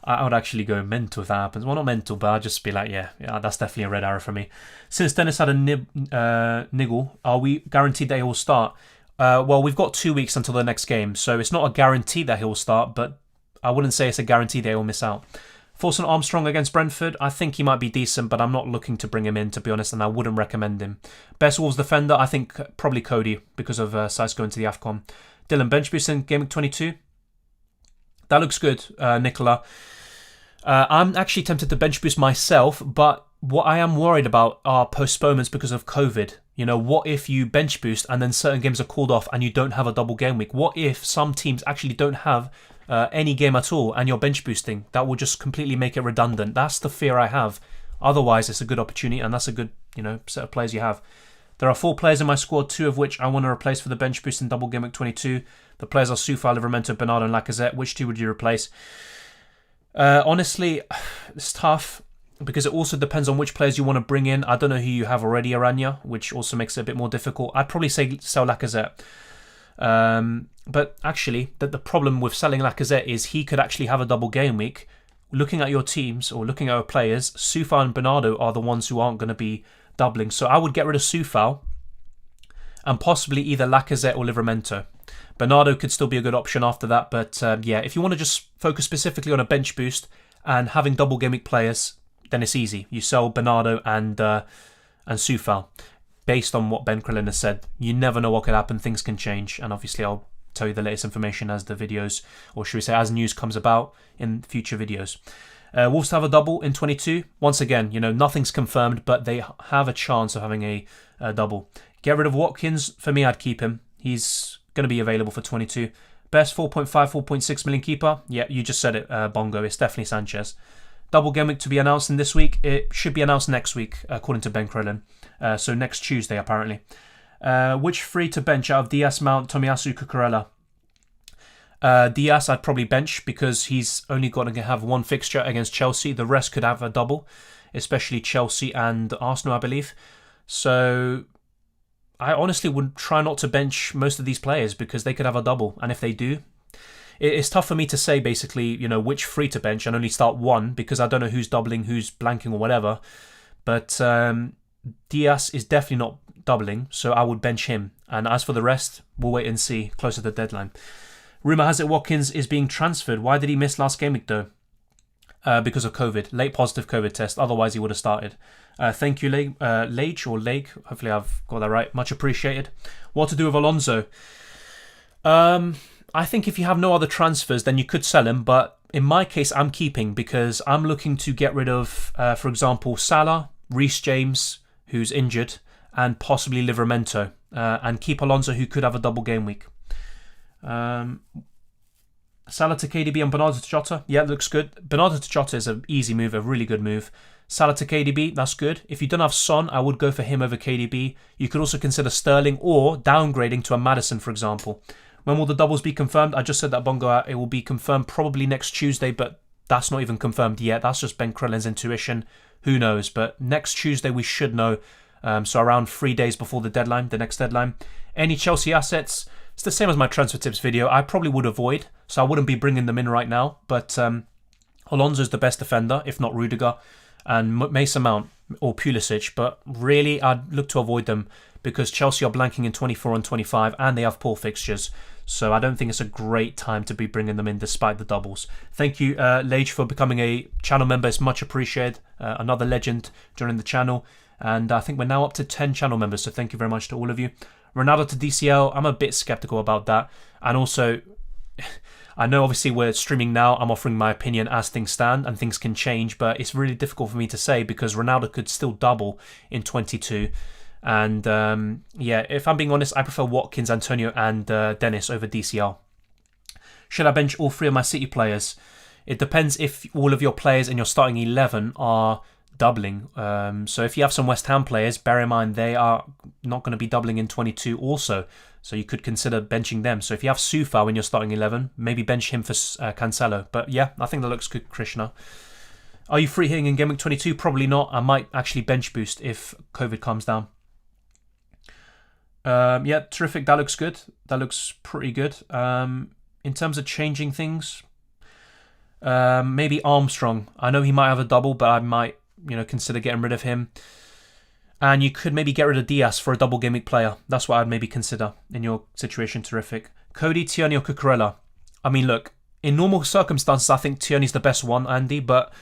I would actually go mental if that happens. Well, not mental, but I'd just be like, yeah, that's definitely a red arrow for me. Since Dennis had a niggle, are we guaranteed that he will start? Well, we've got 2 weeks until the next game, so it's not a guarantee that he'll start, but I wouldn't say it's a guarantee that he'll miss out. Forson Armstrong against Brentford, I think he might be decent, but I'm not looking to bring him in, to be honest, and I wouldn't recommend him. Best Wolves defender, I think probably Cody, because of Sice going to the AFCON. Dylan, bench boost in Game Week 22? That looks good, Nicola. I'm actually tempted to bench boost myself, but what I am worried about are postponements because of COVID. You know, what if you bench boost and then certain games are called off and you don't have a double game week? What if some teams actually don't have any game at all and you're bench boosting? That will just completely make it redundant. That's the fear I have. Otherwise, it's a good opportunity and that's a good, set of players you have. There are 4 players in my squad, 2 of which I want to replace for the bench boost in double game week 22. The players are Sufa, Livramento, Bernardo and Lacazette. Which 2 would you replace? Honestly, it's tough because it also depends on which players you want to bring in. I don't know who you have already, Aranya, which also makes it a bit more difficult. I'd probably say sell Lacazette. But actually, the problem with selling Lacazette is he could actually have a double game week. Looking at your teams or looking at your players, Sufa and Bernardo are the ones who aren't going to be doubling. So I would get rid of Sufa and possibly either Lacazette or Livramento. Bernardo could still be a good option after that, but yeah, if you want to just focus specifically on a bench boost and having double game week players, then it's easy. You sell Bernardo and Sufa. Based on what Ben Crellin has said, you never know what could happen. Things can change, and obviously I'll tell you the latest information as the videos, or should we say as news comes about in future videos. Wolves have a double in 22. Once again, nothing's confirmed, but they have a chance of having a double. Get rid of Watkins. For me, I'd keep him. He's going to be available for 22. Best 4.5, 4.6 million keeper. Yeah, you just said it, Bongo. It's definitely Sanchez. Double game week to be announced in this week. It should be announced next week, according to Ben Crellin. So next Tuesday, apparently. Which free to bench out of Diaz, Mount, Tomiyasu, Cucurella? Diaz I'd probably bench because he's only going to have one fixture against Chelsea. The rest could have a double, especially Chelsea and Arsenal, I believe. So I honestly would try not to bench most of these players because they could have a double. And if they do, it's tough for me to say basically, which free to bench and only start one because I don't know who's doubling, who's blanking or whatever. But Diaz is definitely not doubling, so I would bench him. And as for the rest, we'll wait and see closer to the deadline. Rumour has it Watkins is being transferred. Why did he miss last game week though? Because of COVID. Late positive COVID test. Otherwise he would have started. Thank you, Lage or Lake. Hopefully I've got that right. Much appreciated. What to do with Alonso? I think if you have no other transfers, then you could sell him. But in my case, I'm keeping because I'm looking to get rid of, for example, Salah, Reece James, who's injured, and possibly Livramento. And keep Alonso, who could have a double game week. Salah to KDB and Bernardo to Jota. Yeah, looks good. Bernardo to Jota is an easy move, a really good move. Salah to KDB, that's good. If you don't have Son, I would go for him over KDB. You could also consider Sterling or downgrading to a Madison, for example. When will the doubles be confirmed? I just said that, Bongo. It will be confirmed probably next Tuesday, but that's not even confirmed yet. That's just Ben Krellin's intuition. Who knows? But next Tuesday we should know. So around 3 days before the deadline, the next deadline. Any Chelsea assets? It's the same as my transfer tips video. I probably would avoid, so I wouldn't be bringing them in right now. But Alonso's the best defender, if not Rudiger, and Mason Mount or Pulisic. But really, I'd look to avoid them because Chelsea are blanking in 24 and 25, and they have poor fixtures. So I don't think it's a great time to be bringing them in despite the doubles. Thank you, Lage, for becoming a channel member. It's much appreciated. Another legend during the channel. And I think we're now up to 10 channel members, so thank you very much to all of you. Ronaldo to DCL, I'm a bit skeptical about that. And also, I know obviously we're streaming now, I'm offering my opinion as things stand and things can change, but it's really difficult for me to say because Ronaldo could still double in 22. And yeah, if I'm being honest, I prefer Watkins, Antonio and Dennis over DCL. Should I bench all three of my City players? It depends if all of your players in your starting 11 are doubling. So if you have some West Ham players, bear in mind they are not going to be doubling in 22 also. So you could consider benching them. So if you have Soufal in your starting 11, maybe bench him for Cancelo. But yeah, I think that looks good, Krishna. Are you free hitting in Game Week 22? Probably not. I might actually bench boost if COVID calms down. Yeah, terrific. That looks good. That looks pretty good. In terms of changing things, maybe Armstrong. I know he might have a double, but I might consider getting rid of him. And you could maybe get rid of Diaz for a double game week player. That's what I'd maybe consider in your situation. Terrific. Cody, Tierney or Cucurella? I mean, look, in normal circumstances, I think Tierney's the best one, Andy, but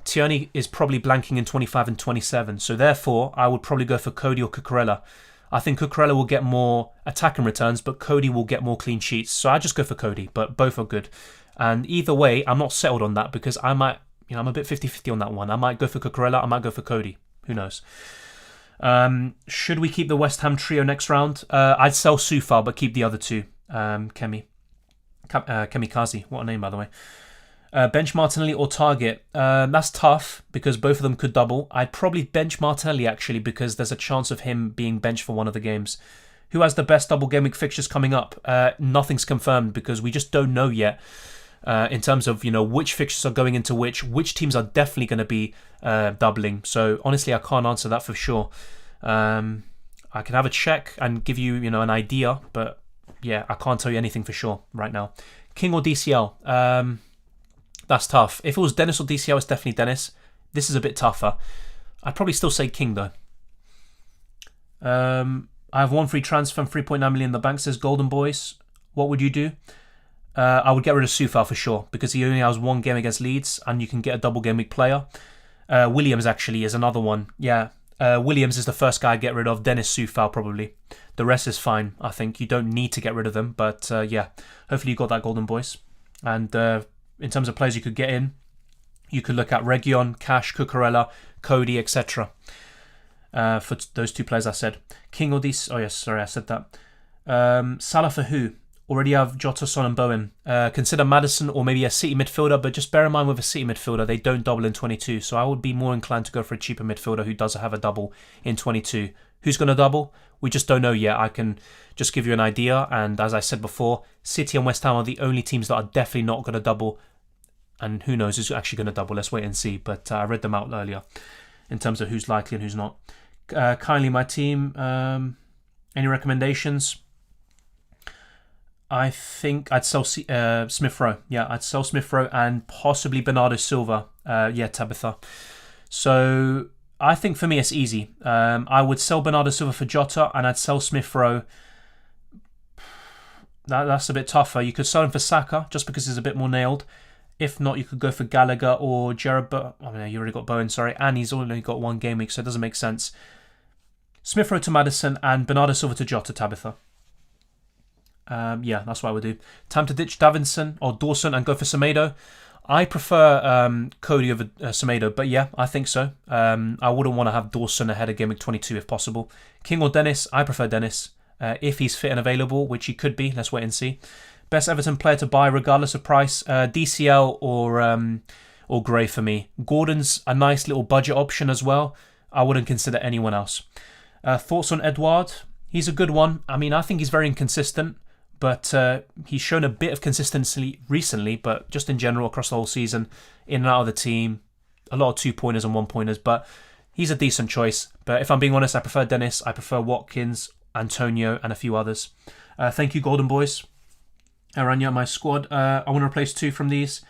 Tierney is probably blanking in 25 and 27. So therefore, I would probably go for Cody or Cucurella. I think Cucurella will get more attacking returns, but Cody will get more clean sheets. So I just go for Cody, but both are good. And either way, I'm not settled on that because I might, I'm a bit 50-50 on that one. I might go for Cucurella, I might go for Cody. Who knows? Should we keep the West Ham trio next round? I'd sell Soufal, but keep the other two. Kamikaze, what a name, by the way. Bench Martinelli or Target? That's tough because both of them could double. I'd probably bench Martinelli actually because there's a chance of him being benched for one of the games. Who has the best double game week fixtures coming up? Nothing's confirmed because we just don't know yet in terms of which fixtures are going into which teams are definitely going to be doubling. So honestly, I can't answer that for sure. I can have a check and give you an idea, but yeah, I can't tell you anything for sure right now. King or DCL? That's tough. If it was Dennis or DCL, it's definitely Dennis. This is a bit tougher. I'd probably still say King though. I have one free transfer and 3.9 million in the bank, says Golden Boys. What would you do? I would get rid of Soufal for sure because he only has one game against Leeds and you can get a double game week player. Williams actually is another one. Yeah, Williams is the first guy I'd get rid of. Dennis, Soufal probably. The rest is fine, I think. You don't need to get rid of them, but yeah, hopefully you got that, Golden Boys. And in terms of players you could get in, you could look at Region, Cash, Cucurella, Cody, etc. For those two players I said. King or DC... Oh yes, sorry, I said that. Salah for who? Already have Jota, Son and Bowen. Consider Madison or maybe a City midfielder, but just bear in mind with a City midfielder, they don't double in 22. So I would be more inclined to go for a cheaper midfielder who does have a double in 22. Who's going to double? We just don't know yet. I can just give you an idea. And as I said before, City and West Ham are the only teams that are definitely not going to double. And who knows who's actually going to double. Let's wait and see. But I read them out earlier in terms of who's likely and who's not. Kindly, my team. Any recommendations? I think I'd sell Smith Rowe. Yeah, I'd sell Smith Rowe and possibly Bernardo Silva. Tabitha. So I think for me it's easy. I would sell Bernardo Silva for Jota and I'd sell Smith Rowe. That's a bit tougher. You could sell him for Saka just because he's a bit more nailed. If not, you could go for Galago or Jared Bowen. I mean, you already got Bowen, sorry. And he's only got one game week, so it doesn't make sense. Smith Rowe to Madison and Bernardo Silva to Jota, Tabitha. Yeah, that's what I would do. Time to ditch Davinson or Dawson and go for Semedo. I prefer Cody over Semedo, but yeah, I think so. I wouldn't want to have Dawson ahead of Game Week 22 if possible. King or Dennis? I prefer Dennis. If he's fit and available, which he could be. Let's wait and see. Best Everton player to buy regardless of price, DCL or Gray for me. Gordon's a nice little budget option as well. I wouldn't consider anyone else. Thoughts on Edouard? He's a good one. I mean, I think he's very inconsistent, but he's shown a bit of consistency recently, but just in general across the whole season, in and out of the team, a lot of 2-pointers and 1-pointers, but he's a decent choice. But if I'm being honest, I prefer Dennis, I prefer Watkins, Antonio, and a few others. Thank you, Golden Boys. Aranya, my squad. I want to replace 2 from these.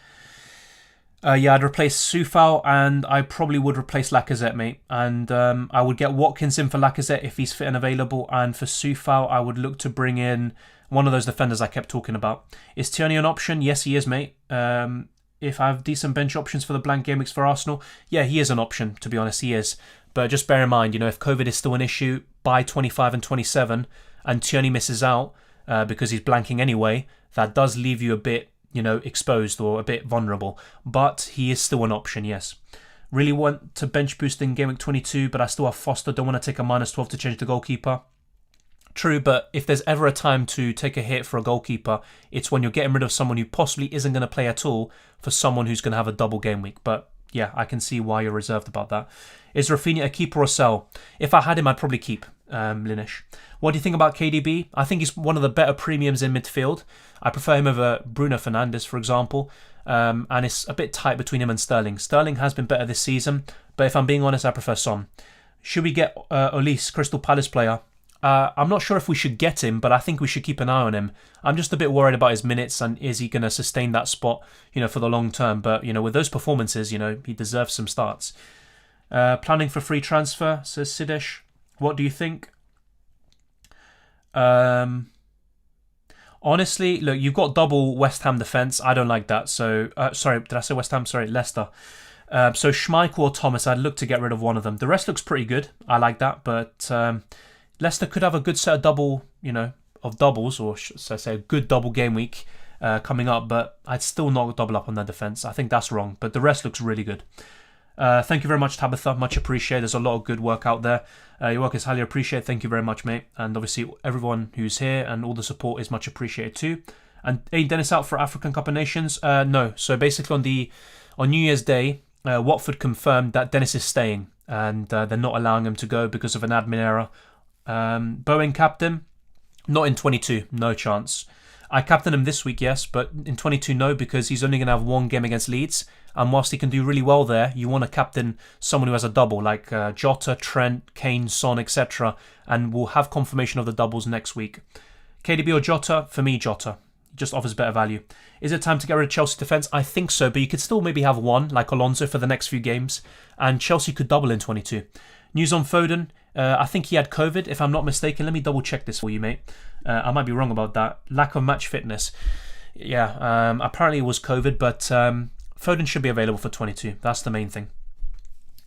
Yeah, I'd replace Soufal and I probably would replace Lacazette, mate. And I would get Watkins in for Lacazette if he's fit and available. And for Soufal, I would look to bring in one of those defenders I kept talking about. Is Tierney an option? Yes, he is, mate. If I have decent bench options for the blank game weeks for Arsenal, yeah, he is an option, to be honest, he is. But just bear in mind, if COVID is still an issue by 25 and 27 and Tierney misses out because he's blanking anyway, that does leave you a bit, exposed or a bit vulnerable. But he is still an option, yes. Really want to bench boost in Game Week 22, but I still have Foster. Don't want to take a -12 to change the goalkeeper. True, but if there's ever a time to take a hit for a goalkeeper, it's when you're getting rid of someone who possibly isn't going to play at all for someone who's going to have a double game week. But yeah, I can see why you're reserved about that. Is Rafinha a keeper or sell? If I had him, I'd probably keep, Linish. What do you think about KDB? I think he's one of the better premiums in midfield. I prefer him over Bruno Fernandes, for example. And it's a bit tight between him and Sterling. Sterling has been better this season, but if I'm being honest, I prefer Son. Should we get Olise, Crystal Palace player? I'm not sure if we should get him, but I think we should keep an eye on him. I'm just a bit worried about his minutes and is he going to sustain that spot, for the long term. But, with those performances, he deserves some starts. Planning for free transfer, says Sidesh. What do you think? Honestly, look, you've got double West Ham defence. I don't like that. So, sorry, did I say West Ham? Sorry, Leicester. So Schmeichel or Thomas, I'd look to get rid of one of them. The rest looks pretty good. I like that, but Leicester could have a good set of doubles, or should I say a good double game week coming up, but I'd still not double up on their defence. I think that's wrong, but the rest looks really good. Thank you very much, Tabitha. Much appreciated. There's a lot of good work out there. Your work is highly appreciated. Thank you very much, mate. And obviously, everyone who's here and all the support is much appreciated too. And Dennis out for African Cup of Nations? No. So basically, on New Year's Day, Watford confirmed that Dennis is staying, and they're not allowing him to go because of an admin error. Bowen captain? Not in 22. No chance. I captain him this week, yes, but in 22, no, because he's only going to have one game against Leeds. And whilst he can do really well there, you want to captain someone who has a double, like Jota, Trent, Kane, Son, etc. And we'll have confirmation of the doubles next week. KDB or Jota? For me, Jota. Just offers better value. Is it time to get rid of Chelsea defence? I think so, but you could still maybe have one, like Alonso, for the next few games. And Chelsea could double in 22. News on Foden. I think he had COVID, if I'm not mistaken. Let me double check this for you, mate. I might be wrong about that. Lack of match fitness. Yeah, apparently it was COVID, but Foden should be available for 22. That's the main thing.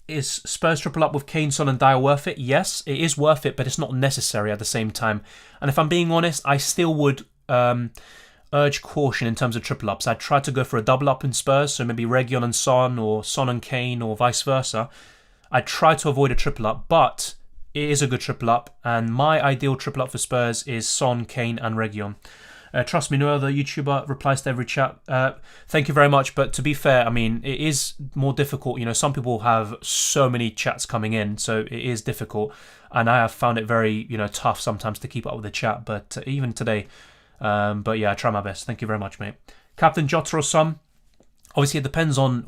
Is Spurs triple up with Kane, Son and Dyer worth it? Yes, it is worth it, but it's not necessary at the same time. And if I'm being honest, I still would urge caution in terms of triple ups. I'd try to go for a double up in Spurs, so maybe Reguilon and Son, or Son and Kane, or vice versa. I'd try to avoid a triple up, but it is a good triple up, and my ideal triple up for Spurs is Son, Kane and Reguilon. Trust me, no other YouTuber replies to every chat. Thank you very much, but to be fair, I mean, it is more difficult. You know, some people have so many chats coming in, so it is difficult. And I have found it very, tough sometimes to keep up with the chat, but even today. But yeah, I try my best. Thank you very much, mate. Captain Jota or Son? Obviously, it depends on,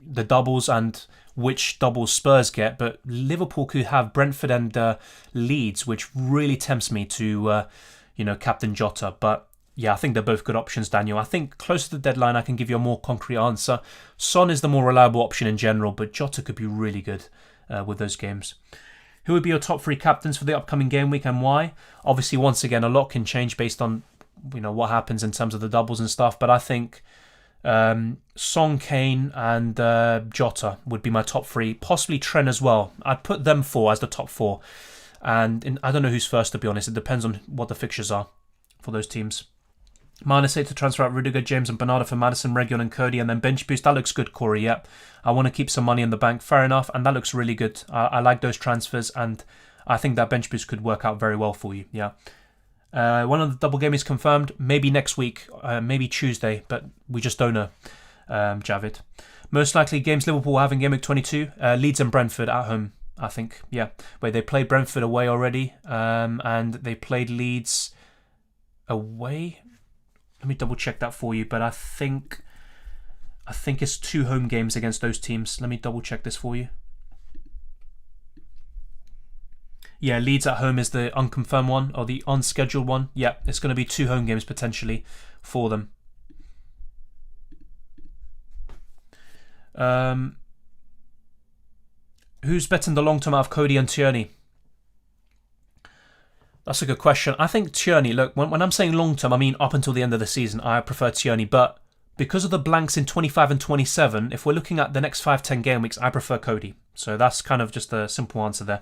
the doubles and which doubles Spurs get, but Liverpool could have Brentford and Leeds, which really tempts me to, Captain Jota. But yeah, I think they're both good options, Daniel. I think close to the deadline, I can give you a more concrete answer. Son is the more reliable option in general, but Jota could be really good with those games. Who would be your top 3 captains for the upcoming game week and why? Obviously, once again, a lot can change based on what happens in terms of the doubles and stuff, but I think Son, Kane and Jota would be my top 3, possibly Trent as well. I'd put them 4 as the top 4, and I don't know who's first, to be honest. It depends on what the fixtures are for those teams. -8 to transfer out Rudiger, James and Bernardo for Madison, Region and Cody, and then bench boost. That looks good, Corey. Yep. I want to keep some money in the bank. Fair enough, and that looks really good. I like those transfers, and I think that bench boost could work out very well for you. Yeah. One of the double game is confirmed. Maybe next week, maybe Tuesday, but we just don't know. Javid. Most likely games Liverpool will have in Game Week 22. Leeds and Brentford at home, I think. Yeah. Wait, they played Brentford away already, and they played Leeds away. Let me double check that for you, but I think it's 2 home games against those teams. Let me double check this for you. Yeah, Leeds at home is the unconfirmed one, or the unscheduled one. Yeah, it's going to be 2 home games potentially for them. Who's betting the long term out of Cody and Tierney? That's a good question. I think Tierney, look, when I'm saying long term, I mean up until the end of the season. I prefer Tierney, but because of the blanks in 25 and 27, if we're looking at the next 5-10 game weeks, I prefer Cody. So that's kind of just a simple answer there.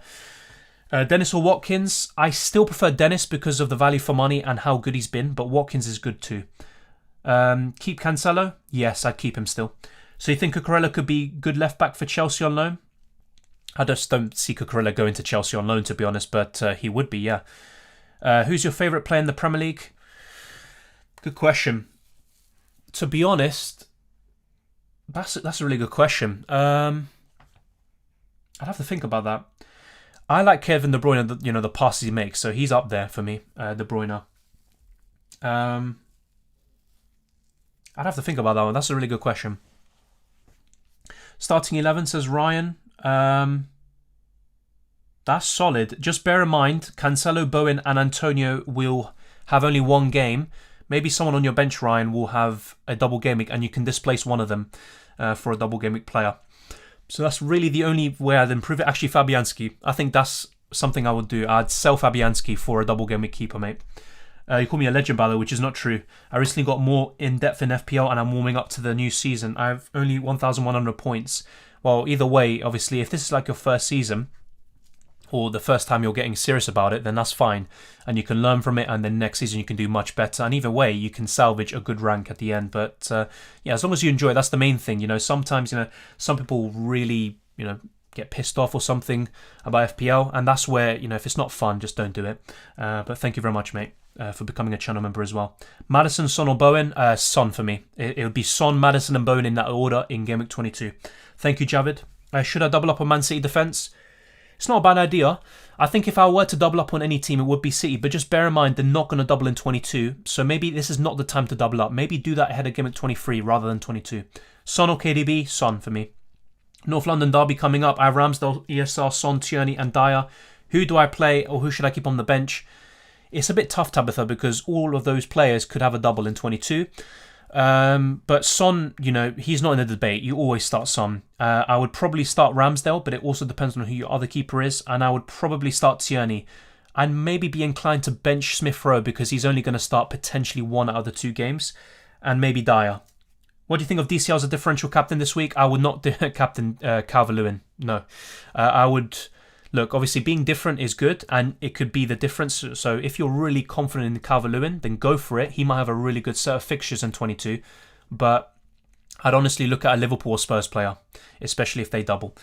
Dennis or Watkins? I still prefer Dennis because of the value for money and how good he's been, but Watkins is good too. Keep Cancelo? Yes, I'd keep him still. So you think Cucurella could be good left back for Chelsea on loan? I just don't see Cucurella going to Chelsea on loan, to be honest, but he would be, yeah. Who's your favourite player in the Premier League? Good question. To be honest, that's a really good question. I'd have to think about that. I like Kevin De Bruyne, the passes he makes, so he's up there for me, De Bruyne. I'd have to think about that one. That's a really good question. Starting 11, says Ryan. That's solid. Just bear in mind, Cancelo, Bowen and Antonio will have only 1 game. Maybe someone on your bench, Ryan, will have a double game week and you can displace one of them for a double game week player. So that's really the only way I'd improve it. Actually, Fabianski. I think that's something I would do. I'd sell Fabianski for a double game week keeper, mate. You call me a legend, by the way, which is not true. I recently got more in-depth in FPL and I'm warming up to the new season. I have only 1,100 points. Well, either way, obviously, if this is like your first season or the first time you're getting serious about it, then that's fine. And you can learn from it and then next season you can do much better. And either way, you can salvage a good rank at the end. But yeah, as long as you enjoy it, that's the main thing. Sometimes, some people really, get pissed off or something about FPL. And that's where, if it's not fun, just don't do it. But thank you very much, mate. For becoming a channel member as well. Madison, Son or Bowen? Son for me. It would be Son, Madison and Bowen in that order in Game Week 22. Thank you, Javid. Should I double up on Man City defence? It's not a bad idea. I think if I were to double up on any team, it would be City. But just bear in mind, they're not going to double in 22. So maybe this is not the time to double up. Maybe do that ahead of Game Week 23 rather than 22. Son or KDB? Son for me. North London derby coming up. I have Ramsdale, ESR, Son, Tierney and Dyer. Who do I play or who should I keep on the bench? It's a bit tough, Tabitha, because all of those players could have a double in 22. But Son, he's not in the debate. You always start Son. I would probably start Ramsdale, but it also depends on who your other keeper is. And I would probably start Tierney. And maybe be inclined to bench Smith Rowe because he's only going to start potentially 1 out of the 2 games. And maybe Dyer. What do you think of DCL as a differential captain this week? I would not do captain Calvert-Lewin. No. I would... Look, obviously being different is good and it could be the difference. So if you're really confident in Calvert-Lewin, then go for it. He might have a really good set of fixtures in 22. But I'd honestly look at a Liverpool or Spurs player, especially if they double.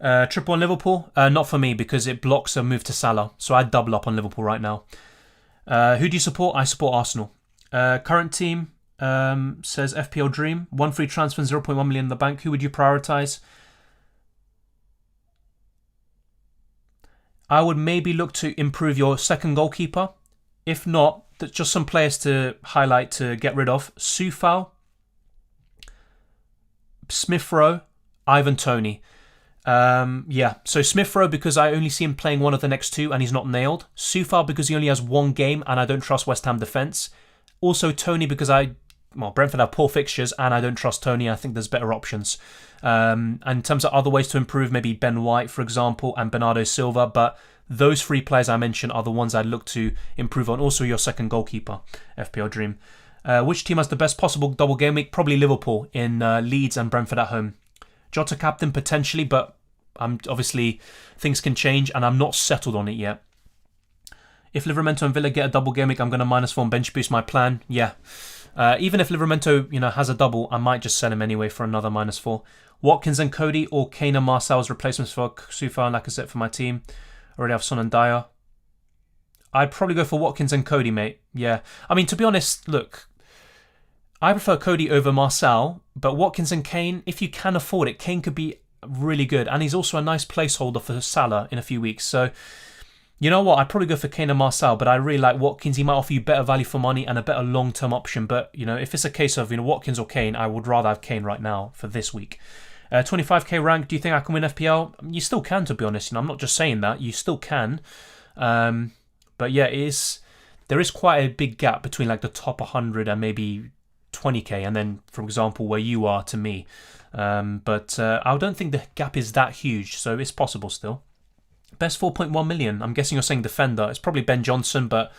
Triple on Liverpool? Not for me because it blocks a move to Salah. So I'd double up on Liverpool right now. Who do you support? I support Arsenal. Current team says FPL Dream. 1 free transfer and 0.1 million in the bank. Who would you prioritise? I would maybe look to improve your second goalkeeper. If not, just some players to highlight to get rid of. Sufal, Smith Rowe, Ivan Toney. So Smith Rowe because I only see him playing one of the next two and he's not nailed. Sufal because he only has one game and I don't trust West Ham defence. Also Toney because Brentford have poor fixtures and I don't trust Toney. I think there's better options. And in terms of other ways to improve, maybe Ben White, for example, and Bernardo Silva. But those three players I mentioned are the ones I'd look to improve on. Also your second goalkeeper, FPL Dream. Which team has the best possible double game week? Probably Liverpool in Leeds and Brentford at home. Jota captain potentially, but obviously things can change and I'm not settled on it yet. If Livramento and Villa get a double game week, I'm going to -4 and bench boost my plan. Yeah. Even if Livramento, has a double, I might just sell him anyway for another -4. Watkins and Cody or Kane and Marcel's replacements for Sufa and Lacazette for my team. Already have Son and Dyer. I'd probably go for Watkins and Cody, mate. Yeah. I mean, to be honest, look, I prefer Cody over Marcel, but Watkins and Kane, if you can afford it, Kane could be really good. And he's also a nice placeholder for Salah in a few weeks. So, you know what? I'd probably go for Kane and Marcel, but I really like Watkins. He might offer you better value for money and a better long-term option. But, if it's a case of, Watkins or Kane, I would rather have Kane right now for this week. 25k rank, do you think I can win FPL? You still can, to be honest. I'm not just saying that. You still can. But yeah, there is quite a big gap between like the top 100 and maybe 20k, and then, for example, where you are to me. But I don't think the gap is that huge, so it's possible still. Best 4.1 million. I'm guessing you're saying defender. It's probably Ben Johnson, but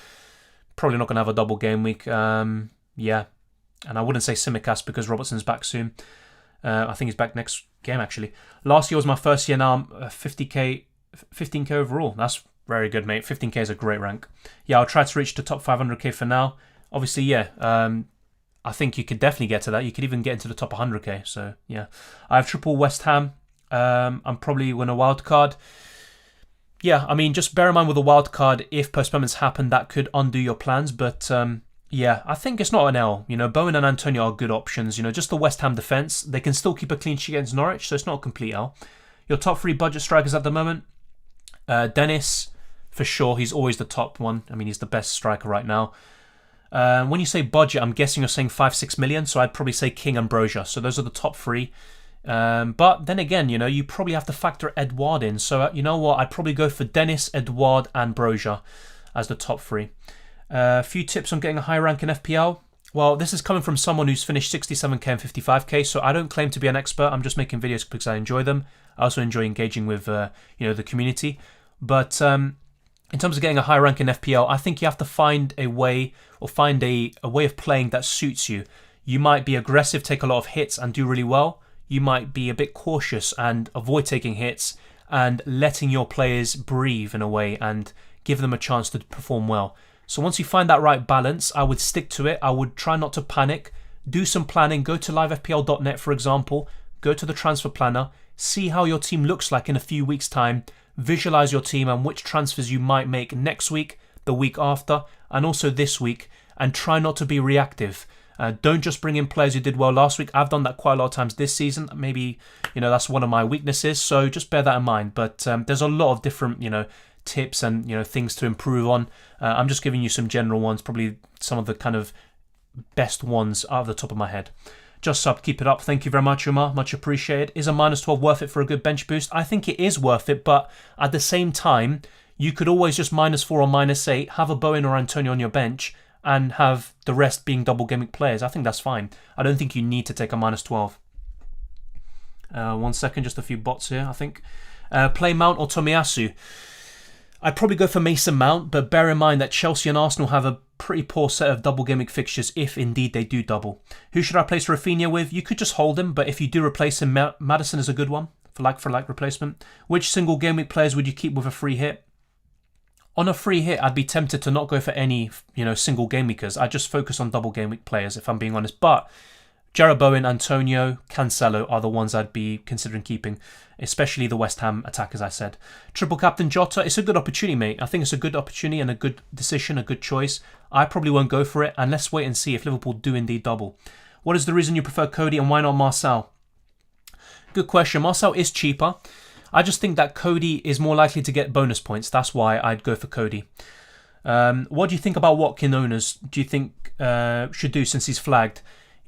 probably not going to have a double game week. Yeah. And I wouldn't say Simicast because Robertson's back soon. I think he's back next game, actually. Last year was my first year. Now I'm 15k overall. That's very good, mate. 15k is a great rank. Yeah, I'll try to reach the top 500k for now. Obviously, yeah. I think you could definitely get to that. You could even get into the top 100k. So, yeah. I have triple West Ham. I'm probably win a wild card. Yeah, I mean, just bear in mind with a wild card, if postponements happen, that could undo your plans. But yeah, I think it's not an L. Bowen and Antonio are good options. Just the West Ham defence. They can still keep a clean sheet against Norwich, so it's not a complete L. Your top 3 budget strikers at the moment. Dennis, for sure. He's always the top one. I mean, he's the best striker right now. When you say budget, I'm guessing you're saying 5-6 million. So I'd probably say King and Brozier. So those are the top 3. But then again, you probably have to factor Edouard in. So you know what? I'd probably go for Dennis, Edouard, and Brozier as the top 3. A few tips on getting a high rank in FPL. Well, this is coming from someone who's finished 67k and 55k, so I don't claim to be an expert. I'm just making videos because I enjoy them. I also enjoy engaging with the community. But in terms of getting a high rank in FPL, I think you have to find a way of playing that suits you. You might be aggressive, take a lot of hits, and do really well. You might be a bit cautious and avoid taking hits and letting your players breathe in a way and give them a chance to perform well. So once you find that right balance, I would stick to it. I would try not to panic. Do some planning. Go to livefpl.net, for example. Go to the transfer planner. See how your team looks like in a few weeks' time. Visualize your team and which transfers you might make next week, the week after, and also this week. And try not to be reactive. Don't just bring in players who did well last week. I've done that quite a lot of times this season. Maybe, that's one of my weaknesses. So just bear that in mind. But there's a lot of different, tips and things to improve on. I'm just giving you some general ones, probably some of the kind of best ones out of the top of my head. Just sub, keep it up. Thank you very much, Umar. Much appreciated. Is a -12 worth it for a good bench boost? I think it is worth it, but at the same time, you could always just -4 or -8, have a Bowen or Antonio on your bench, and have the rest being double gimmick players. I think that's fine. I don't think you need to take a -12. 1 second, just a few bots here, I think. Play Mount or Tomiyasu? I'd probably go for Mason Mount, but bear in mind that Chelsea and Arsenal have a pretty poor set of double gimmick fixtures if indeed they do double. Who should I replace Rafinha with? You could just hold him, but if you do replace him, Madison is a good one for like replacement. Which single game week players would you keep with a free hit? On a free hit, I'd be tempted to not go for any, single game weekers. I'd just focus on double game week players, if I'm being honest. But Jarrod Bowen, Antonio, Cancelo are the ones I'd be considering keeping, especially the West Ham attack, as I said. Triple captain Jota, it's a good opportunity, mate. I think it's a good opportunity and a good decision, a good choice. I probably won't go for it, and let's wait and see if Liverpool do indeed double. What is the reason you prefer Cody and why not Marcel? Good question. Marcel is cheaper. I just think that Cody is more likely to get bonus points. That's why I'd go for Cody. What do you think about Watkins owners? Do you think should do since he's flagged?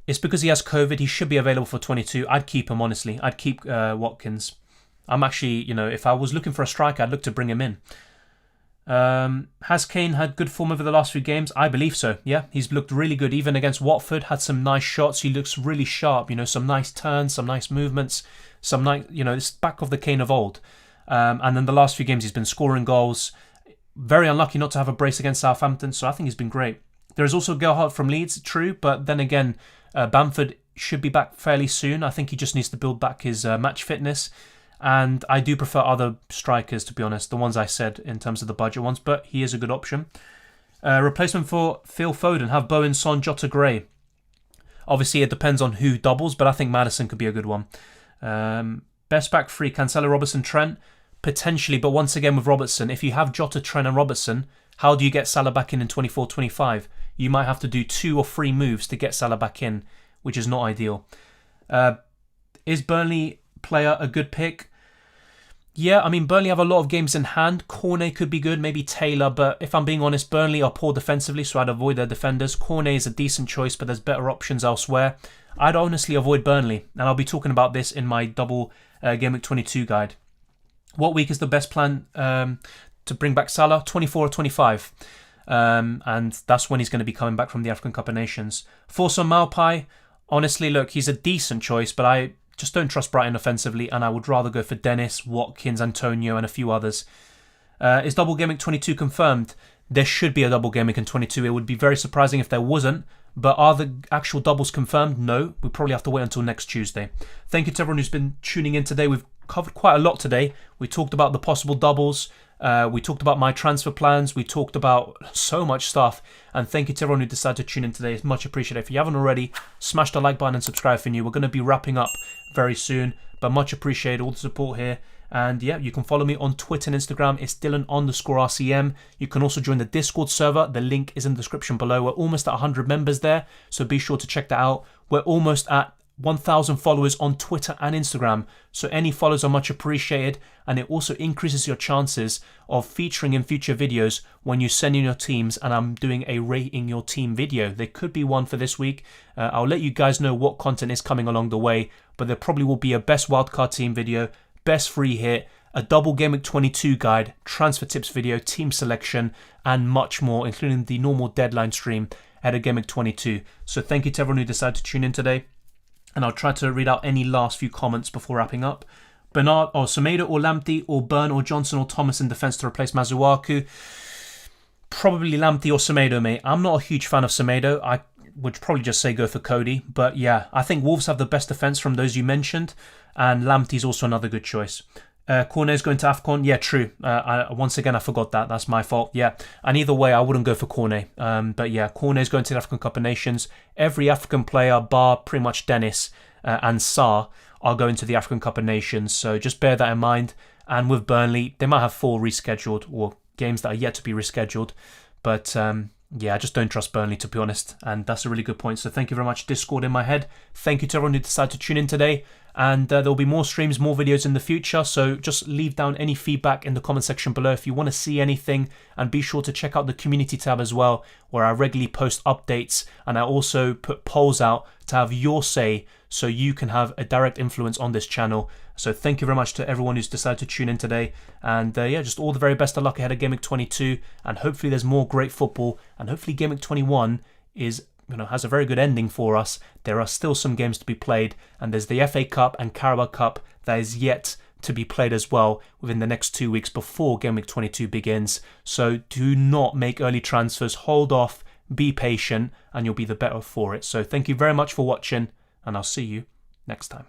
It's because he has COVID. He should be available for 22. I'd keep him, honestly. I'd keep Watkins. I'm actually, if I was looking for a striker, I'd look to bring him in. Has Kane had good form over the last few games? I believe so. Yeah, he's looked really good. Even against Watford, had some nice shots. He looks really sharp. Some nice turns, some nice movements, some nice. It's back of the Kane of old. And then the last few games, he's been scoring goals. Very unlucky not to have a brace against Southampton, so I think he's been great. There is also Gerhardt from Leeds, true, but then again, Bamford should be back fairly soon. I think he just needs to build back his match fitness. And I do prefer other strikers, to be honest, the ones I said in terms of the budget ones, but he is a good option. Replacement for Phil Foden, have Bowen, Son, Jota, Gray. Obviously, it depends on who doubles, but I think Madison could be a good one. Best back three, Cancelo, Robertson, Trent. Potentially, but once again with Robertson, if you have Jota, Trent and Robertson, how do you get Salah back in 24-25? You might have to do 2 or 3 moves to get Salah back in, which is not ideal. Is Burnley player a good pick? Yeah, Burnley have a lot of games in hand. Cornet could be good, maybe Taylor, but if I'm being honest, Burnley are poor defensively, so I'd avoid their defenders. Cornet is a decent choice, but there's better options elsewhere. I'd honestly avoid Burnley, and I'll be talking about this in my double Game Week 22 guide. What week is the best plan to bring back Salah? 24 or 25. And that's when he's going to be coming back from the African Cup of Nations. Forson Malpai, honestly, look, he's a decent choice, but I just don't trust Brighton offensively, and I would rather go for Dennis, Watkins, Antonio, and a few others. Is double Game Week 22 confirmed? There should be a double Game Week in 22. It would be very surprising if there wasn't. But are the actual doubles confirmed? No. We probably have to wait until next Tuesday. Thank you to everyone who's been tuning in today. We've covered quite a lot today. We talked about the possible doubles. We talked about my transfer plans. We talked about so much stuff. And thank you to everyone who decided to tune in today. It's much appreciated. If you haven't already, smash the like button and subscribe for new. We're going to be wrapping up very soon. But much appreciated all the support here. And yeah, you can follow me on Twitter and Instagram. It's Dylan_RCM. You can also join the Discord server. The link is in the description below. We're almost at 100 members there, so be sure to check that out. We're almost at 1,000 followers on Twitter and Instagram, so any follows are much appreciated, and it also increases your chances of featuring in future videos when you send in your teams, and I'm doing a rating your team video. There could be one for this week. I'll let you guys know what content is coming along the way, but there probably will be a best wildcard team video, best free hit, a double Game Week 22 guide, transfer tips video, team selection, and much more, including the normal deadline stream at a Game Week 22. So thank you to everyone who decided to tune in today. And I'll try to read out any last few comments before wrapping up. Bernard or Semedo or Lamptey or Burn or Johnson or Thomas in defence to replace Masuaku. Probably Lamptey or Semedo, mate. I'm not a huge fan of Semedo. I would probably just say go for Cody. But yeah, I think Wolves have the best defence from those you mentioned. And Lamptey's also another good choice. Cornet's going to AFCON. Yeah, true. Once again, I forgot that. That's my fault. Yeah. And either way, I wouldn't go for Cornet. But yeah, Cornet's going to the African Cup of Nations. Every African player, bar pretty much Dennis and Sarr, are going to the African Cup of Nations. So just bear that in mind. And with Burnley, they might have 4 rescheduled or games that are yet to be rescheduled. But yeah, I just don't trust Burnley, to be honest. And that's a really good point. So thank you very much, Discord in my head. Thank you to everyone who decided to tune in today. And there'll be more streams, more videos in the future. So just leave down any feedback in the comment section below if you want to see anything. And be sure to check out the community tab as well, where I regularly post updates. And I also put polls out to have your say so you can have a direct influence on this channel. So thank you very much to everyone who's decided to tune in today. And yeah, just all the very best of luck ahead of Game Week 22. And hopefully there's more great football. And hopefully Game Week 21 is, has a very good ending for us. There are still some games to be played, and there's the FA Cup and Carabao Cup that is yet to be played as well within the next 2 weeks before Game Week 22 begins. So do not make early transfers, hold off, be patient, and you'll be the better for it. So thank you very much for watching, and I'll see you next time.